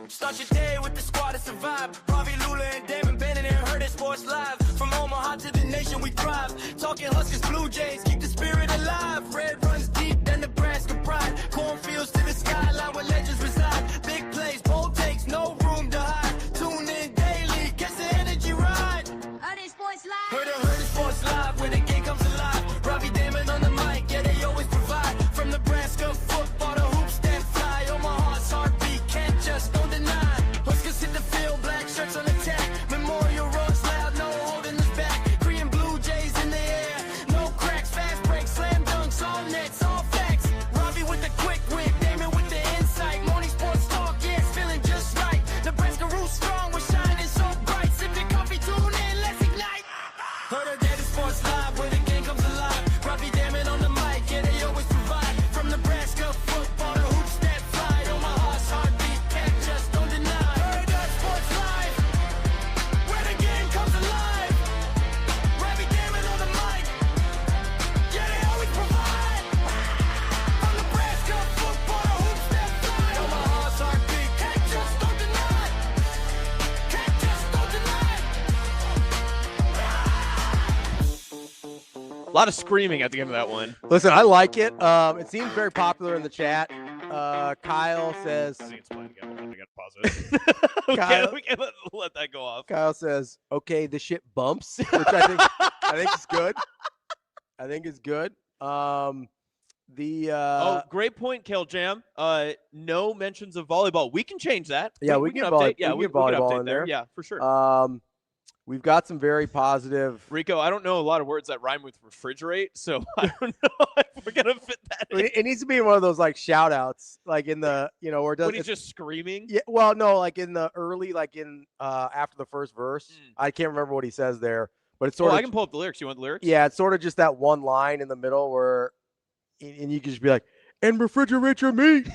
Start your day with the squad to survive. Ravi, Lulla, and Damon Bennett and Hurrdat Sports live. From Omaha to the nation we thrive. Talking Huskers, Blue Jays, keep the spirit alive. Red runs deep, then Nebraska pride. Cornfields to the skyline where legends reside. Big plays, bold takes, no room to hide. Tune in daily, catch the energy ride. Hurrdat Sports live. Hurrdat Sports live, where the game comes alive. Ravi, Damon on the mic, yeah, they always provide. From Nebraska football to hoops that fly. Omaha's heartbeat, can't just don't deny. Huskers hit the field, black shirts on attack. Memorial roads loud, no holding us back. Korean Blue Jays in the air, no cracks, fast breaks, slam dunks, all nets, all facts. Ravi with the quick wit, Damon with the insight. Morning sports talk, yeah, it's feeling just right. Nebraska roots strong, we're shining so bright. Sip your coffee, tune in, let's ignite. Hurrdat Sports live, where the game comes alive. Ravi, Damon on the mic, yeah, they always provide. From Nebraska football to hoops that fly. Omaha's heartbeat, can't just don't deny. Hurrdat Sports live, where the game comes alive. Ravi, Damon on the mic, yeah, they always provide. From Nebraska football to hoops that fly. Omaha's heartbeat, can't just don't deny. Can't just don't deny. A lot of screaming at the end of that one. Listen, I like it. It seems very popular in the chat. Kyle says. I think it's playing again. Hold on, I gotta pause it. we can't let that go off. Kyle says, "Okay, the shit bumps," which I think is good. I think is good. Great point, Kale Jam. No mentions of volleyball. We can change that. Yeah, we can update. Yeah, we can volleyball update in there. Yeah, for sure. We've got some very positive. Rico, I don't know a lot of words that rhyme with refrigerate, so I don't know if we're gonna fit that in. It needs to be one of those like shout outs, like in the where it does. When he's just screaming. Yeah, well, no, like in the early, like in after the first verse. I can't remember what he says there, but it's sort of. I can pull up the lyrics. You want the lyrics? Yeah, it's sort of just that one line in the middle where, and you can just be like, "And refrigerate your meat."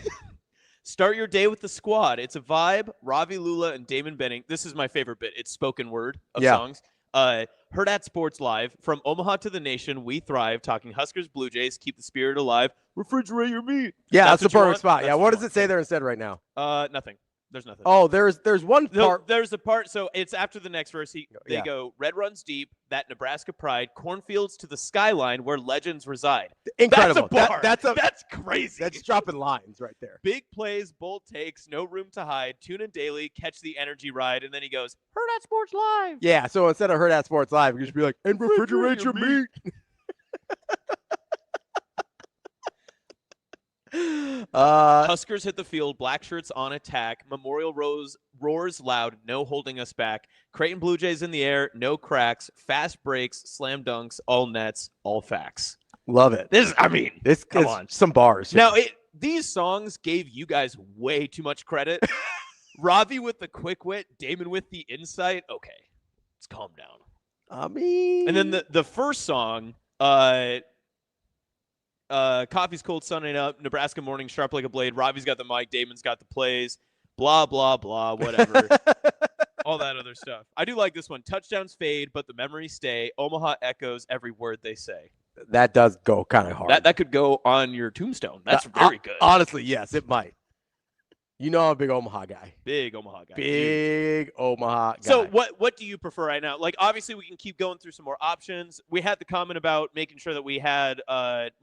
Start your day with the squad. It's a vibe. Ravi, Lulla, and Damon Benning. This is my favorite bit. It's spoken word of songs. Hurrdat Sports live. From Omaha to the nation, we thrive. Talking Huskers, Blue Jays, keep the spirit alive. Refrigerate your meat. Yeah, that's the perfect spot. Yeah, what does it say there instead right now? Nothing. There's nothing. Oh, there's one part. There's a part. So it's after the next verse. They go, red runs deep, that Nebraska pride, cornfields to the skyline where legends reside. Incredible. That's a bar. That's crazy. That's dropping lines right there. Big plays, bold takes, no room to hide. Tune in daily, catch the energy ride. And then he goes, Hurrdat Sports Live. Yeah, so instead of Hurrdat Sports Live, you just be like, and refrigerate your meat. Huskers hit the field, black shirts on attack. Memorial roars loud, no holding us back. Creighton Blue Jays in the air, no cracks. Fast breaks, slam dunks, all nets, all facts. Love it. Come on. Some bars. Now, these songs gave you guys way too much credit. Ravi with the quick wit, Damon with the insight. Okay, let's calm down. I mean, and then the first song, Coffee's cold, sunning up, Nebraska morning, sharp like a blade. Ravi's got the mic, Damon's got the plays, blah, blah, blah, whatever. All that other stuff. I do like this one. Touchdowns fade, but the memories stay. Omaha echoes every word they say. That does go kind of hard. That could go on your tombstone. That's very good. Honestly, yes, it might. You know I'm a big Omaha guy. Big Omaha guy. Big Omaha guy. So what do you prefer right now? Like, obviously, we can keep going through some more options. We had the comment about making sure that we had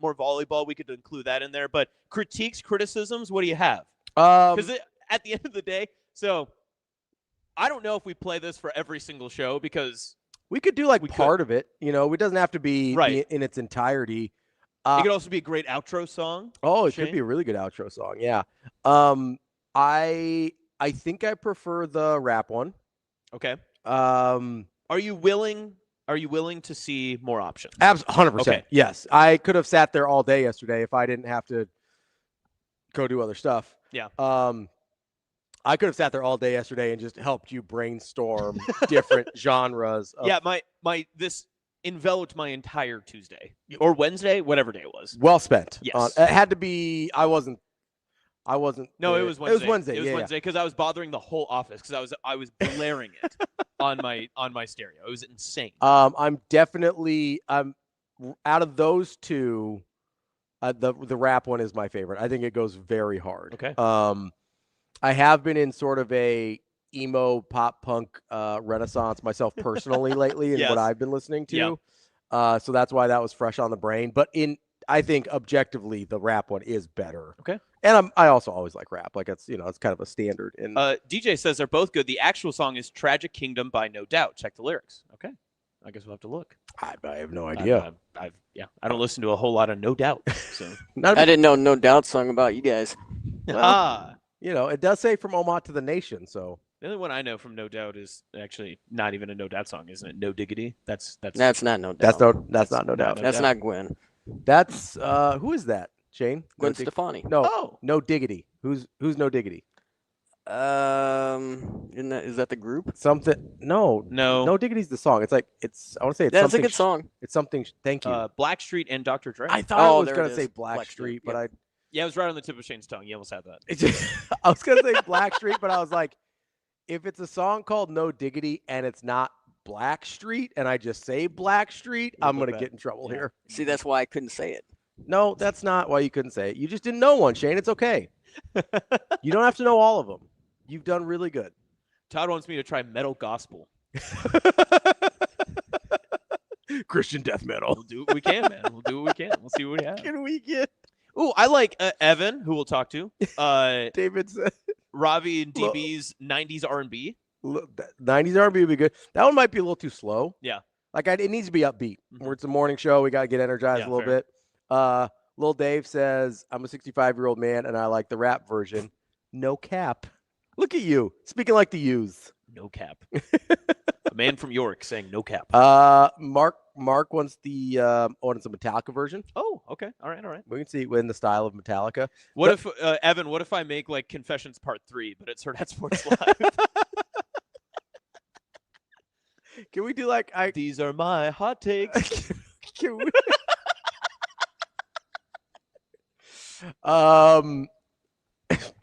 more volleyball. We could include that in there. But critiques, criticisms, what do you have? Because at the end of the day, so I don't know if we play this for every single show because we could do part of it. It doesn't have to be in its entirety. It could also be a great outro song. Oh, it could be a really good outro song. Yeah. I think I prefer the rap one. Okay. Are you willing to see more options? 100%. Okay. Yes. I could have sat there all day yesterday if I didn't have to go do other stuff. Yeah. I could have sat there all day yesterday and just helped you brainstorm different genres. Yeah, this enveloped my entire Tuesday or Wednesday, whatever day it was. Well spent. Yes. It had to be. I wasn't. No, it was Wednesday. It was Wednesday. It was Wednesday because I was bothering the whole office because I was blaring it on my stereo. It was insane. I'm out of those two. The rap one is my favorite. I think it goes very hard. Okay. I have been in sort of a emo pop punk renaissance myself personally lately in what I've been listening to. Yeah. So that's why that was fresh on the brain. But I think objectively the rap one is better. Okay. And I also always like rap. Like it's kind of a standard. And DJ says they're both good. The actual song is Tragic Kingdom by No Doubt. Check the lyrics. Okay. I guess we'll have to look. I have no idea. I don't listen to a whole lot of No Doubt. So I didn't know No Doubt song about you guys. Well, it does say from Omaha to the nation. So the only one I know from No Doubt is actually not even a No Doubt song, isn't it? No Diggity. That's not No Doubt. That's not No Doubt. That's not Gwen. That's who is that? Shane? Gwen Stefani. No. No Diggity. Who's No Diggity? Is that the group? Something. No. No Diggity's the song. I want to say it's That's something. a good song. It's something. Thank you. Blackstreet and Dr. Dre. I thought I was going to say Blackstreet, but Yeah, it was right on the tip of Shane's tongue. You almost had that. I was going to say Blackstreet, but I was like, if it's a song called No Diggity and it's not Blackstreet and I just say Blackstreet, I'm going to get in trouble here. See, that's why I couldn't say it. No, that's not why you couldn't say it. You just didn't know one, Shane. It's okay. You don't have to know all of them. You've done really good. Todd wants me to try metal gospel. Christian death metal. We'll do what we can, man. We'll do what we can. We'll see what we have. Can we get? Ooh, I like Evan, who we'll talk to. David said Ravi and DB's 90s R&B. 90s R&B would be good. That one might be a little too slow. Yeah. Like it needs to be upbeat. Where it's a morning show, we got to get energized a little bit. Lil Dave says, I'm a 65-year-old man, and I like the rap version. No cap. Look at you. Speaking like the youths. No cap. A man from York saying no cap. Mark wants wants a Metallica version. Oh, okay. All right. We can see it in the style of Metallica. Evan, what if I make like Confessions Part 3, but it's Hurrdat Sports Live? Can we do like These are my hot takes. Can we?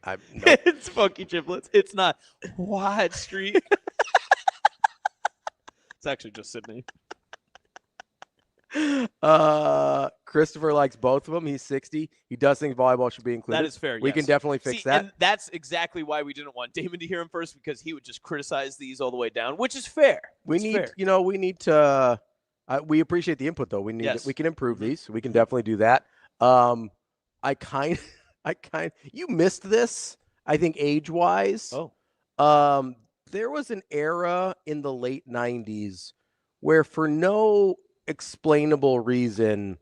It's Funky Chiplets. It's not White Street. It's actually just Sydney. Christopher likes both of them. He's 60. He does think volleyball should be included. That is fair. We can definitely fix that. And that's exactly why we didn't want Damon to hear him first, because he would just criticize these all the way down, which is fair. We need to. We appreciate the input though. We can improve these. We can definitely do that. You missed this, I think, age-wise. Oh. There was an era in the late 90s where, for no explainable reason,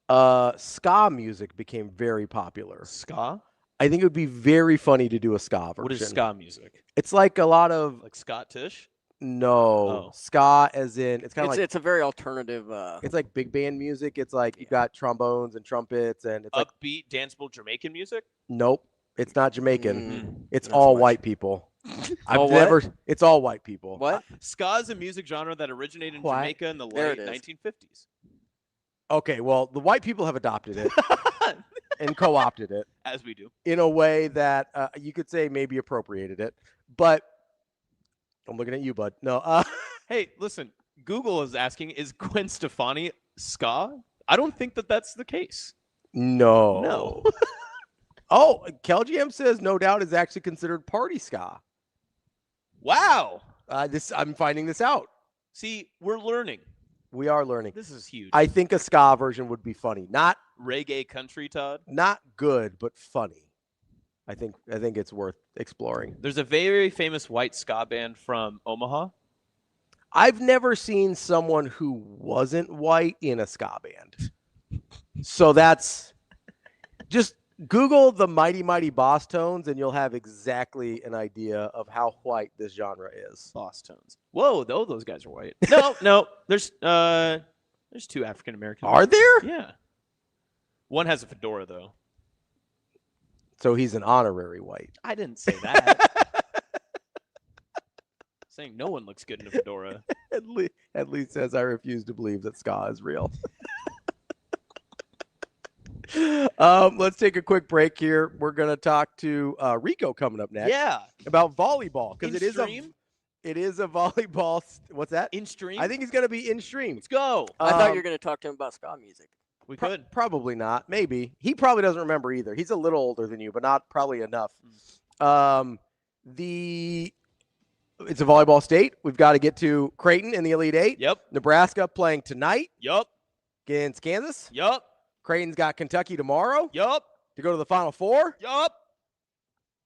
ska music became very popular. Ska? I think it would be very funny to do a ska version. What is ska music? It's like a lot of... Like Scott Tish? No. Ska as in... It's kind of like... It's a very alternative... It's like big band music. It's like you've got trombones and trumpets and... It's upbeat, danceable Jamaican music? Nope. It's not Jamaican. It's all white people. It's all white people. What? Ska is a music genre that originated in Jamaica in the late 1950s. Okay, well, the white people have adopted it and co-opted it. As we do. In a way that you could say maybe appropriated it. But I'm looking at you, bud. No. Hey, listen, Google is asking, is Gwen Stefani ska? I don't think that's the case. No. Oh, KelGM says No Doubt is actually considered party ska. Wow. I'm finding this out. See, we're learning. We are learning. This is huge. I think a ska version would be funny. Not reggae country, Todd. Not good, but funny. I think it's worth exploring. There's a very famous white ska band from Omaha. I've never seen someone who wasn't white in a ska band. So that's just Google the Mighty Mighty Boss Tones and you'll have exactly an idea of how white this genre is. Boss Tones. Whoa, those guys are white. No. There's two African Americans. Are there? Yeah. One has a fedora though. So he's an honorary white. I didn't say that. Saying no one looks good in a fedora. At least says I refuse to believe that ska is real. Let's take a quick break here. We're going to talk to RICO coming up next. Yeah. About volleyball, because it is a volleyball. What's that? In stream? I think he's going to be in stream. Let's go. I thought you were going to talk to him about ska music. We could. Probably not. Maybe. He probably doesn't remember either. He's a little older than you, but not probably enough. It's a volleyball state. We've got to get to Creighton in the Elite Eight. Yep. Nebraska playing tonight. Yep. Against Kansas. Yep. Creighton's got Kentucky tomorrow. Yep. To go to the Final Four. Yep.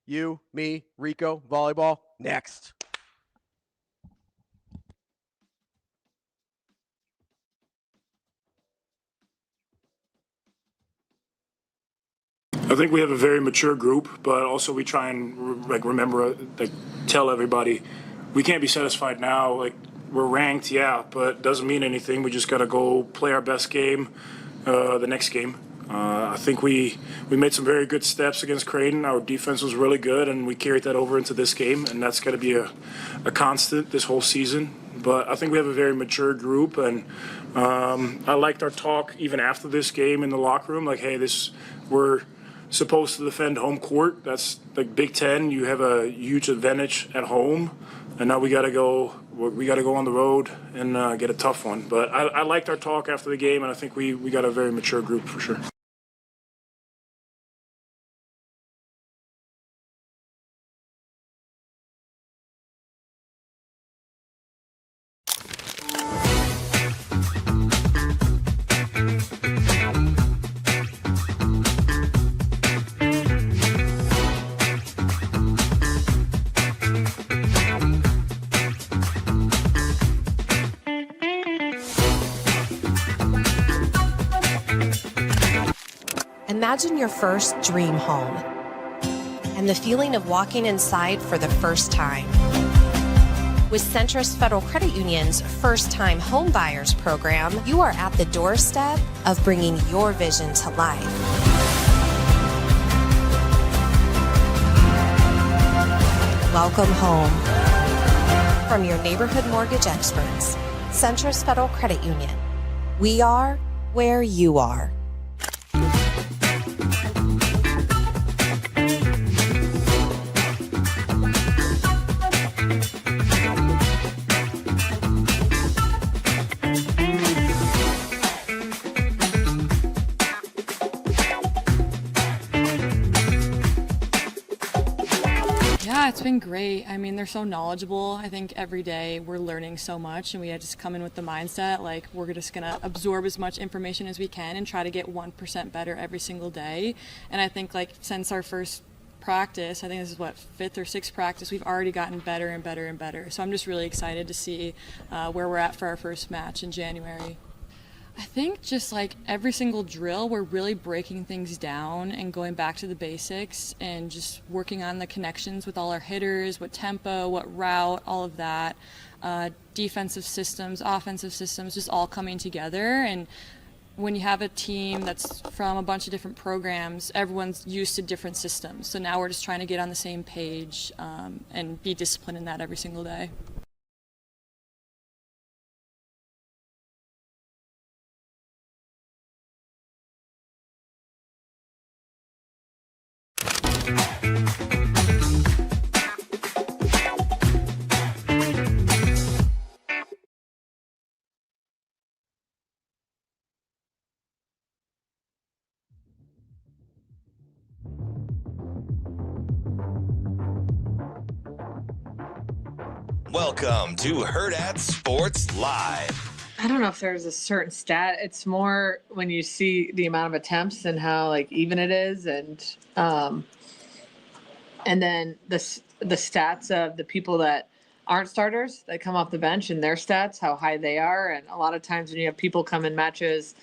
You, me, RICO, volleyball, next. I think we have a very mature group, but also we try and remember, tell everybody we can't be satisfied now. Like, we're ranked, yeah, but doesn't mean anything. We just got to go play our best game the next game. I think we made some very good steps against Creighton. Our defense was really good, and we carried that over into this game, and that's going to be a constant this whole season. But I think we have a very mature group, and I liked our talk even after this game in the locker room. Like, hey, we're supposed to defend home court. That's like Big Ten. You have a huge advantage at home, and now we got to go. We got to go on the road and get a tough one. But I liked our talk after the game, and I think we got a very mature group for sure. Imagine your first dream home and the feeling of walking inside for the first time. With Centrist Federal Credit Union's First Time Home Buyers program, you are at the doorstep of bringing your vision to life. Welcome home. From your neighborhood mortgage experts, Centrist Federal Credit Union. We are where you are. Yeah, it's been great. I mean, they're so knowledgeable. I think every day we're learning so much, and we just come in with the mindset like we're just going to absorb as much information as we can and try to get 1% better every single day. And I think like since our first practice, I think this is fifth or sixth practice, we've already gotten better and better and better. So I'm just really excited to see where we're at for our first match in January. I think just like every single drill, we're really breaking things down and going back to the basics and just working on the connections with all our hitters, what tempo, what route, all of that. Defensive systems, offensive systems, just all coming together. And when you have a team that's from a bunch of different programs, everyone's used to different systems. So now we're just trying to get on the same page and be disciplined in that every single day. Welcome to Hurrdat Sports Live. I don't know if there's a certain stat. It's more when you see the amount of attempts and how like even it is, and then the stats of the people that aren't starters that come off the bench and their stats, how high they are. And a lot of times when you have people come in matches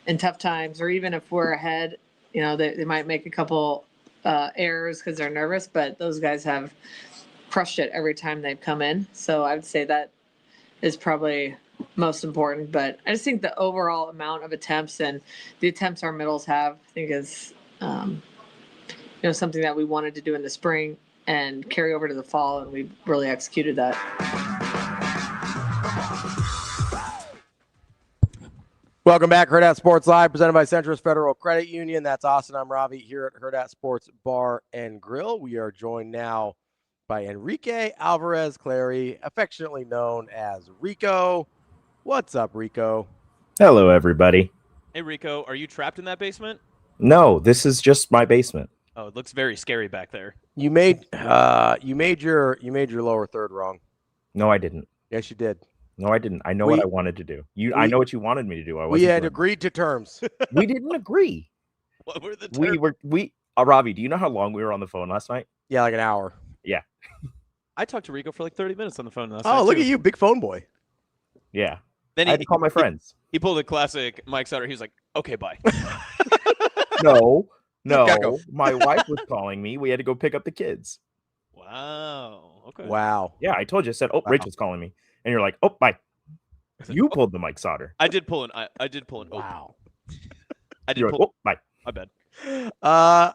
in tough times, or even if we're ahead, you know, they might make a couple errors because they're nervous, but those guys have crushed it every time they've come in. So I would say that is probably most important. But I just think the overall amount of attempts and the attempts our middles have, I think is something that we wanted to do in the spring and carry over to the fall, and we really executed that. Welcome back, Hurrdat Sports Live, presented by Centris Federal Credit Union. That's Austin. I'm Ravi here at Hurrdat Sports Bar and Grill. We are joined now by Enrique Alvarez-CLARY, affectionately known as RICO. What's up, RICO? Hello, everybody. Hey, RICO, are you trapped in that basement? No, this is just my basement. Oh, it looks very scary back there. You made your lower third wrong. No, I didn't. Yes, you did. No, I didn't. I know what I wanted to do. I know what you wanted me to do. We had agreed to terms. We didn't agree. What were the terms? Ravi, do you know how long we were on the phone last night? Yeah, like an hour. Yeah. I talked to RICO for like 30 minutes on the phone last night. Oh, look at you, big phone boy. Yeah. Then I had to call my friends. He pulled a classic Mike Sutter. He was like, okay, bye. No. My wife was calling me. We had to go pick up the kids. Wow. Okay. Wow. Yeah, I told you. I said, Rachel's calling me. And you're like, oh, bye. You pulled the Mike Sauter. I did pull an. Wow. I did You're pull. like, oh, bye. My bad.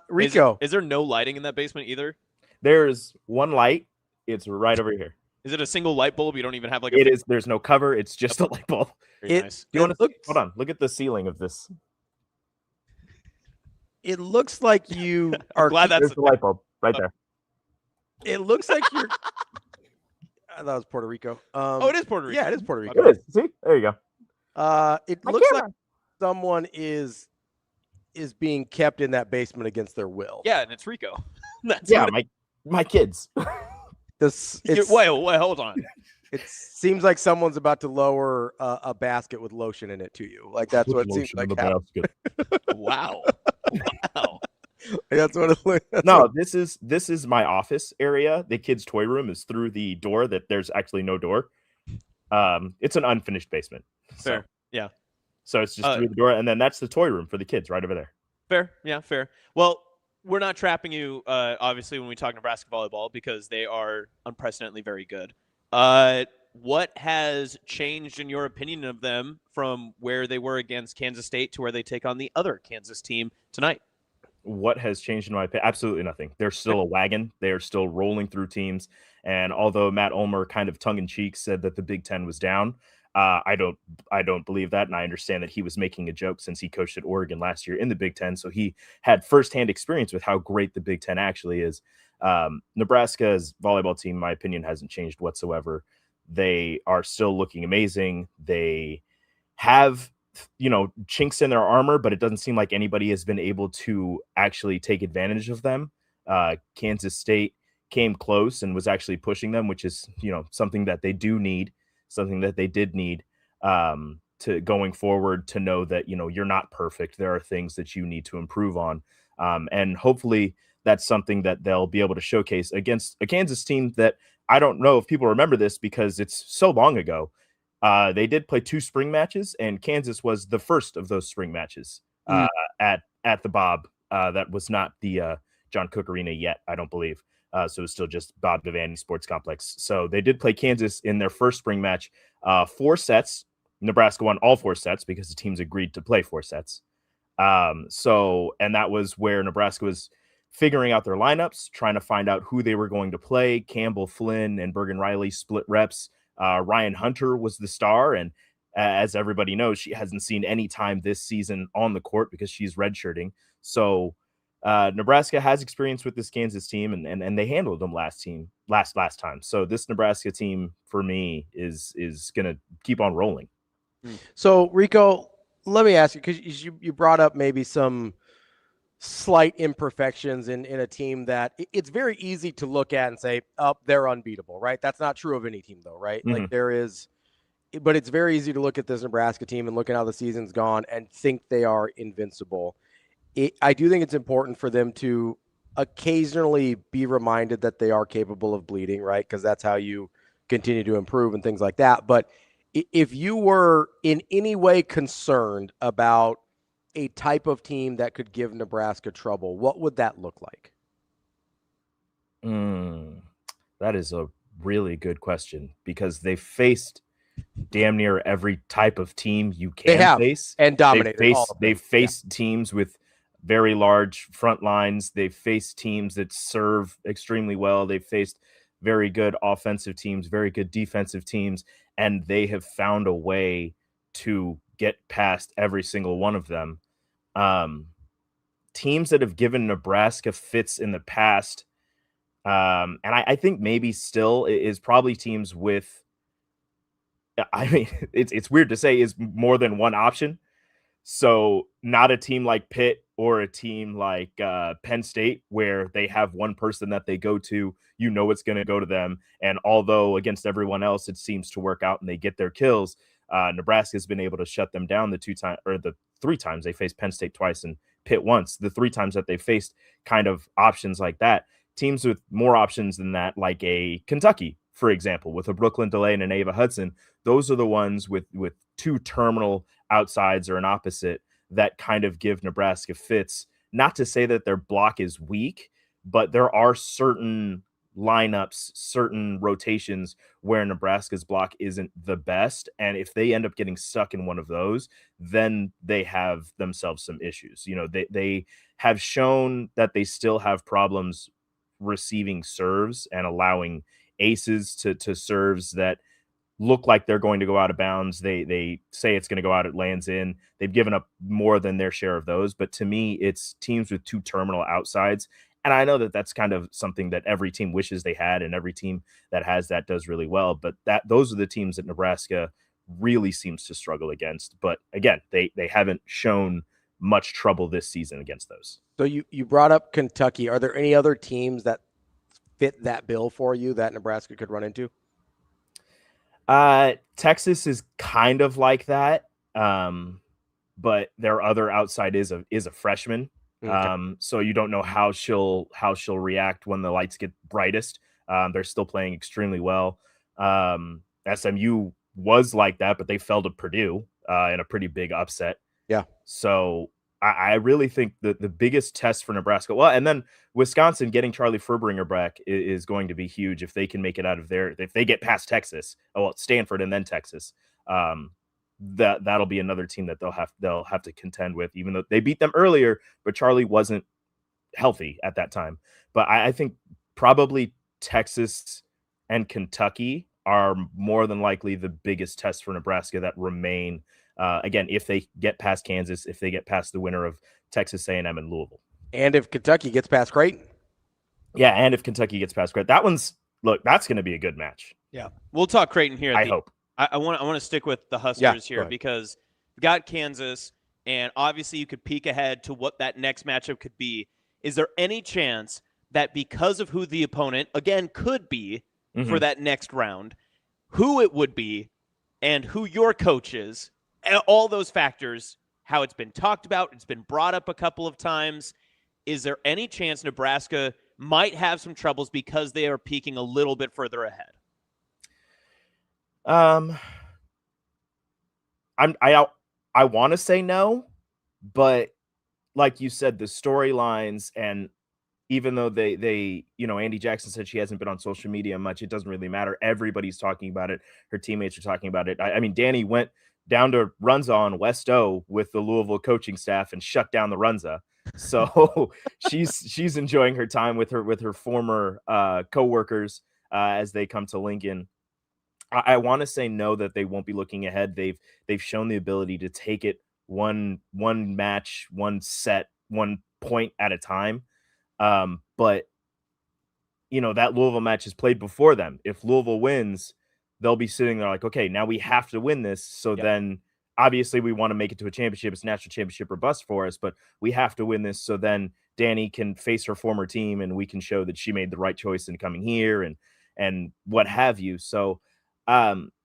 RICO. Is there no lighting in that basement either? There's one light. It's right over here. Is it a single light bulb? You don't even have like It is. There's no cover. It's just a light bulb. Very nice. Do you want to look? Hold on. Look at the ceiling of this. It looks like you are. Glad that's There's the light bulb right there. It looks like you're. I thought it was Puerto Rico. Oh, it is Puerto Rico. Yeah, it is Puerto Rico. It is. See? There you go. It looks like someone is being kept in that basement against their will. Yeah, and it's RICO. That's my kids. Wait, hold on. It seems like someone's about to lower a basket with lotion in it to you. Like that's what it seems like. Wow. Wow. That's what it looks. No, this is my office area. The kids' toy room is through the door that there's actually no door. It's an unfinished basement. Fair. Yeah. So it's just through the door, and then that's the toy room for the kids right over there. Fair. Yeah, fair. Well, we're not trapping you, obviously, when we talk Nebraska volleyball because they are unprecedentedly very good. What has changed in your opinion of them from where they were against Kansas State to where they take on the other Kansas team tonight? What has changed in my opinion? Absolutely nothing. They're still a wagon. They are still rolling through teams. And although Matt Ulmer kind of tongue-in-cheek said that the Big Ten was down, I don't believe that, and I understand that he was making a joke since he coached at Oregon last year in the Big Ten, so he had firsthand experience with how great the Big Ten actually is. Nebraska's volleyball team, in my opinion, hasn't changed whatsoever. They are still looking amazing. They have, chinks in their armor, but it doesn't seem like anybody has been able to actually take advantage of them. Kansas State came close and was actually pushing them, which is, something that they do need. Something that they did need to going forward to know that, you're not perfect. There are things that you need to improve on. And hopefully that's something that they'll be able to showcase against a Kansas team that I don't know if people remember this because it's so long ago. They did play 2 spring matches, and Kansas was the first of those spring matches at the Bob. That was not the John Cook Arena yet, I don't believe. So it was still just Bob Devaney Sports Complex. So they did play Kansas in their first spring match, 4 sets. Nebraska won all 4 sets because the teams agreed to play 4 sets. And that was where Nebraska was figuring out their lineups, trying to find out who they were going to play. Campbell, Flynn, and Bergen Riley split reps. Ryan Hunter was the star, and as everybody knows, she hasn't seen any time this season on the court because she's redshirting. So Nebraska has experience with this Kansas team, and they handled them last time. So this Nebraska team for me is gonna keep on rolling. So RICO, let me ask you, because you brought up maybe some slight imperfections in a team that it's very easy to look at and say, oh, they're unbeatable, right? That's not true of any team though, right? Mm-hmm. Like there is, but it's very easy to look at this Nebraska team and look at how the season's gone and think they are invincible. I do think it's important for them to occasionally be reminded that they are capable of bleeding, right? Because that's how you continue to improve and things like that. But if you were in any way concerned about a type of team that could give Nebraska trouble, what would that look like? That is a really good question because they faced damn near every type of team you can face and dominated. They've faced teams with very large front lines. They've faced teams that serve extremely well. They've faced very good offensive teams, very good defensive teams, and they have found a way to get past every single one of them. Teams that have given Nebraska fits in the past, and I think maybe still is probably teams with, I mean, it's weird to say, is more than one option. So not a team like Pitt or a team like Penn State, where they have one person that they go to, it's going to go to them. And although against everyone else, it seems to work out and they get their kills, Nebraska has been able to shut them down the 3 times they faced Penn State twice and Pitt once. The 3 times that they faced kind of options like that, teams with more options than that, like a Kentucky, for example, with a Brooklyn DeLay and an Ava Hudson, those are the ones with 2 terminal outsides or an opposite that kind of give Nebraska fits. Not to say that their block is weak, but there are certain lineups, certain rotations where Nebraska's block isn't the best. And if they end up getting stuck in one of those, then they have themselves some issues. They have shown that they still have problems receiving serves and allowing aces to serves that look like they're going to go out of bounds. They say it's going to go out, it lands in. They've given up more than their share of those. But to me, it's teams with 2 terminal outsides. And I know that that's kind of something that every team wishes they had, and every team that has that does really well. But those are the teams that Nebraska really seems to struggle against. But again, they haven't shown much trouble this season against those. So you brought up Kentucky. Are there any other teams that fit that bill for you that Nebraska could run into? Texas is kind of like that, but their other outside is a freshman. Okay. So you don't know how she'll react when the lights get brightest. They're still playing extremely well. SMU was like that, but they fell to Purdue in a pretty big upset. Yeah. So I really think that the biggest test for Nebraska, well, and then Wisconsin getting Charlie Furbringer back is going to be huge if they can make it out of there. If they get past Texas, Stanford and then Texas, that'll be another team that they'll have to contend with, even though they beat them earlier, but Charlie wasn't healthy at that time. But I think probably Texas and Kentucky are more than likely the biggest test for Nebraska that remain. Again, if they get past Kansas, if they get past the winner of Texas A&M and Louisville. And if Kentucky gets past Creighton. Yeah, and if Kentucky gets past Creighton. That's going to be a good match. Yeah. We'll talk Creighton here. I hope. I want to stick with the Huskers here because we got Kansas, and obviously you could peek ahead to what that next matchup could be. Is there any chance that because of who the opponent, again, could be for that next round, who it would be and who your coach is, all those factors, how it's been talked about, it's been brought up a couple of times, is there any chance Nebraska might have some troubles because they are peaking a little bit further ahead? I want to say no, but like you said, the storylines, and even though they Andy Jackson said she hasn't been on social media much, it doesn't really matter. Everybody's talking about it. Her teammates are talking about it. I mean, Danny went down to Runza on West O with the Louisville coaching staff and shut down the Runza. So she's enjoying her time with her former coworkers as they come to Lincoln. I want to say no, that they won't be looking ahead. They've shown the ability to take it one match, one set, 1 point at a time. But that Louisville match is played before them. If Louisville wins, they'll be sitting there like, okay, now we have to win this. So then obviously we want to make it to a championship. It's a national championship or bust for us, but we have to win this. So then Danny can face her former team and we can show that she made the right choice in coming here and what have you. So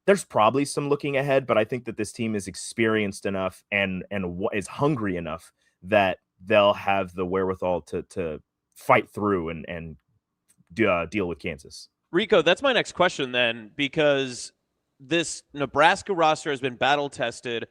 there's probably some looking ahead, but I think that this team is experienced enough and is hungry enough that they'll have the wherewithal to fight through and deal with Kansas. Rico, that's my next question then, because this Nebraska roster has been battle tested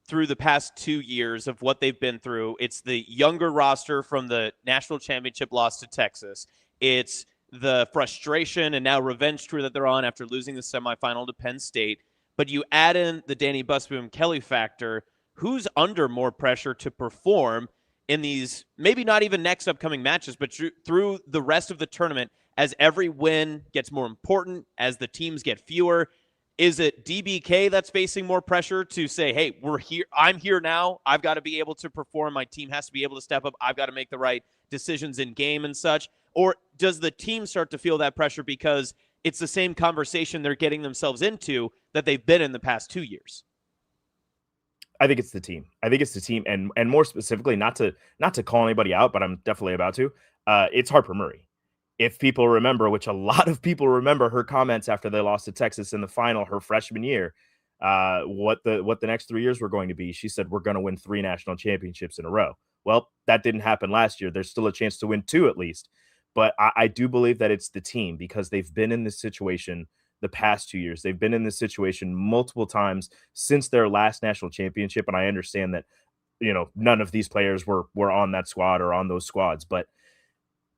through the past 2 years of what they've been through. It's the younger roster from the national championship loss to Texas. It's the frustration and now revenge tour that they're on after losing the semifinal to Penn State. But you add in the Danny Busboom Kelly factor, who's under more pressure to perform in these, maybe not even next upcoming matches, but through the rest of the tournament, as every win gets more important, as the teams get fewer? Is it DBK that's facing more pressure to say, hey, we're here, I'm here now, I've got to be able to perform, my team has to be able to step up, I've got to make the right decisions in game and such? Or does the team start to feel that pressure because it's the same conversation they're getting themselves into that they've been in the past 2 years? I think it's the team. And more specifically, not to call anybody out, but I'm definitely about to. It's Harper Murray. If people remember, which a lot of people remember, her comments after they lost to Texas in the final her freshman year, what the next 3 years were going to be. She said, we're going to win 3 national championships in a row. Well, that didn't happen last year. There's still a chance to win 2 at least. But I do believe that it's the team, because they've been in this situation the past 2 years. They've been in this situation multiple times since their last national championship. And I understand that, none of these players were on that squad or on those squads. But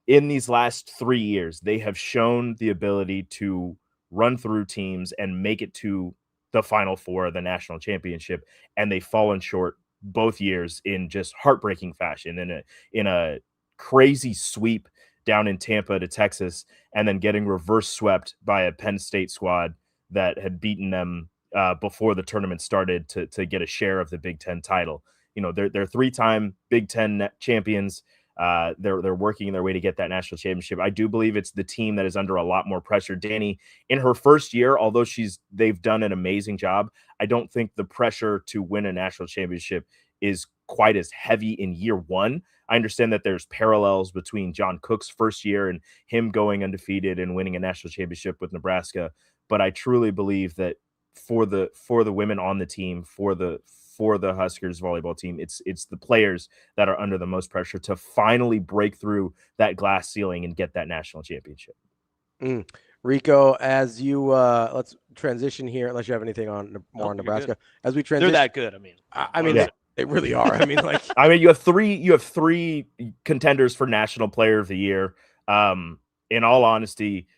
in these last 3 years, they have shown the ability to run through teams and make it to the Final Four of the national championship. And they've fallen short both years in just heartbreaking fashion, in a crazy sweep down in Tampa to Texas, and then getting reverse swept by a Penn State squad that had beaten them before the tournament started to get a share of the Big Ten title. They're 3-time Big Ten champions. They're working their way to get that national championship. I do believe it's the team that is under a lot more pressure. Danny, in her first year, although they've done an amazing job, I don't think the pressure to win a national championship is quite as heavy in year one. I understand that there's parallels between John Cook's first year and him going undefeated and winning a national championship with Nebraska. But I truly believe that for the women on the team, for the Huskers volleyball team, it's the players that are under the most pressure to finally break through that glass ceiling and get that national championship. Rico, as you let's transition here, unless you have anything on Nebraska. As we transition, they're that good. I mean, yeah. They really are. I mean, you have three contenders for National Player of the Year. In all honesty,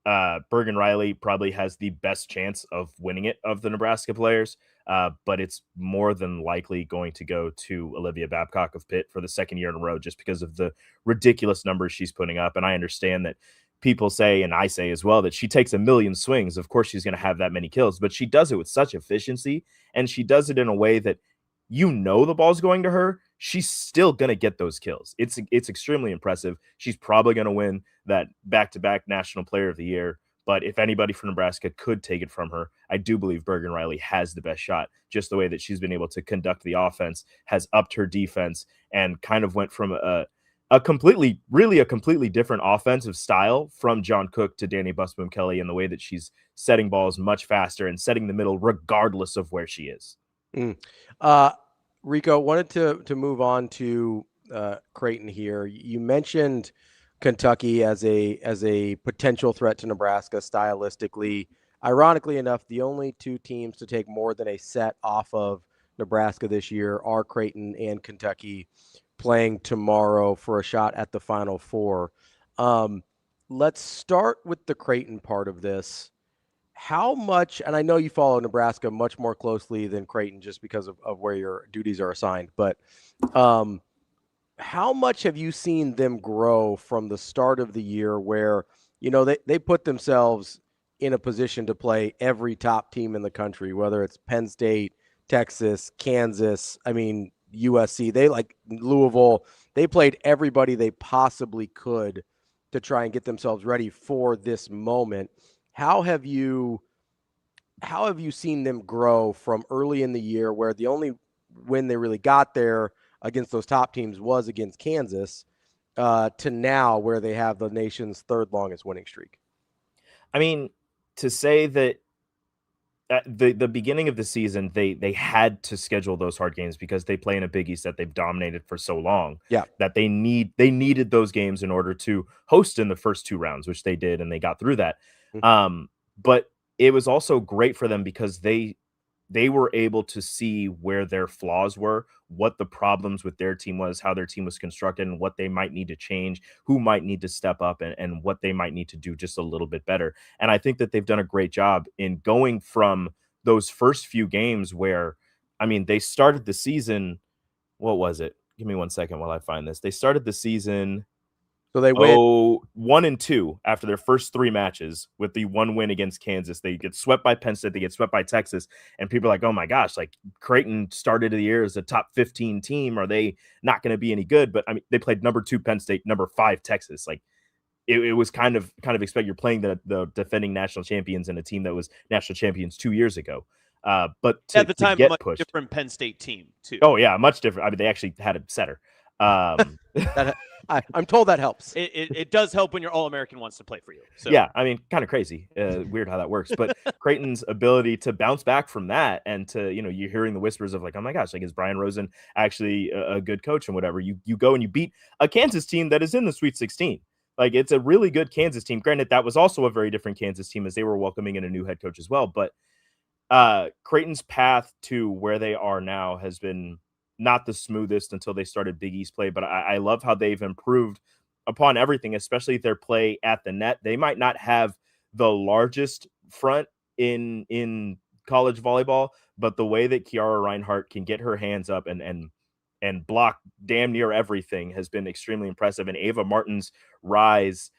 Bergen Riley probably has the best chance of winning it of the Nebraska players, but it's more than likely going to go to Olivia Babcock of Pitt for the second year in a row, just because of the ridiculous numbers she's putting up. And I understand that people say, and I say as well, that she takes 1 million swings. Of course, she's going to have that many kills, but she does it with such efficiency, and she does it in a way that the ball's going to her, she's still going to get those kills. It's extremely impressive. She's probably going to win that back-to-back National Player of the Year. But if anybody from Nebraska could take it from her, I do believe Bergen Riley has the best shot. Just the way that she's been able to conduct the offense, has upped her defense, and kind of went from a completely different offensive style from John Cook to Danny Busboom Kelly, in the way that she's setting balls much faster and setting the middle regardless of where she is. Rico, wanted to move on to Creighton here. You mentioned Kentucky as a potential threat to Nebraska stylistically. Ironically enough, the only 2 teams to take more than a set off of Nebraska this year are Creighton and Kentucky, playing tomorrow for a shot at the Final Four. Let's start with the Creighton part of this. How much, and I know you follow Nebraska much more closely than Creighton just because of where your duties are assigned, but how much have you seen them grow from the start of the year where, they put themselves in a position to play every top team in the country, whether it's Penn State, Texas, Kansas, USC, Louisville, they played everybody they possibly could to try and get themselves ready for this moment. How have you seen them grow from early in the year, where the only win they really got there against those top teams was against Kansas, to now where they have the nation's 3rd longest winning streak? To say that at the beginning of the season, they had to schedule those hard games because they play in a Big East that they've dominated for so long. Yeah, that they needed those games in order to host in the first 2 rounds, which they did, and they got through that. But it was also great for them because they were able to see where their flaws were, what the problems with their team was, how their team was constructed, and what they might need to change, who might need to step up, and what they might need to do just a little bit better. And I think that they've done a great job in going from those first few games where, they started the season, what was it? give me 1 second while I find this. They started the season. So they win 1-2 after their first 3 matches with the 1 win against Kansas. They get swept by Penn State. They get swept by Texas. And people are like, oh my gosh, like Creighton started the year as a top 15 team. Are they not going to be any good? But I mean, they played number 2 Penn State, number 5 Texas. Like it was kind of expect you're playing the defending national champions and a team that was national champions 2 years ago. But at the time, get much pushed, different Penn State team too. Oh yeah, much different. I mean, they actually had a setter. I'm told that helps. It does help when your All-American wants to play for you. So. Yeah, I mean, kind of crazy. Weird how that works. But Creighton's ability to bounce back from that and to, you're hearing the whispers of like, oh my gosh, like is Brian Rosen actually a good coach and whatever. You go and you beat a Kansas team that is in the Sweet 16. Like it's a really good Kansas team. Granted, that was also a very different Kansas team as they were welcoming in a new head coach as well. But Creighton's path to where they are now has been not the smoothest until they started Big East play, but I love how they've improved upon everything, especially their play at the net. They might not have the largest front in college volleyball, but the way that Kiara Reinhart can get her hands up and block damn near everything has been extremely impressive. And Ava Martin's rise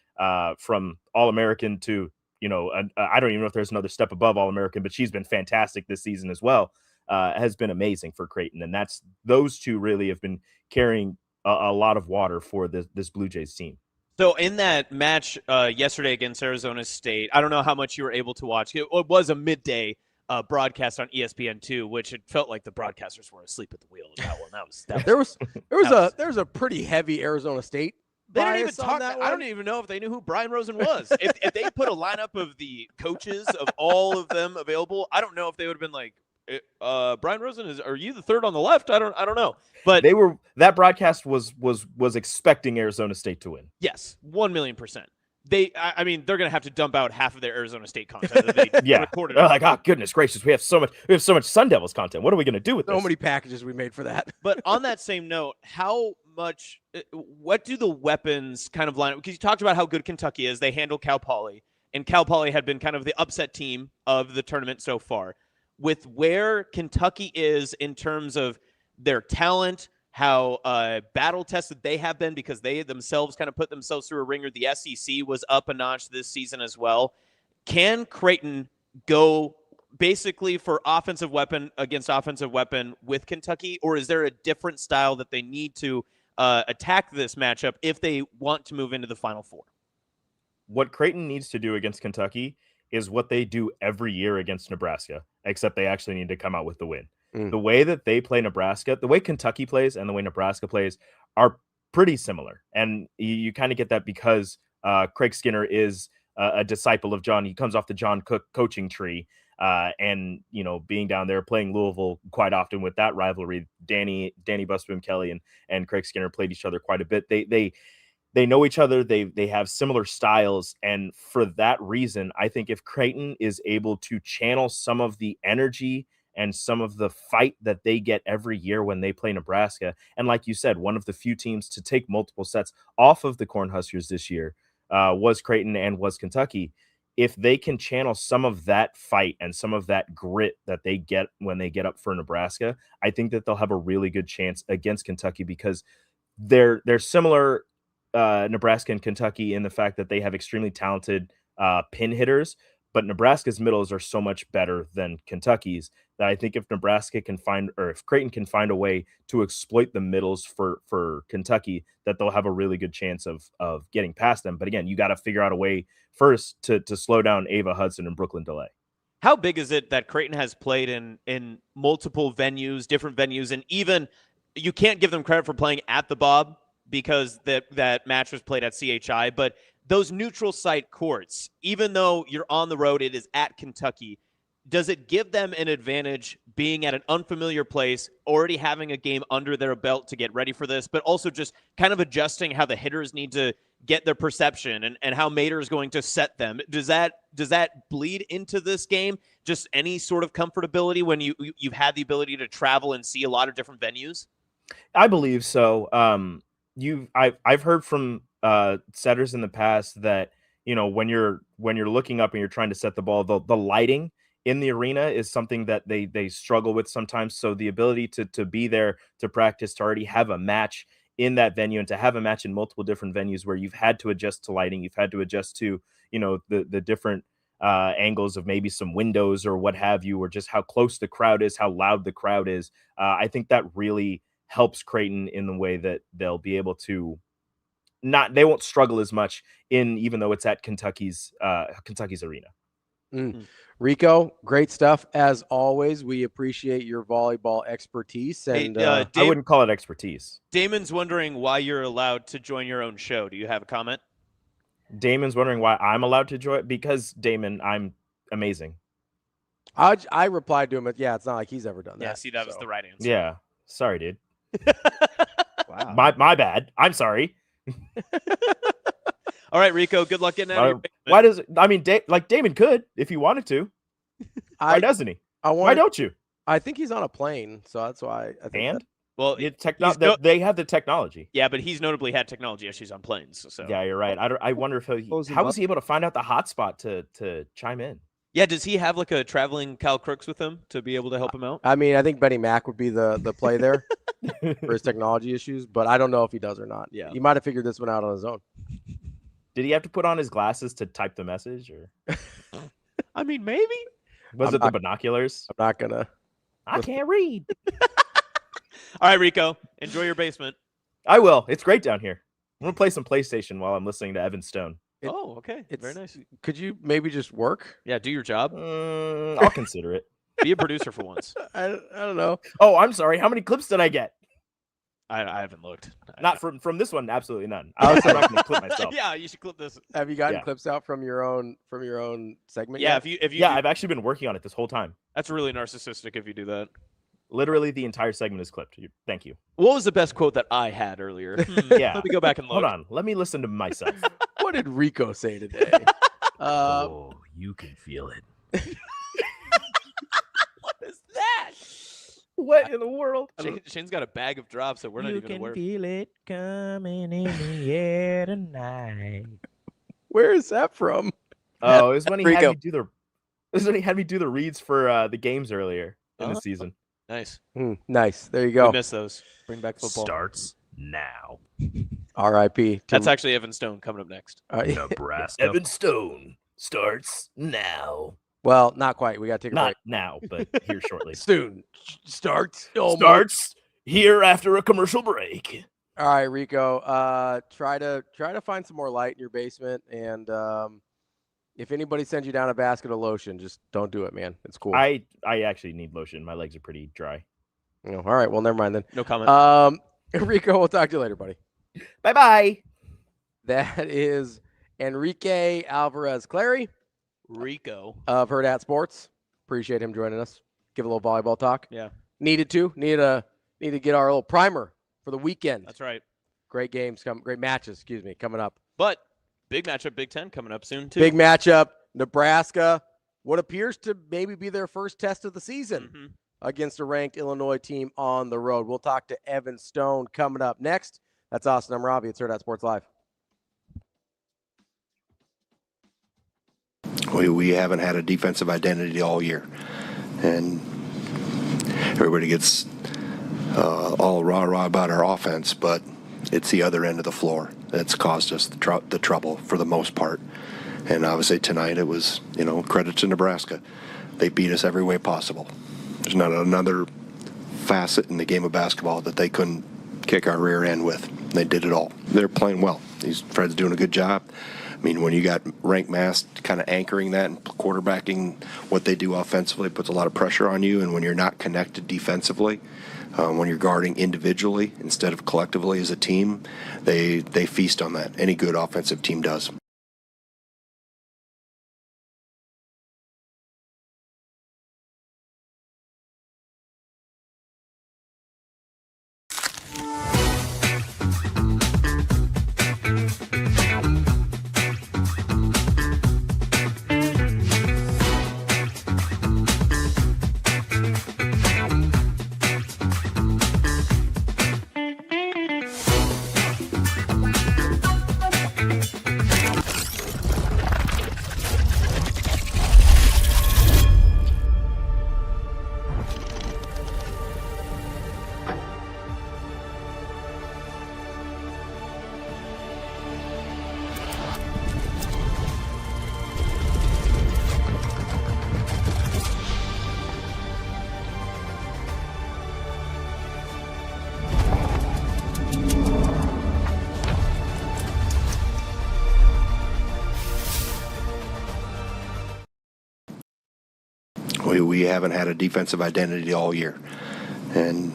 from All-American to, I don't even know if there's another step above All-American, but she's been fantastic this season as well. Has been amazing for Creighton. And those two really have been carrying a lot of water for this Blue Jays team. So in that match yesterday against Arizona State, I don't know how much you were able to watch. It was a midday broadcast on ESPN2, which it felt like the broadcasters were asleep at the wheel of that one. That was there was a pretty heavy Arizona State. They didn't even talk. I don't even know if they knew who Brian Rosen was. if they put a lineup of the coaches of all of them available, I don't know if they would have been like, Brian Rosen, are you the third on the left? I don't know. But that broadcast was expecting Arizona State to win. Yes, 1,000,000%. I mean, they're gonna have to dump out half of their Arizona State content that they recorded. They're like, oh goodness gracious, we have so much Sun Devils content. What are we gonna do with this? So many packages we made for that. But on that same note, what do the weapons kind of line up? Because you talked about how good Kentucky is. They handle Cal Poly, and Cal Poly had been kind of the upset team of the tournament so far. With where Kentucky is in terms of their talent, how battle tested they have been because they themselves kind of put themselves through a ringer. The SEC was up a notch this season as well. Can Creighton go basically for offensive weapon against offensive weapon with Kentucky, or is there a different style that they need to attack this matchup if they want to move into the Final Four? What Creighton needs to do against Kentucky is what they do every year against Nebraska, except they actually need to come out with the win. The way that they play Nebraska, the way Kentucky plays and the way Nebraska plays are pretty similar. And you kind of get that because Craig Skinner is a disciple of John. He comes off the John Cook coaching tree. And, being down there playing Louisville quite often with that rivalry, Danny Busboom Kelly and Craig Skinner played each other quite a bit. They know each other. They have similar styles. And for that reason, I think if Creighton is able to channel some of the energy and some of the fight that they get every year when they play Nebraska, and like you said, one of the few teams to take multiple sets off of the Cornhuskers this year was Creighton and was Kentucky. If they can channel some of that fight and some of that grit that they get when they get up for Nebraska, I think that they'll have a really good chance against Kentucky because they're similar, Nebraska and Kentucky, in the fact that they have extremely talented pin hitters, but Nebraska's middles are so much better than Kentucky's that I think if Creighton can find a way to exploit the middles for Kentucky, that they'll have a really good chance of getting past them. But again, you got to figure out a way first to slow down Ava Hudson and Brooklyn DeLay. How big is it that Creighton has played in multiple venues, different venues, and even you can't give them credit for playing at the Bob because that match was played at CHI, but those neutral site courts, even though you're on the road, it is at Kentucky. Does it give them an advantage being at an unfamiliar place, already having a game under their belt to get ready for this, but also just kind of adjusting how the hitters need to get their perception and how Mater is going to set them? Does that bleed into this game? Just any sort of comfortability when you've had the ability to travel and see a lot of different venues? I believe so. I've heard from setters in the past that when you're looking up and you're trying to set the ball, the lighting in the arena is something that they struggle with sometimes. So the ability to be there, to practice, to already have a match in that venue, and to have a match in multiple different venues where you've had to adjust to lighting, you've had to adjust to, the different angles of maybe some windows or what have you, or just how close the crowd is, how loud the crowd is. I think that really helps Creighton in the way that they'll be able to they won't struggle as much even though it's at Kentucky's arena. Rico, great stuff as always. We appreciate your volleyball expertise. And I wouldn't call it expertise. Damon's wondering why you're allowed to join your own show. Do you have a comment? Damon's wondering why I'm allowed to join. Because, Damon, I'm amazing. I replied to him, yeah, it's not like he's ever done that. Yeah, see, that was the right answer. Yeah. Sorry, dude. Wow. My bad. I'm sorry. All right, Rico, good luck getting out of your Damon could if he wanted to. Why doesn't he? Why don't you? I think he's on a plane, so that's why I think. Well, they have the technology. Yeah, but he's notably had technology issues on planes. So yeah, you're right. I wonder if how was he able to find out the hotspot to chime in? Yeah, does he have like a traveling Cal Crooks with him to be able to help him out? I mean, I think Benny Mack would be the play there for his technology issues, but I don't know if he does or not. Yeah, he might have figured this one out on his own. Did he have to put on his glasses to type the message, or? I mean, maybe. Was it the binoculars? I'm not gonna. I can't read. All right, Rico, enjoy your basement. I will. It's great down here. I'm gonna play some PlayStation while I'm listening to Evan Stone. Okay. Very nice. Could you maybe just work? Yeah, do your job. I'll consider it. Be a producer for once. I don't know. Oh, I'm sorry. How many clips did I get? I haven't looked. Not from this one. Absolutely none. I'm not going to clip myself. Yeah, you should clip this. Have you gotten clips out from your own segment? Yeah, yet? if you I've actually been working on it this whole time. That's really narcissistic if you do that. Literally, the entire segment is clipped. Thank you. What was the best quote that I had earlier? Yeah. Let me go back and look. Hold on. Let me listen to myself. What did Rico say today? Oh, you can feel it. What is that? What in the world? Shane's got a bag of drops that we're not even aware of. You can feel it coming in the air tonight. Where is that from? Oh, it was when he had me do the. It was when he had me do the reads for the games earlier in the season. Nice. Nice. There you go. We miss those. Bring back football. Starts now. R.I.P. That's actually Evan Stone coming up next. Nebraska. Evan Stone starts now. Well, not quite. We got to take a break. Not now, but here shortly. Soon. Starts here after a commercial break. All right, Rico. Try to find some more light in your basement, and if anybody sends you down a basket of lotion, just don't do it, man. It's cool. I actually need lotion. My legs are pretty dry. Oh, all right. Well, never mind then. No comment. Rico, we'll talk to you later, buddy. Bye-bye. That is Enrique Alvarez-CLARY. Rico of Hurrdat Sports. Appreciate him joining us. Give a little volleyball talk. Yeah. Needed to get our little primer for the weekend. That's right. Great matches, coming up. But big matchup, Big Ten coming up soon too. Big matchup, Nebraska. What appears to maybe be their first test of the season against a ranked Illinois team on the road. We'll talk to Evan Stone coming up next. That's awesome. I'm Ravi. It's Hurrdat Sports Live. We haven't had a defensive identity all year, and everybody gets all rah-rah about our offense, but it's the other end of the floor that's caused us the trouble for the most part. And obviously tonight it was, credit to Nebraska. They beat us every way possible. There's not another facet in the game of basketball that they couldn't kick our rear end with. They did it all. They're playing well. Fred's doing a good job. I mean, when you got ranked mass kind of anchoring that and quarterbacking what they do offensively, it puts a lot of pressure on you. And when you're not connected defensively, when you're guarding individually instead of collectively as a team, they feast on that. Any good offensive team does. We haven't had a defensive identity all year. And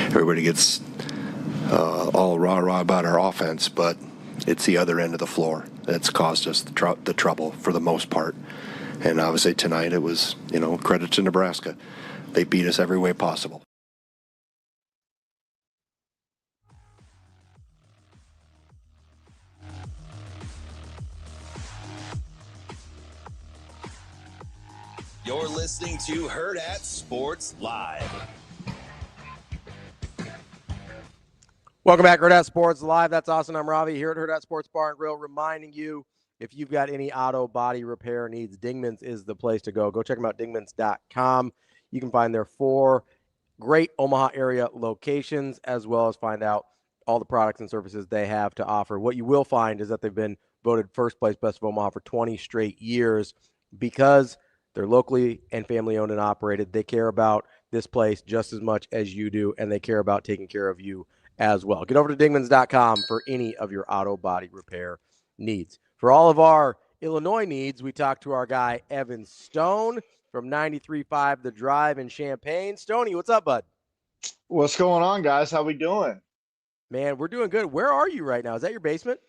everybody gets all rah-rah about our offense, but it's the other end of the floor that's caused us the trouble for the most part. And obviously tonight it was, credit to Nebraska. They beat us every way possible. You're listening to Hurrdat Sports Live. Welcome back, Hurrdat Sports Live. That's awesome. I'm Ravi here at Hurrdat Sports Bar and Grill, reminding you, if you've got any auto body repair needs, Dingman's is the place to go. Go check them out, dingmans.com. You can find their 4 great Omaha area locations, as well as find out all the products and services they have to offer. What you will find is that they've been voted first place Best of Omaha for 20 straight years because they're locally and family owned and operated. They care about this place just as much as you do, and they care about taking care of you as well. Get over to dingmans.com for any of your auto body repair needs. For all of our Illinois needs, we talked to our guy, Evan Stone from 93.5 The Drive in Champaign. Stoney, what's up, bud? What's going on, guys? How we doing? Man, we're doing good. Where are you right now? Is that your basement?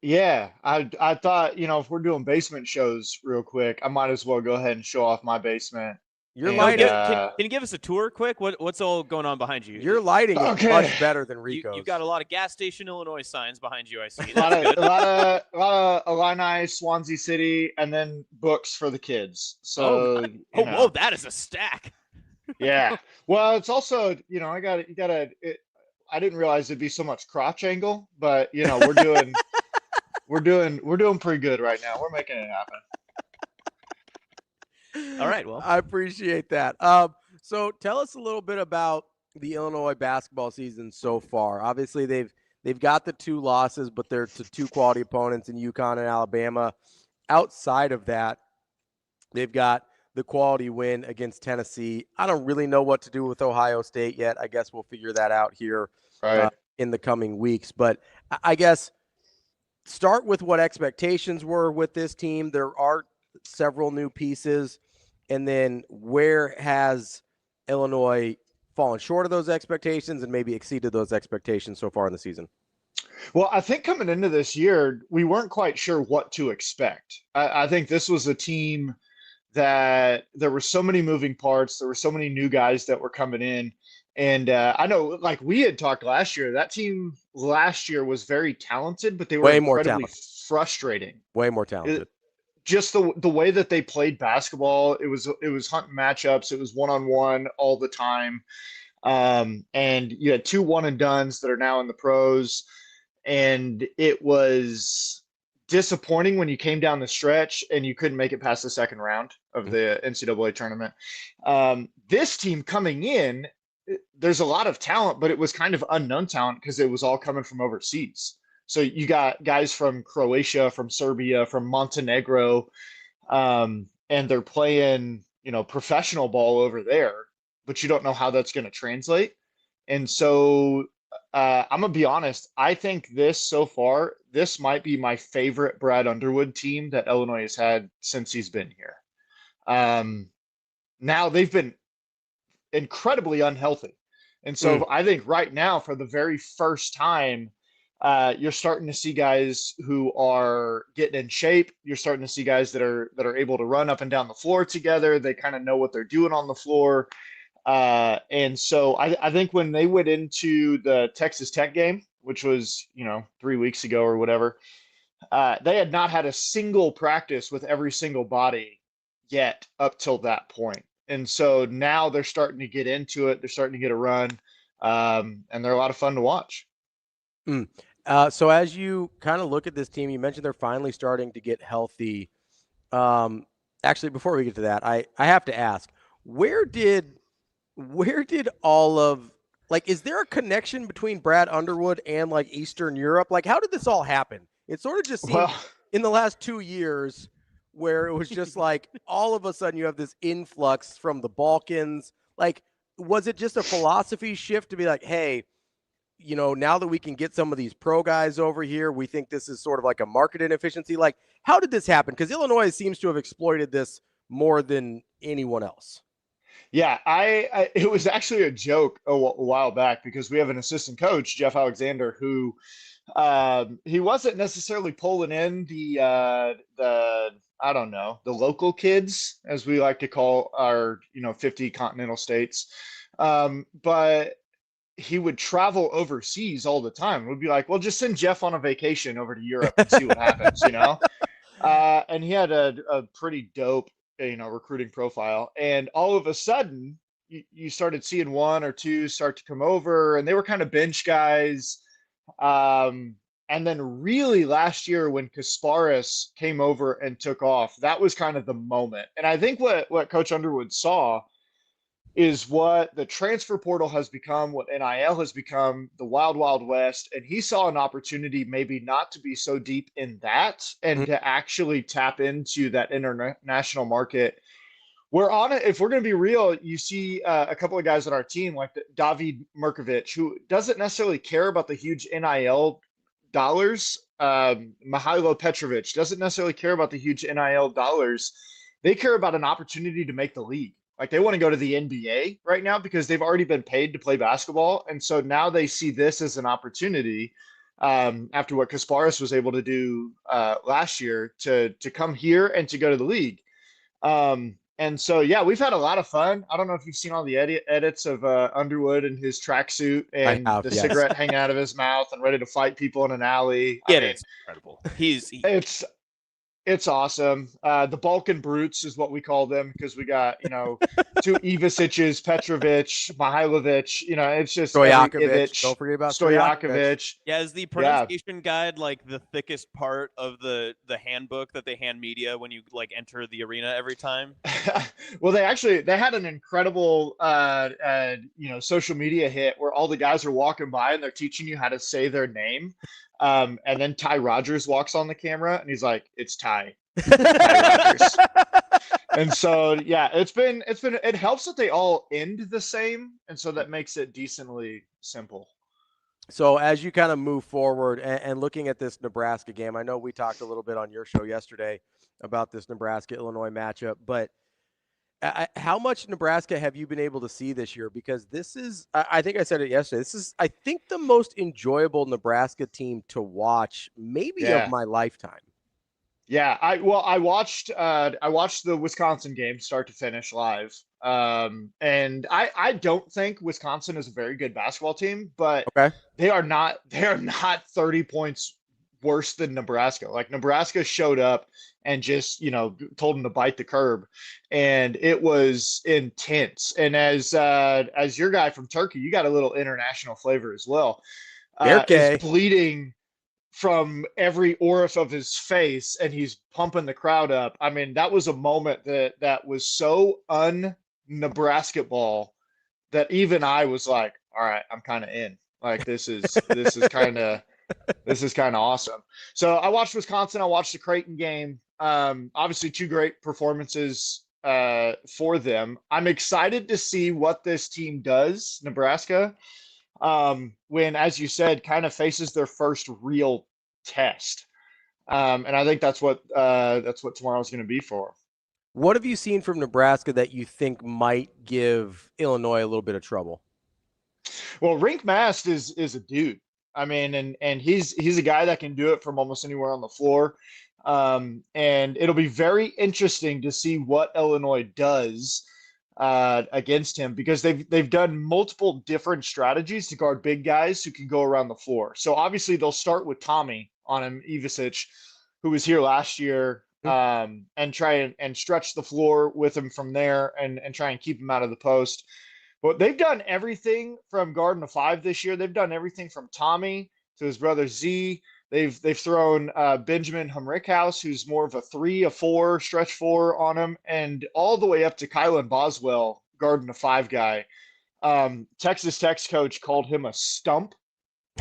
Yeah, I thought, if we're doing basement shows real quick, I might as well go ahead and show off my basement. Your lighting. Can you give us a tour quick? What's all going on behind you? Your lighting is much better than Rico's. You've got a lot of gas station Illinois signs behind you, I see. A lot of Illini, Swansea City, and then books for the kids. So, whoa, that is a stack. Yeah. Well, it's also, I didn't realize it'd be so much crotch angle, but we're doing we're doing pretty good right now. We're making it happen. All right, well, I appreciate that. So tell us a little bit about the Illinois basketball season so far. Obviously, they've got the 2 losses, but they're to 2 quality opponents in UConn and Alabama. Outside of that, they've got the quality win against Tennessee. I don't really know what to do with Ohio State yet. I guess we'll figure that out here in the coming weeks. But I guess start with what expectations were with this team. There are several new pieces. And then where has Illinois fallen short of those expectations and maybe exceeded those expectations so far in the season? Well, I think coming into this year, we weren't quite sure what to expect. I think this was a team that there were so many moving parts. There were so many new guys that were coming in. And I know, like we had talked last year, that team last year was very talented, but they were incredibly frustrating. Way more talented. Just the way that they played basketball, it was hunting matchups. It was one-on-one all the time. And you had 2 one-and-dones that are now in the pros. And it was disappointing when you came down the stretch and you couldn't make it past the second round of the NCAA tournament. This team coming in, there's a lot of talent, but it was kind of unknown talent because it was all coming from overseas. So you got guys from Croatia, from Serbia, from Montenegro, and they're playing, professional ball over there, but you don't know how that's going to translate. And so I'm going to be honest. I think this might be my favorite Brad Underwood team that Illinois has had since he's been here. Now they've been incredibly unhealthy. And so I think right now, for the very first time, you're starting to see guys who are getting in shape. You're starting to see guys that are able to run up and down the floor together. They kind of know what they're doing on the floor. And so I think when they went into the Texas Tech game, which was, 3 weeks ago or whatever, they had not had a single practice with every single body yet up till that point. And so now they're starting to get into it. They're starting to get a run, and they're a lot of fun to watch. So as you kind of look at this team, you mentioned they're finally starting to get healthy. Actually, before we get to that, I have to ask, where did all of, like, is there a connection between Brad Underwood and like Eastern Europe? Like, how did this all happen? It sort of just seemed in the last 2 years where it was just like all of a sudden you have this influx from the Balkans. Like, was it just a philosophy shift to be like, hey, now that we can get some of these pro guys over here, we think this is sort of like a market inefficiency? Like, how did this happen? Because Illinois seems to have exploited this more than anyone else. Yeah, it was actually a joke a while back because we have an assistant coach, Jeff Alexander, who he wasn't necessarily pulling in the I don't know, the local kids, as we like to call our 50 continental states, but he would travel overseas all the time. We'd be like, well, just send Jeff on a vacation over to Europe and see what happens, and he had a pretty dope recruiting profile, and all of a sudden you started seeing one or two start to come over, and they were kind of bench guys. And then really last year when Kasparis came over and took off, that was kind of the moment. And I think what Coach Underwood saw is what the transfer portal has become, what NIL has become, the wild, wild west. And he saw an opportunity maybe not to be so deep in that and to actually tap into that international market. We're on it. If we're going to be real, you see a couple of guys on our team like David Merkovich, who doesn't necessarily care about the huge NIL dollars. Mihailo Petrovic doesn't necessarily care about the huge NIL dollars. They care about an opportunity to make the league. Like they want to go to the NBA right now because they've already been paid to play basketball. And so now they see this as an opportunity after what Kasparis was able to do last year to come here and to go to the league. And so, yeah, we've had a lot of fun. I don't know if you've seen all the edits of Underwood in his tracksuit and cigarette hanging out of his mouth and ready to fight people in an alley. It's incredible. It's awesome. The Balkan Brutes is what we call them because we got, two Ivasiches, Petrovic, Mihailovic, it's just Stojakovic. Don't forget about Stojakovic. Yeah, is the pronunciation guide like the thickest part of the handbook that they hand media when you enter the arena every time? Well, they had an incredible social media hit where all the guys are walking by and they're teaching you how to say their name. And then Ty Rogers walks on the camera and he's like, "It's Ty." Ty Rogers. And so, yeah, it helps that they all end the same. And so that makes it decently simple. So as you kind of move forward and looking at this Nebraska game, I know we talked a little bit on your show yesterday about this Nebraska-Illinois matchup, but how much Nebraska have you been able to see this year? Because this is, I think I said it yesterday, this is, I think, the most enjoyable Nebraska team to watch maybe of my lifetime. Yeah, I watched the Wisconsin game start to finish live. And I don't think Wisconsin is a very good basketball team, but they are not 30 points worse than Nebraska. Like Nebraska showed up and just, told them to bite the curb, and it was intense. And as your guy from Turkey, you got a little international flavor as well. He's bleeding from every orifice of his face and he's pumping the crowd up. I mean, that was a moment that was so un-Nebraska ball that even I was like, all right, I'm kind of in. Like this is kind of awesome. So I watched Wisconsin. I watched the Creighton game. Obviously two great performances for them. I'm excited to see what this team does, Nebraska, when, as you said, kind of faces their first real test. And I think that's what tomorrow's going to be for. What have you seen from Nebraska that you think might give Illinois a little bit of trouble? Well, Rink Mast is a dude. I mean, and he's a guy that can do it from almost anywhere on the floor. And it'll be very interesting to see what Illinois does against him, because they've done multiple different strategies to guard big guys who can go around the floor. So obviously they'll start with Tommy on him, Ivasic, who was here last year, and try and stretch the floor with him from there and try and keep him out of the post. But they've done everything from guarding the five this year. They've done everything from Tommy to his brother Z. They've thrown Benjamin Humrickhouse, who's more of a 3, a 4, stretch 4 on him, and all the way up to Kylan Boswell guarding a 5 guy. Texas Tech's coach called him a stump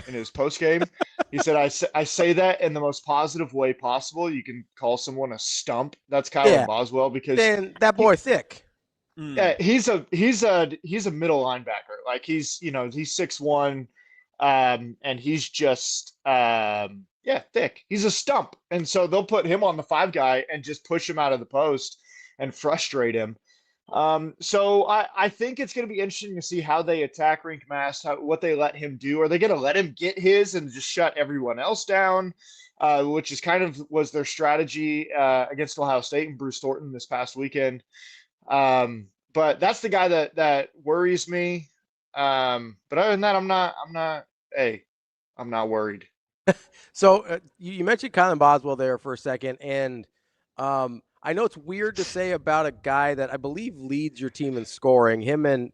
in his postgame. He said, I say that in the most positive way possible. You can call someone a stump. That's Kylan Boswell, because that boy thick. Yeah, he's a middle linebacker. Like he's 6'1", and he's just thick. He's a stump, and so they'll put him on the 5 guy and just push him out of the post. and frustrate him. So I think it's going to be interesting to see how they attack Rink Mast, what they let him do. Are they going to let him get his and just shut everyone else down, which is kind of was their strategy against Ohio State and Bruce Thornton this past weekend. But that's the guy that worries me. But other than that, I'm not worried. So you mentioned Kylan Boswell there for a second, and I know it's weird to say about a guy that I believe leads your team in scoring. Him and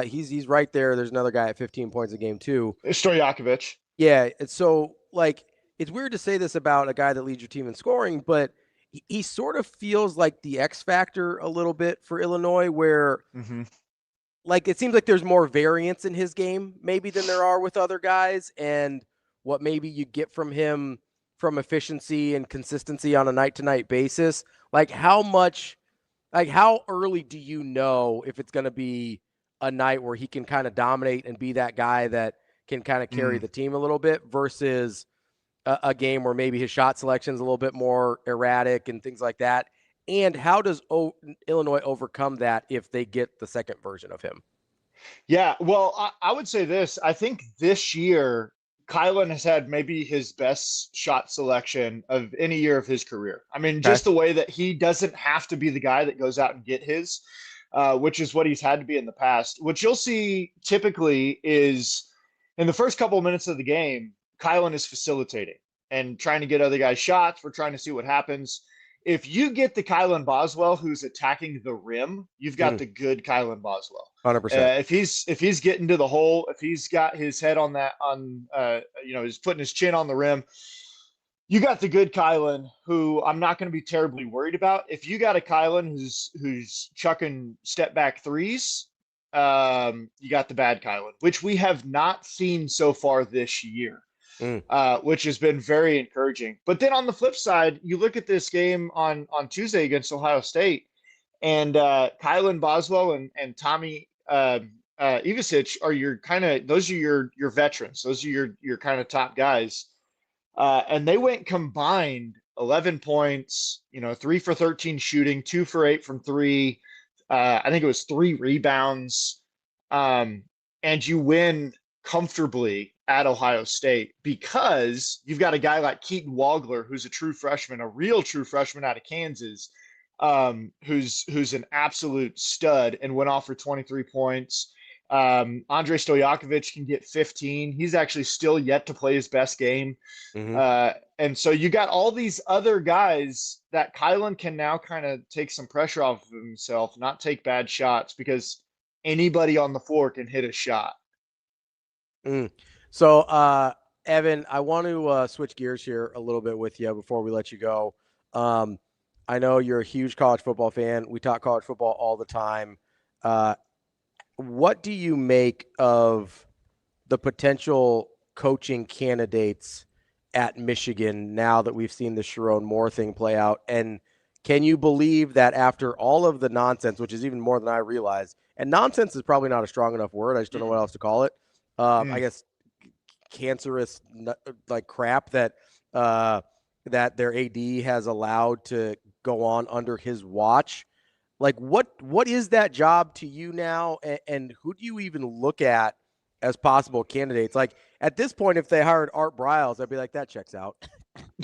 he's right there. There's another guy at 15 points a game too. Stojakovic. Yeah. So like it's weird to say this about a guy that leads your team in scoring, but he sort of feels like the X factor a little bit for Illinois, where like it seems like there's more variance in his game maybe than there are with other guys, and what maybe you get from him from efficiency and consistency on a night-to-night basis. Like how early do you know if it's going to be a night where he can kind of dominate and be that guy that can kind of carry the team a little bit versus a game where maybe his shot selection is a little bit more erratic and things like that? And how does Illinois overcome that if they get the second version of him? Yeah, well, I would say this. I think this year, Kylan has had maybe his best shot selection of any year of his career. I mean, just the way that he doesn't have to be the guy that goes out and get his, which is what he's had to be in the past. What you'll see typically is in the first couple of minutes of the game, Kylan is facilitating and trying to get other guys shots. We're trying to see what happens. If you get the Kylan Boswell who's attacking the rim, you've got the good Kylan Boswell. 100%. If he's getting to the hole, if he's got his head he's putting his chin on the rim, you got the good Kylan, who I'm not going to be terribly worried about. If you got a Kylan who's chucking step back threes, you got the bad Kylan, which we have not seen so far this year. Which has been very encouraging. But then on the flip side, you look at this game on Tuesday against Ohio State, and Kylan Boswell and Tommy Ivicic are your veterans. Those are your kind of top guys. And they went combined 11 points, 3 for 13 shooting, 2 for 8 from 3. I think it was 3 rebounds. And you win comfortably at Ohio State because you've got a guy like Keaton Wagler, who's a true freshman, a real true freshman out of Kansas, who's an absolute stud and went off for 23 points. Andre Stojakovic can get 15. He's actually still yet to play his best game. And so you got all these other guys that Kylan can now kind of take some pressure off of himself, not take bad shots, because anybody on the floor can hit a shot. So, Evan, I want to switch gears here a little bit with you before we let you go. I know you're a huge college football fan. We talk college football all the time. What do you make of the potential coaching candidates at Michigan now that we've seen the Sherrone Moore thing play out? And can you believe that after all of the nonsense, which is even more than I realize, and nonsense is probably not a strong enough word, I just don't know what else to call it. I guess cancerous like crap that their AD has allowed to go on under his watch. Like what is that job to you now, and who do you even look at as possible candidates? Like at this point, if they hired Art Briles, I'd be like, that checks out.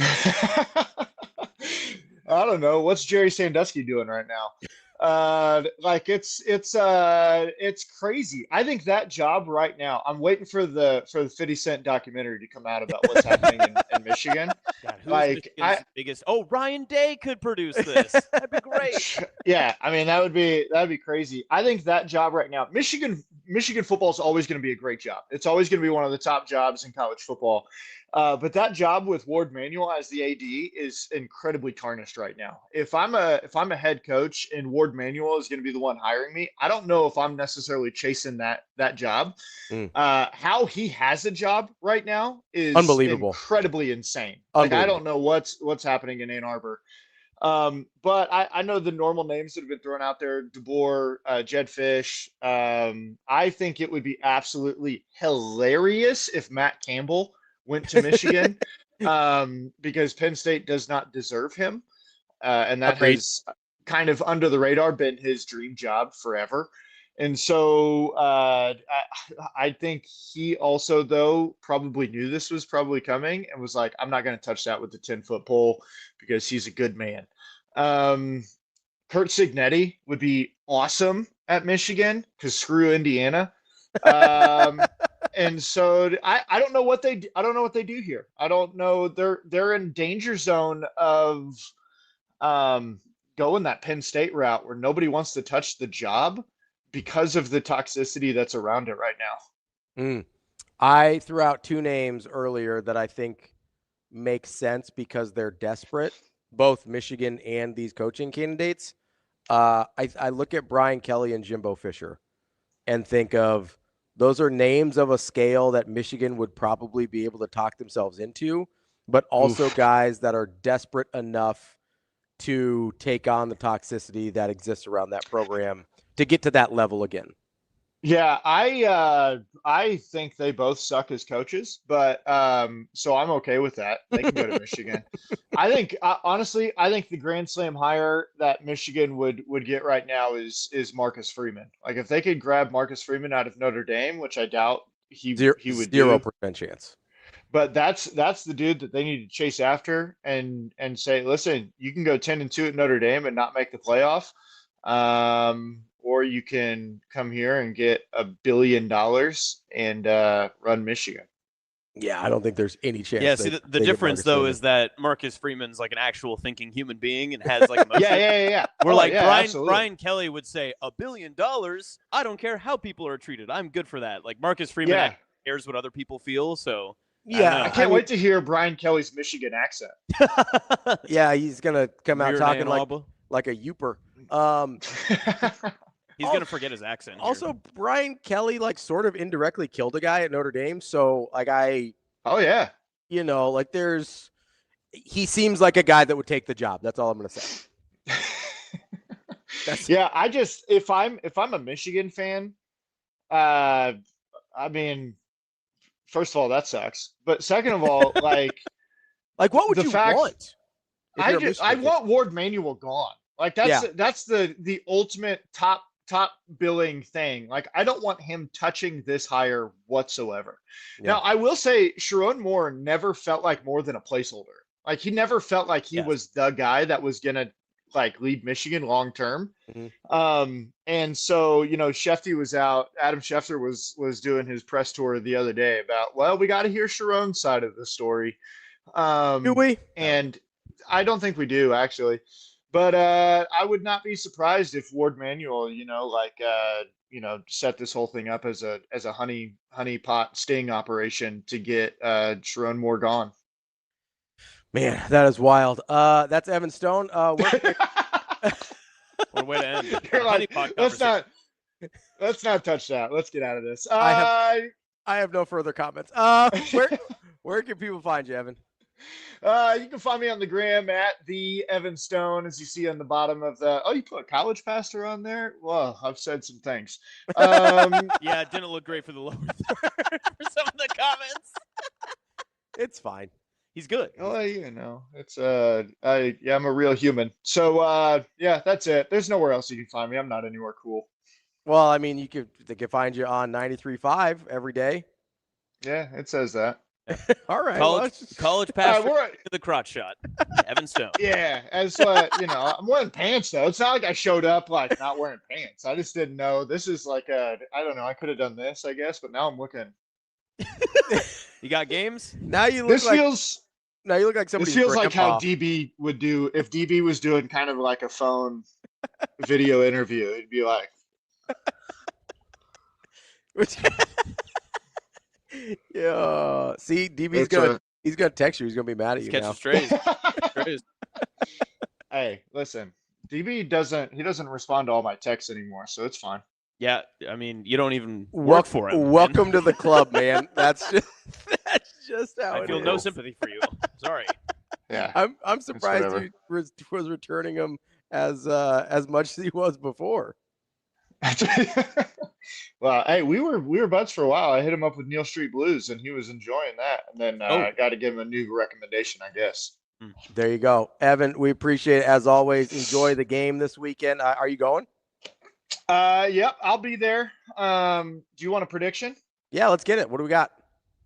I don't know. What's Jerry Sandusky doing right now? It's crazy. I think that job right now, I'm waiting for the 50 Cent documentary to come out about what's happening in Michigan. God, biggest? Oh, Ryan Day could produce this. That'd be great. Yeah, I mean that'd be crazy. I think that job right now, Michigan football is always going to be a great job. It's always going to be one of the top jobs in college football. But that job with Ward Manuel as the AD is incredibly tarnished right now. If I'm a head coach and Ward Manuel is going to be the one hiring me, I don't know if I'm necessarily chasing that job. How he has a job right now is unbelievable, incredibly insane. Like I don't know what's happening in Ann Arbor. But I know the normal names that have been thrown out there: DeBoer, Jed Fish. I think it would be absolutely hilarious if Matt Campbell went to Michigan, because Penn State does not deserve him. And that kind of under the radar been his dream job forever. And so I think he also, though, probably knew this was probably coming and was like, I'm not going to touch that with the 10-foot pole because he's a good man. Kurt Signetti would be awesome at Michigan because screw Indiana. And so I don't know what they do here. I don't know. They're in danger zone of going that Penn State route where nobody wants to touch the job because of the toxicity that's around it right now. I threw out 2 names earlier that I think make sense because they're desperate, both Michigan and these coaching candidates. I look at Brian Kelly and Jimbo Fisher and think of those are names of a scale that Michigan would probably be able to talk themselves into, but also guys that are desperate enough to take on the toxicity that exists around that program to get to that level again. Yeah, I think they both suck as coaches, but so I'm okay with that. They can go to Michigan. I think honestly, I think the grand slam hire that Michigan would get right now is Marcus Freeman. Like if they could grab Marcus Freeman out of Notre Dame, which I doubt he would 0% chance. But that's the dude that they need to chase after and say, listen, you can go 10-2 at Notre Dame and not make the playoff. Or you can come here and get $1 billion and run Michigan. Yeah, I don't think there's any chance. Yeah, see, the difference, though, is that Marcus Freeman's like an actual thinking human being and has like emotion. Yeah. Where Brian Kelly would say, $1 billion? I don't care how people are treated. I'm good for that. Like Marcus Freeman cares what other people feel, so... Yeah, I can't wait to hear Brian Kelly's Michigan accent. Yeah, he's going to come out talking like a Youper. He's going to forget his accent. Also, here. Brian Kelly, like, sort of indirectly killed a guy at Notre Dame. So, like, you know, like, he seems like a guy that would take the job. That's all I'm going to say. Yeah, if I'm a Michigan fan, I mean, first of all, that sucks. But second of all, like what would you want? I want Ward Manuel gone. Like that's the ultimate top billing thing. Like I don't want him touching this hire whatsoever. Yeah. Now I will say Sherrone Moore never felt like more than a placeholder. Like he never felt like he was the guy that was gonna like lead Michigan long term. Mm-hmm. And so you know Shefty was out. Adam Schefter was doing his press tour the other day about we got to hear Sherrone's side of the story. Do we? And I don't think we do actually. But I would not be surprised if Ward Manuel, set this whole thing up as a honey pot sting operation to get Sherrone Moore gone. Man, that is wild. That's Evan Stone. What a way to end. You're like, let's not touch that. Let's get out of this. I have no further comments. Where can people find you, Evan? You can find me on the gram at the Evan Stone, as you see on the bottom of the. Oh, you put a college pastor on there? Well, I've said some things. Yeah, it didn't look great for the lower third for some of the comments. It's fine. He's good. Oh, you know, it's I'm a real human. So that's it. There's nowhere else you can find me. I'm not anywhere cool. Well, I mean, they can find you on 93.5 every day. Yeah, it says that. All right. College pastor to the crotch shot. Evan Stone. Yeah, as I'm wearing pants though. It's not like I showed up like not wearing pants. I just didn't know. This is like I don't know. I could have done this, I guess, but now I'm looking. You got games? Now you look Now you look like somebody. This feels like how DB would do if DB was doing kind of like a phone video interview. It'd be like. Yeah. See, DB's he's gonna text you. He's gonna be mad at you now. Strays. Hey, listen. DB doesn't respond to all my texts anymore, so it's fine. Yeah, I mean, you don't even work for him. Welcome to the club, man. That's just how I feel no sympathy for you. Sorry. Yeah. I'm surprised he was returning him as much as he was before. Well, hey, we were buds for a while. I hit him up with Neal Street Blues, and he was enjoying that. And then I got to give him a new recommendation, I guess. There you go. Evan, we appreciate it as always. Enjoy the game this weekend. Are you going? Yep, I'll be there. Do you want a prediction? Yeah, let's get it. What do we got?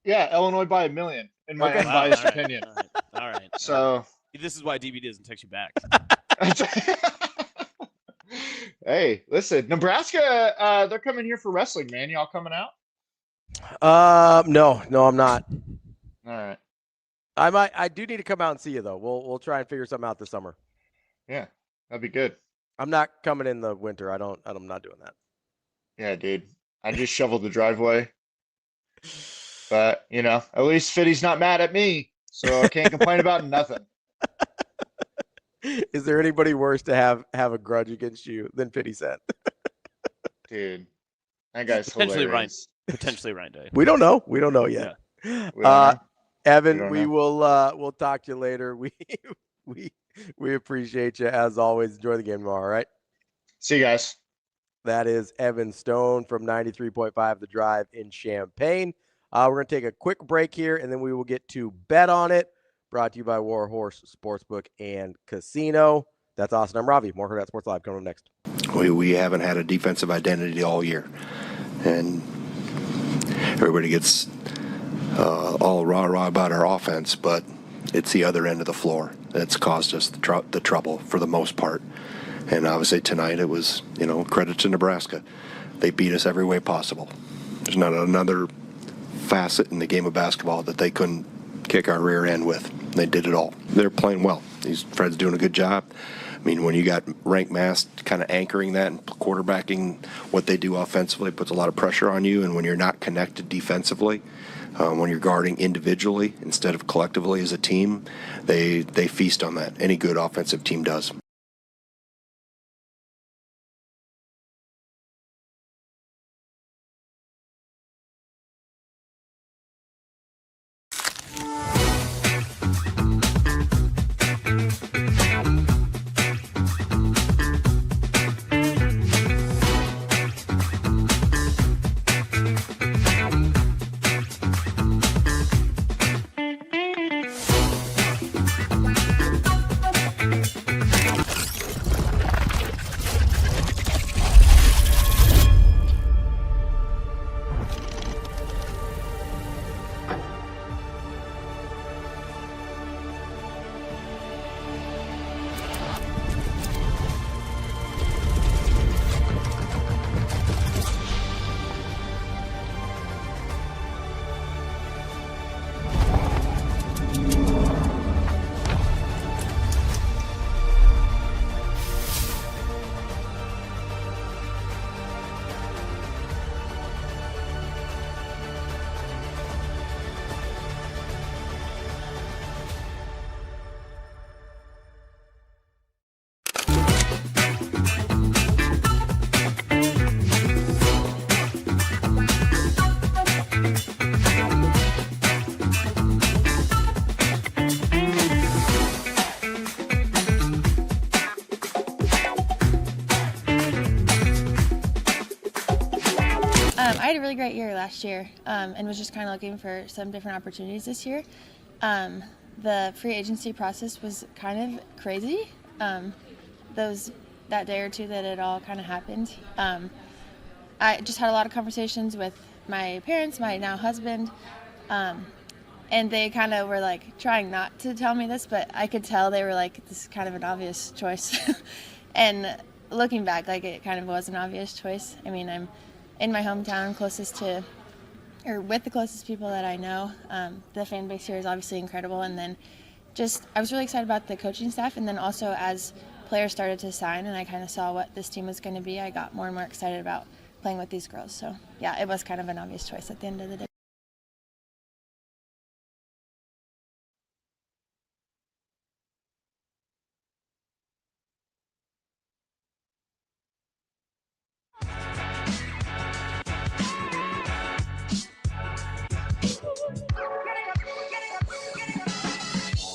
Yeah, Illinois by 1 million, in my Okay. unbiased All right, opinion. All right. So This is why DB doesn't text you back. hey, listen, Nebraska, they're coming here for wrestling, man. Y'all coming out? No, I'm not. All right. I do need to come out and see you though. We'll try and figure something out this summer. Yeah, that'd be good. I'm not coming in the winter. I'm not doing that. Yeah, dude. I just shoveled the driveway. But, at least Fitty's not mad at me, so I can't complain about nothing. Is there anybody worse to have a grudge against you than Fitty said? Dude, that guy's Potentially hilarious. Potentially Ryan Day. We don't know. We don't know yet. Yeah. We don't know. Evan, We don't we'll talk to you later. We appreciate you as always. Enjoy the game tomorrow, all right? See you guys. That is Evan Stone from 93.5 The Drive in Champaign. We're going to take a quick break here, and then we will get to Bet on It, brought to you by Warhorse Sportsbook and Casino. That's Austin. I'm Ravi. More Hurrdat Sports Live coming up next. We haven't had a defensive identity all year, and everybody gets all rah-rah about our offense, but it's the other end of the floor that's caused us the trouble for the most part. And obviously tonight it was, credit to Nebraska. They beat us every way possible. There's not another facet in the game of basketball that they couldn't kick our rear end with. They did it all. They're playing well. Fred's doing a good job. I mean, when you got ranked mass kind of anchoring that and quarterbacking what they do offensively, it puts a lot of pressure on you. And when you're not connected defensively, when you're guarding individually instead of collectively as a team, they feast on that. Any good offensive team does. I had a really great year last year and was just kind of looking for some different opportunities this year. The free agency process was kind of crazy. That day or two that it all kind of happened. I just had a lot of conversations with my parents, my now husband, and they kind of were like trying not to tell me this, but I could tell they were like, this is kind of an obvious choice. And looking back, like it kind of was an obvious choice. I mean, I'm in my hometown, with the closest people that I know. The fan base here is obviously incredible. And then I was really excited about the coaching staff. And then also as players started to sign and I kind of saw what this team was going to be, I got more and more excited about playing with these girls. So yeah, it was kind of an obvious choice at the end of the day.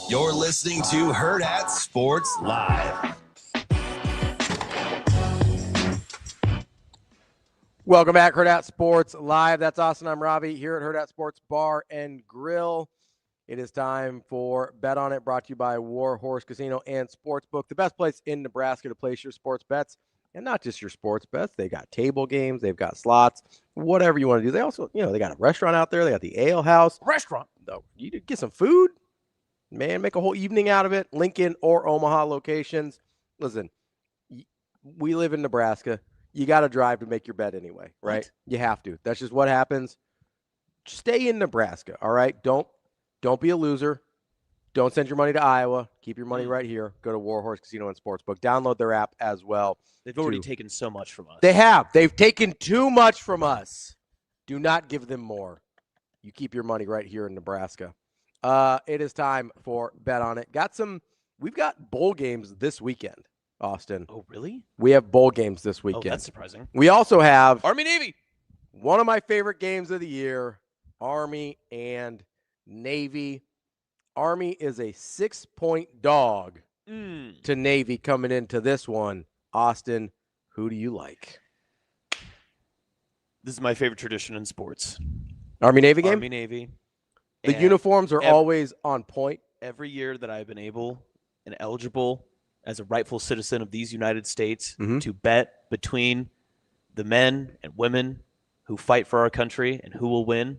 You're listening to Hurrdat Sports Live. Welcome back, Hurrdat Sports Live. That's Austin. I'm Ravi here at Hurrdat Sports Bar and Grill. It is time for Bet On It, brought to you by War Horse Casino and Sportsbook, the best place in Nebraska to place your sports bets. And not just your sports bets. They got table games. They've got slots, whatever you want to do. They also, they got a restaurant out there. They got the ale house. Restaurant. No, you get some food. Man, make a whole evening out of it. Lincoln or Omaha locations. Listen, we live in Nebraska. You got to drive to make your bet anyway, right? What? You have to. That's just what happens. Stay in Nebraska, all right? Don't be a loser. Don't send your money to Iowa. Keep your money right here. Go to Warhorse Casino and Sportsbook. Download their app as well. They've already taken so much from us. They have. They've taken too much from us. Do not give them more. You keep your money right here in Nebraska. It is time for Bet On It. We've got bowl games this weekend, Austin. Oh, really? We have bowl games this weekend. Oh, that's surprising. We also have Army-Navy. One of my favorite games of the year, Army and Navy. Army is a 6-point dog to Navy coming into this one. Austin, who do you like? This is my favorite tradition in sports. Army-Navy game? Army-Navy. The uniforms are always on point. Every year that I've been able and eligible as a rightful citizen of these United States to bet between the men and women who fight for our country and who will win,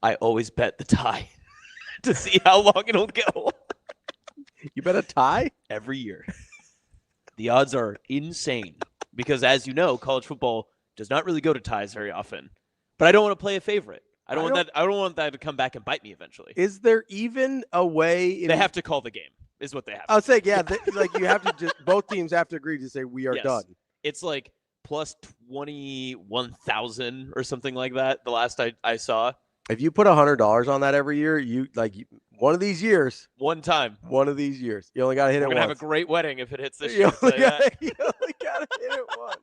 I always bet the tie to see how long it'll go. You bet a tie? Every year. The odds are insane because, as you know, college football does not really go to ties very often. But I don't want to play a favorite. I don't want that to come back and bite me eventually. Is there even a way? They have to call the game, is what they have to I would say, you have to just, both teams have to agree to say we are done. It's like plus 21,000 or something like that. The last I saw. If you put $100 on that every year, one of these years. One time. One of these years. You only got to hit it once. We're going to have a great wedding if it hits this year. You only got to hit it once.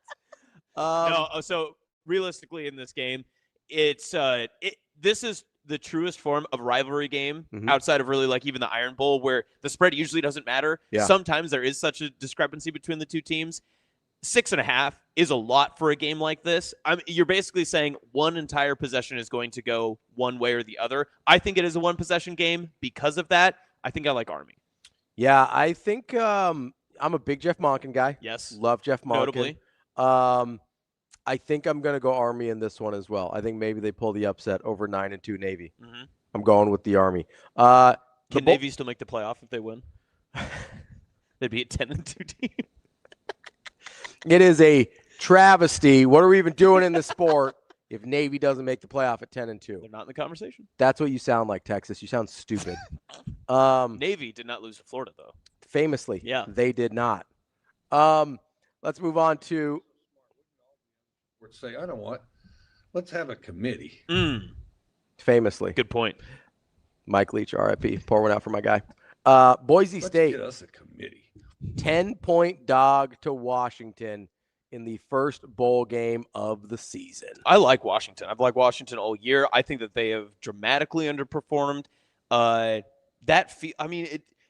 No, so realistically in this game, this is the truest form of rivalry game outside of really like even the Iron Bowl where the spread usually doesn't matter. Yeah. Sometimes there is such a discrepancy between the two teams. 6.5 is a lot for a game like this. You're basically saying one entire possession is going to go one way or the other. I think it is a one possession game. Because of that, I think I like Army. Yeah, I think I'm a big Jeff Monken guy. Yes. Love Jeff Monken. Notably. I think I'm going to go Army in this one as well. I think maybe they pull the upset over 9-2 Navy. I'm going with the Army. Can Navy still make the playoff if they win? They'd be a 10-2 team. It is a travesty. What are we even doing in the sport if Navy doesn't make the playoff at 10-2? They're not in the conversation. That's what you sound like, Texas. You sound stupid. Navy did not lose to Florida, though. Famously. Yeah. They did not. Let's move on to. Say, I know what. Let's have a committee. Famously. Good point. Mike Leach, RIP. Pour one out for my guy. Boise State. Get us a committee. 10-point dog to Washington in the first bowl game of the season. I like Washington. I've liked Washington all year. I think that they have dramatically underperformed.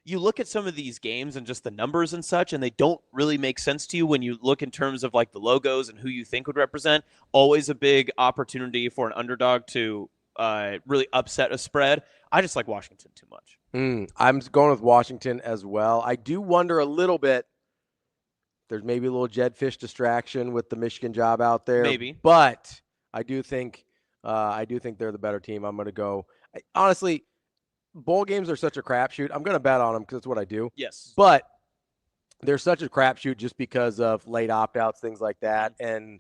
You look at some of these games and just the numbers and such, and they don't really make sense to you when you look in terms of like the logos and who you think would represent. Always a big opportunity for an underdog to really upset a spread. I just like Washington too much. I'm going with Washington as well. I do wonder a little bit. There's maybe a little Jedfish distraction with the Michigan job out there. Maybe. But I do think they're the better team. I'm going to go. Honestly, bowl games are such a crapshoot. I'm going to bet on them because it's what I do. Yes. But they're such a crapshoot just because of late opt-outs, things like that. And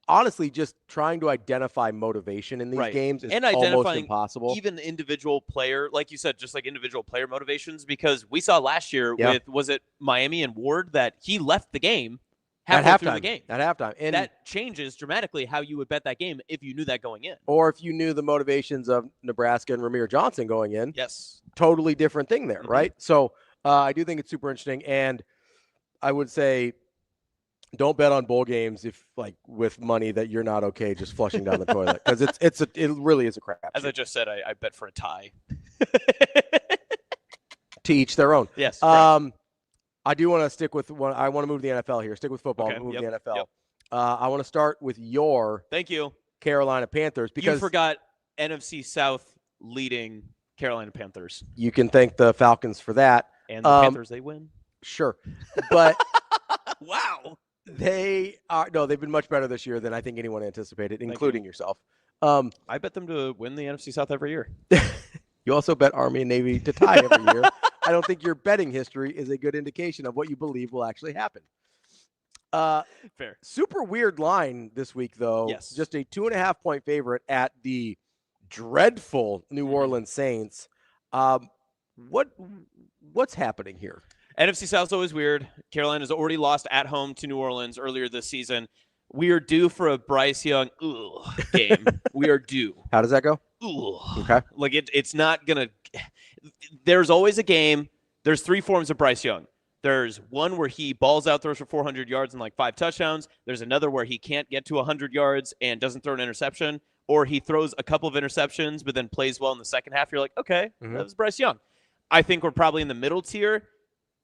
honestly, just trying to identify motivation in these games is almost impossible. Even individual player, like you said, just like individual player motivations, because we saw last year with, was it Miami and Ward, that he left the game halfway through the game. At halftime. And that changes dramatically how you would bet that game if you knew that going in. Or if you knew the motivations of Nebraska and Ramir Johnson going in. Yes. Totally different thing there, right? So I do think it's super interesting. And I would say, don't bet on bowl games with money that you're not okay just flushing down the toilet, because it really is a crap. As I just said, I bet for a tie. To each their own. Yes. I do want to stick with one. I want to move to the NFL here. Stick with football. Okay, Move to the NFL. Yep. I want to start with your Thank you Carolina Panthers, because you forgot NFC South leading Carolina Panthers. You can thank the Falcons for that. And the Panthers, they win. Sure. But wow. They've been much better this year than I think anyone anticipated, including yourself. I bet them to win the NFC South every year. You also bet Army and Navy to tie every year. I don't think your betting history is a good indication of what you believe will actually happen. Fair. Super weird line this week, though. Yes. Just a 2.5-point favorite at the dreadful New Orleans Saints. What's happening here? NFC South's always weird. Carolina's already lost at home to New Orleans earlier this season. We are due for a Bryce Young game. We are due. How does that go? Okay. Like it's not going to – there's always a game. There's 3 forms of Bryce Young. There's one where he balls out, throws for 400 yards and like 5 touchdowns. There's another where he can't get to 100 yards and doesn't throw an interception. Or he throws a couple of interceptions but then plays well in the second half. You're like, okay, that was Bryce Young. I think we're probably in the middle tier.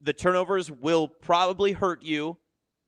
The turnovers will probably hurt you,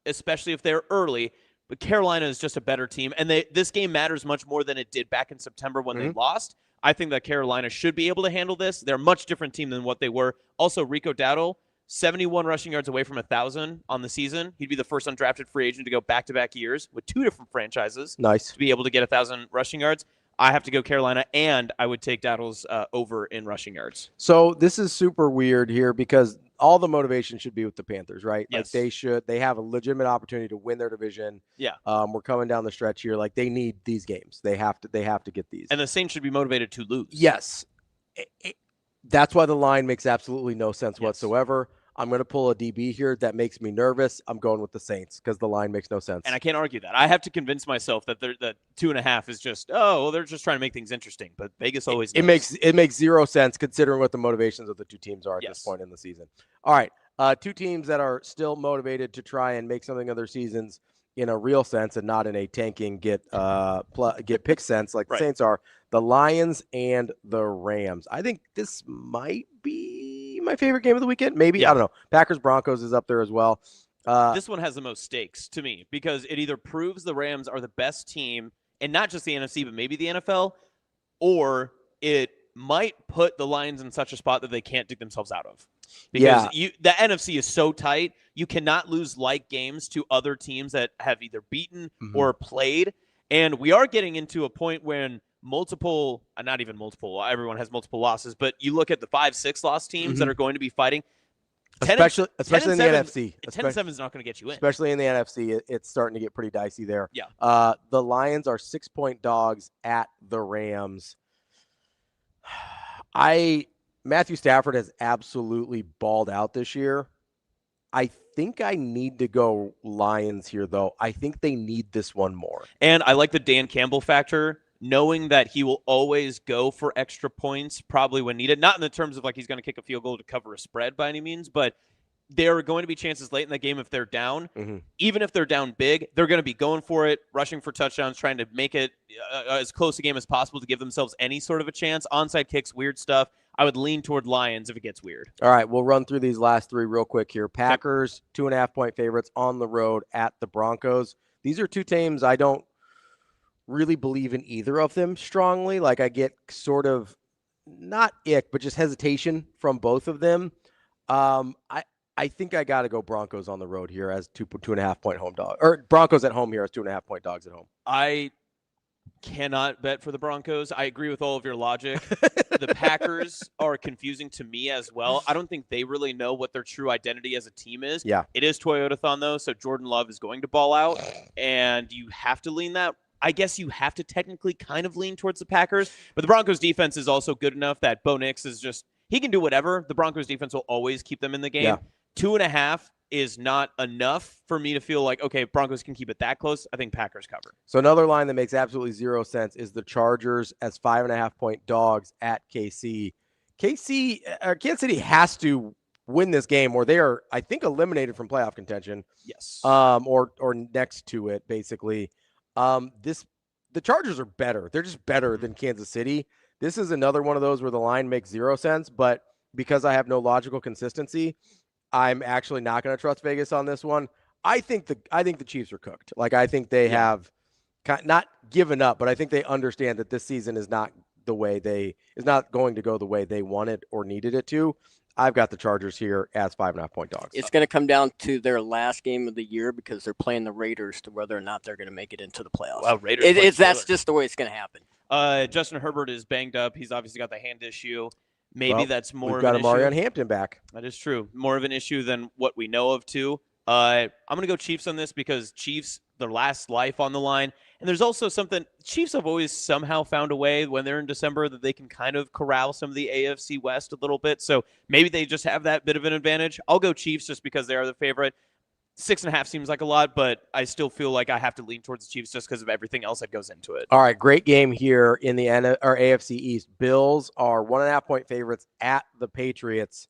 especially if they're early. But Carolina is just a better team, and this game matters much more than it did back in September when they lost. I think that Carolina should be able to handle this. They're a much different team than what they were. Also, Rico Dowdle, 71 rushing yards away from 1,000 on the season. He'd be the first undrafted free agent to go back-to-back years with 2 different franchises. Nice. To be able to get 1,000 rushing yards. I have to go Carolina, and I would take Dowdle's over in rushing yards. So this is super weird here because all the motivation should be with the Panthers, right? Yes. Like they have a legitimate opportunity to win their division. Yeah. We're coming down the stretch here. Like they need these games. They have to get these. And the Saints should be motivated to lose. Yes. That's why the line makes absolutely no sense whatsoever. I'm going to pull a DB here that makes me nervous. I'm going with the Saints because the line makes no sense. And I can't argue that. I have to convince myself that that 2.5 is just, they're just trying to make things interesting. But Vegas always knows. It makes zero sense considering what the motivations of the two teams are at this point in the season. All right. 2 teams that are still motivated to try and make something of their seasons in a real sense and not in a tanking get pick sense like the Saints are. The Lions and the Rams. I think this might be my favorite game of the weekend. Maybe. I don't know. Packers-Broncos is up there as well. This one has the most stakes to me because it either proves the Rams are the best team, and not just the NFC, but maybe the NFL, or it might put the Lions in such a spot that they can't dig themselves out of. Because the NFC is so tight, you cannot lose like games to other teams that have either beaten or played. And we are getting into a point when not even multiple, everyone has multiple losses, but you look at the 5-6 loss teams that are going to be fighting. Especially in the NFC. 10-7 is not going to get you in. Especially in the NFC, it's starting to get pretty dicey there. Yeah. The Lions are 6-point dogs at the Rams. Matthew Stafford has absolutely balled out this year. I think I need to go Lions here, though. I think they need this one more. And I like the Dan Campbell factor, knowing that he will always go for extra points, probably when needed. Not in the terms of like he's going to kick a field goal to cover a spread by any means, but there are going to be chances late in the game if they're down. Even if they're down big, they're going to be going for it, rushing for touchdowns, trying to make it as close a game as possible to give themselves any sort of a chance. Onside kicks, weird stuff. I would lean toward Lions if it gets weird. All right, we'll run through these last 3 real quick here. Packers, 2.5-point favorites on the road at the Broncos. These are 2 teams I don't really believe in either of them strongly. Like I get sort of not ick, but just hesitation from both of them. I think I got to go Broncos on the road here as 2.5-point home dog, or Broncos at home here as 2.5-point dogs at home. I cannot bet for the Broncos. I agree with all of your logic. The Packers are confusing to me as well. I don't think they really know what their true identity as a team is. Yeah. It is Toyota-thon, though, so Jordan Love is going to ball out, and you have to lean that. I guess you have to technically kind of lean towards the Packers, but the Broncos defense is also good enough that Bo Nix is just – he can do whatever. The Broncos defense will always keep them in the game. Yeah. 2.5 is not enough for me to feel like, okay, Broncos can keep it that close. I think Packers cover. So another line that makes absolutely zero sense is the Chargers as 5.5-point dogs at KC. Kansas City has to win this game or they are, I think, eliminated from playoff contention. Yes. Or next to it, basically. The Chargers are better. They're just better than Kansas City. This is another one of those where the line makes zero sense, but because I have no logical consistency, I'm actually not going to trust Vegas on this one. I think the Chiefs are cooked. Like I think they have not given up, but I think they understand that this season is not going to go the way they wanted or needed it to. I've got the Chargers here as 5.5-point dogs. It's going to come down to their last game of the year because they're playing the Raiders to whether or not they're going to make it into the playoffs. Wow, Raiders. That's just the way it's going to happen. Justin Herbert is banged up. He's obviously got the hand issue. Maybe that's more of an issue. We've got Amarion Hampton back. That is true. More of an issue than what we know of, too. I'm going to go Chiefs on this because Chiefs, their last life on the line. And there's also something, Chiefs have always somehow found a way when they're in December that they can kind of corral some of the AFC West a little bit. So maybe they just have that bit of an advantage. I'll go Chiefs just because they are the favorite. 6.5 seems like a lot, but I still feel like I have to lean towards the Chiefs just because of everything else that goes into it. All right, great game here in the AFC East. Bills are 1.5-point favorites at the Patriots.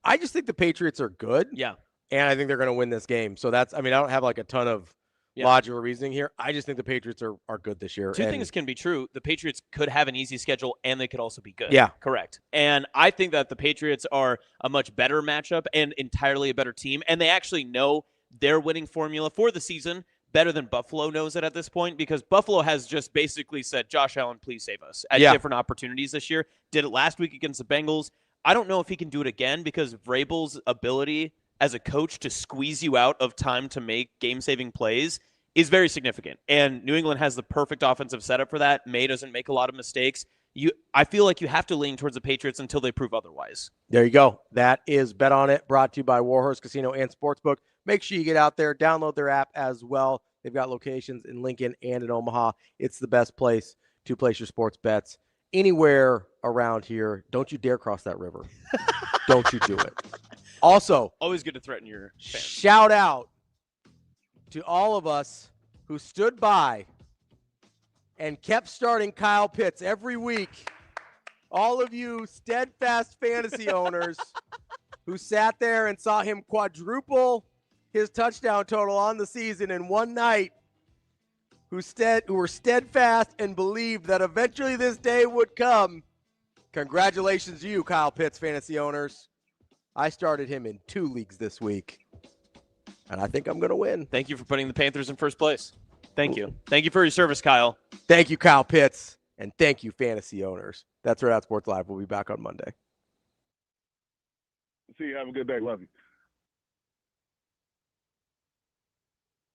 I just think the Patriots are good. Yeah. And I think they're going to win this game. So I don't have like a ton of logical reasoning here. I just think the Patriots are good this year. Two things can be true. The Patriots could have an easy schedule, and they could also be good. Yeah. Correct. And I think that the Patriots are a much better matchup and entirely a better team, and they actually know their winning formula for the season better than Buffalo knows it at this point, because Buffalo has just basically said, Josh Allen, please save us at different opportunities this year. Did it last week against the Bengals. I don't know if he can do it again because Vrabel's ability as a coach to squeeze you out of time to make game-saving plays is very significant. And New England has the perfect offensive setup for that. May doesn't make a lot of mistakes. I feel like you have to lean towards the Patriots until they prove otherwise. There you go. That is Bet On It, brought to you by Warhorse Casino and Sportsbook. Make sure you get out there, download their app as well. They've got locations in Lincoln and in Omaha. It's the best place to place your sports bets anywhere around here. Don't you dare cross that river. Don't you do it. Also, always good to threaten your fans. Shout out to all of us who stood by and kept starting Kyle Pitts every week. All of you steadfast fantasy owners who sat there and saw him quadruple his touchdown total on the season in one night, who were steadfast and believed that eventually this day would come. Congratulations to you, Kyle Pitts fantasy owners. I started him in 2 leagues this week, and I think I'm going to win. Thank you for putting the Panthers in first place. Thank you. Thank you for your service, Kyle. Thank you, Kyle Pitts, and thank you, fantasy owners. That's Hurrdat Sports Live. We'll be back on Monday. See you. Have a good day. Love you.